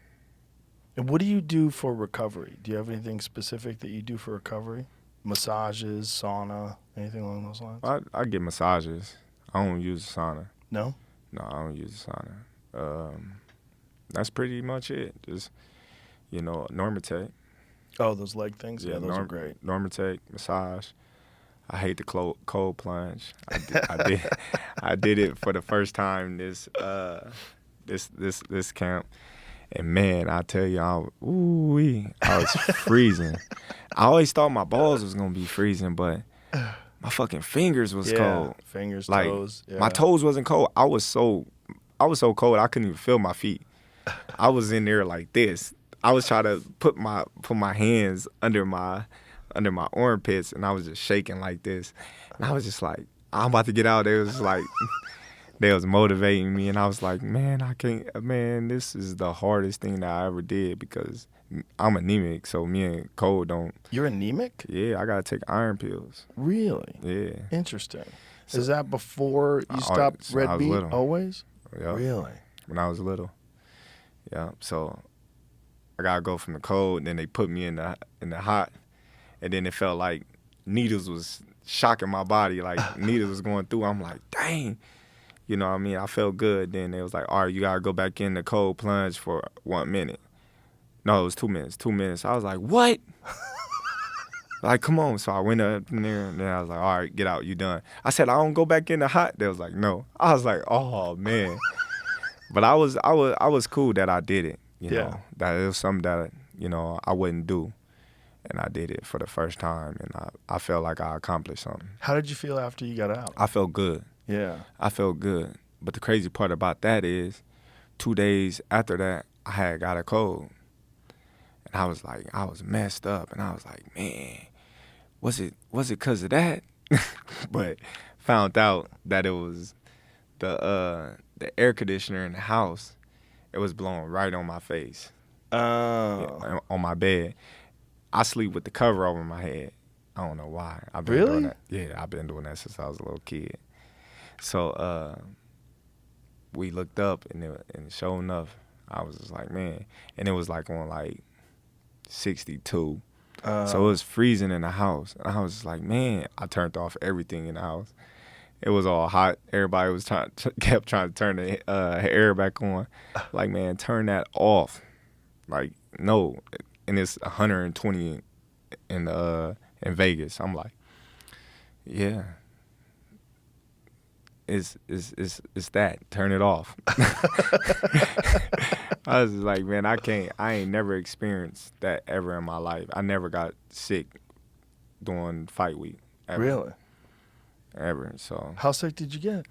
And what do you do for recovery? Do you have anything specific that you do for recovery? Massages, sauna, anything along those lines? I get massages. I don't use a sauna. No? No, I don't use a sauna. That's pretty much it. Just, you know, Normatec. Oh, those leg things? Yeah, those are great. Normatec, massage. I hate the cold plunge. I did it for the first time this camp, and man, I tell you, I was freezing. I always thought my balls was gonna be freezing, but my fucking fingers was cold. Fingers, like, toes. Yeah. My toes wasn't cold. I was so cold I couldn't even feel my feet. I was in there like this. I was trying to put my hands under my armpits, and I was just shaking like this. And I was just like, I'm about to get out. They was like, they was motivating me, and I was like, man, I can't. Man, this is the hardest thing that I ever did because I'm anemic. So me and Cole don't. You're anemic? Yeah, I gotta take iron pills. Really? Yeah. Interesting. Is that before you stopped when I red was meat? little. Always? Yeah. Really? When I was little. Yeah. So I gotta go from the cold, and then they put me in the hot, and then it felt like needles was shocking my body, like needles was going through. I'm like, dang, you know what I mean? I felt good. Then they was like, all right, you gotta go back in the cold plunge for 1 minute. No, it was 2 minutes. 2 minutes. I was like, what? Like, come on. So I went up in there, and then I was like, all right, get out, you done. I said, I don't go back in the hot. They was like, no. I was like, oh man. But I was cool that I did it. You know, that it was something that, you know, I wouldn't do. And I did it for the first time, and I felt like I accomplished something. How did you feel after you got out? I felt good. Yeah. I felt good. But the crazy part about that is 2 days after that, I had got a cold. And I was like, I was messed up. And I was like, man, was it because of that? But found out that it was the air conditioner in the house. It was blowing right on my face. Oh. Yeah, on my bed. I sleep with the cover over my head. I don't know why. I've been Really? doing that. Yeah, I've been doing that since I was a little kid. So we looked up, and sure enough, I was just like, man. And it was like on like 62. So it was freezing in the house. And I was just like, man, I turned off everything in the house. It was all hot. Everybody was kept trying to turn the air back on. Like, man, turn that off. Like, no. And it's 120 in Vegas. I'm like, yeah. It's that. Turn it off. I was just like, man, I ain't never experienced that ever in my life. I never got sick during fight week. Ever. Really? Ever. So How sick did you get?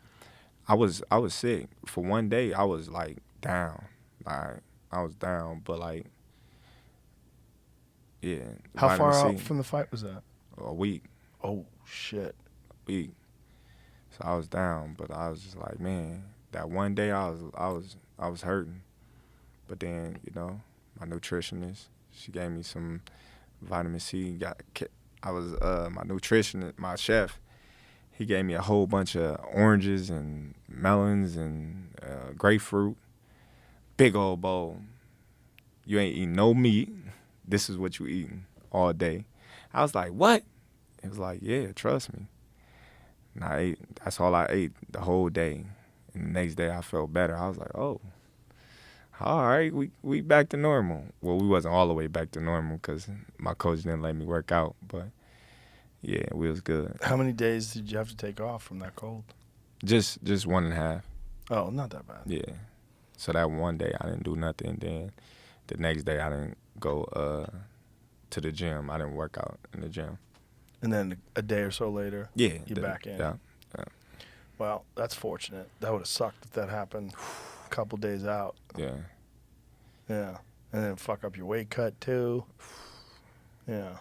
I was sick. For one day I was like down. Like I was down, but like yeah. How far vitamin out C, from the fight was that? a week. Oh shit. Week. So I was down, but I was just like, man, that one day I was hurting. But then, you know, my nutritionist, she gave me some vitamin C. My nutritionist, my chef, he gave me a whole bunch of oranges and melons and grapefruit. Big old bowl. You ain't eating no meat. This is what you eating all day. I was like, what? It was like, yeah, trust me. And that's all I ate the whole day. And the next day I felt better. I was like, oh, all right, we back to normal. Well, we wasn't all the way back to normal because my coach didn't let me work out. But, yeah, we was good. How many days did you have to take off from that cold? Just 1.5. Oh, not that bad. Yeah. So that one day I didn't do nothing. Then the next day I didn't go to the gym. I didn't work out in the gym. And then a day or so later, Yeah. you're back in. Yeah. Well, that's fortunate. That would have sucked if that happened a couple days out. Yeah. Yeah. And then fuck up your weight cut, too. Yeah.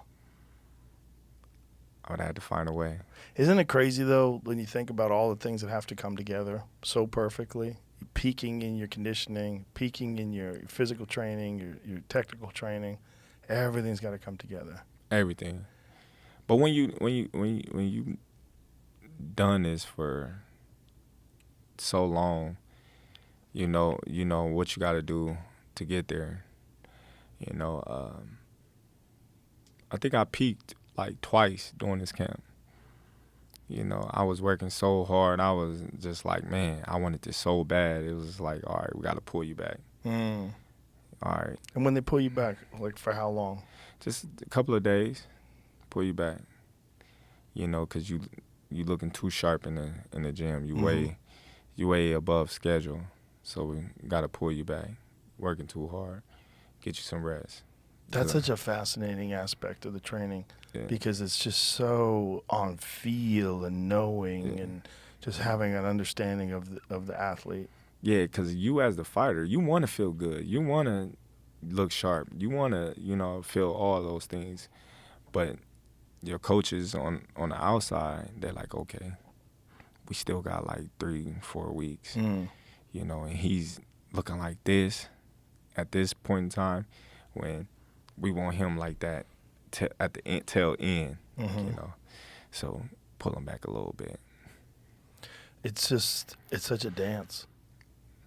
I would have had to find a way. Isn't it crazy, though, when you think about all the things that have to come together so perfectly? Peaking in your conditioning, peaking in your physical training, your technical training. Everything's got to come together. Everything. But when you done this for so long, you know what you got to do to get there. You know, I think I peaked like twice during this camp. You know, I was working so hard. I was just like, man, I wanted this so bad. It was like, all right, we got to pull you back. Mm. All right. And when they pull you back, like for how long? Just a couple of days, pull you back. You know, because you looking too sharp in the gym. You way above schedule. So we got to pull you back. Working too hard. Get you some rest. That's such a fascinating aspect of the training. Yeah. Because it's just so on feel and knowing and just having an understanding of the athlete. Yeah, because you as the fighter, you want to feel good. You want to look sharp. You want to, feel all those things. But your coaches on the outside, they're like, okay, we still got like 3-4 weeks. Mm. And he's looking like this at this point in time when we want him like that at the tail end, So pull him back a little bit. It's such a dance.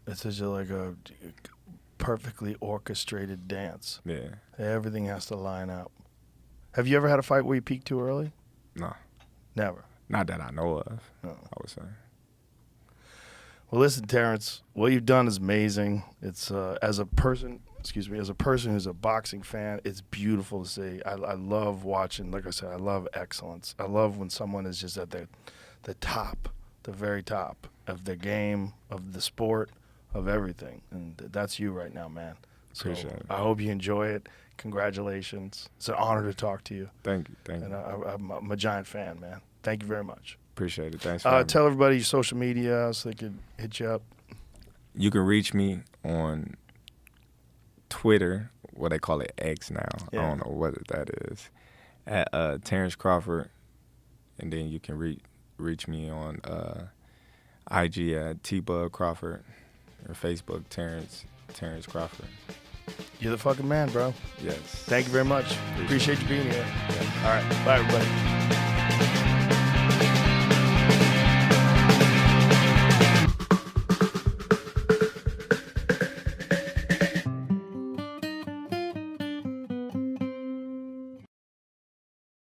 It's such a perfectly orchestrated dance. Yeah. Everything has to line up. Have you ever had a fight where you peaked too early? No. Never. Not that I know of, No. I would say. Well, listen, Terence, what you've done is amazing. It's as a person who's a boxing fan, it's beautiful to see. I love watching, like I said, I love excellence. I love when someone is just at the top, the very top of their game, of the sport, of everything. And that's you right now, man. So Appreciate it. I hope you enjoy it. Congratulations. It's an honor to talk to you. Thank you. And I'm a giant fan, man. Thank you very much. Appreciate it. Thanks for having me. Tell everybody your social media so they can hit you up. You can reach me on Twitter, what they call it X now. Yeah. I don't know what that is. At Terence Crawford. And then you can reach me on IG at T-Bug Crawford or Facebook Terence Crawford. You're the fucking man, bro. Yes. Thank you very much. Appreciate you being here. Yeah. All right. Bye, everybody.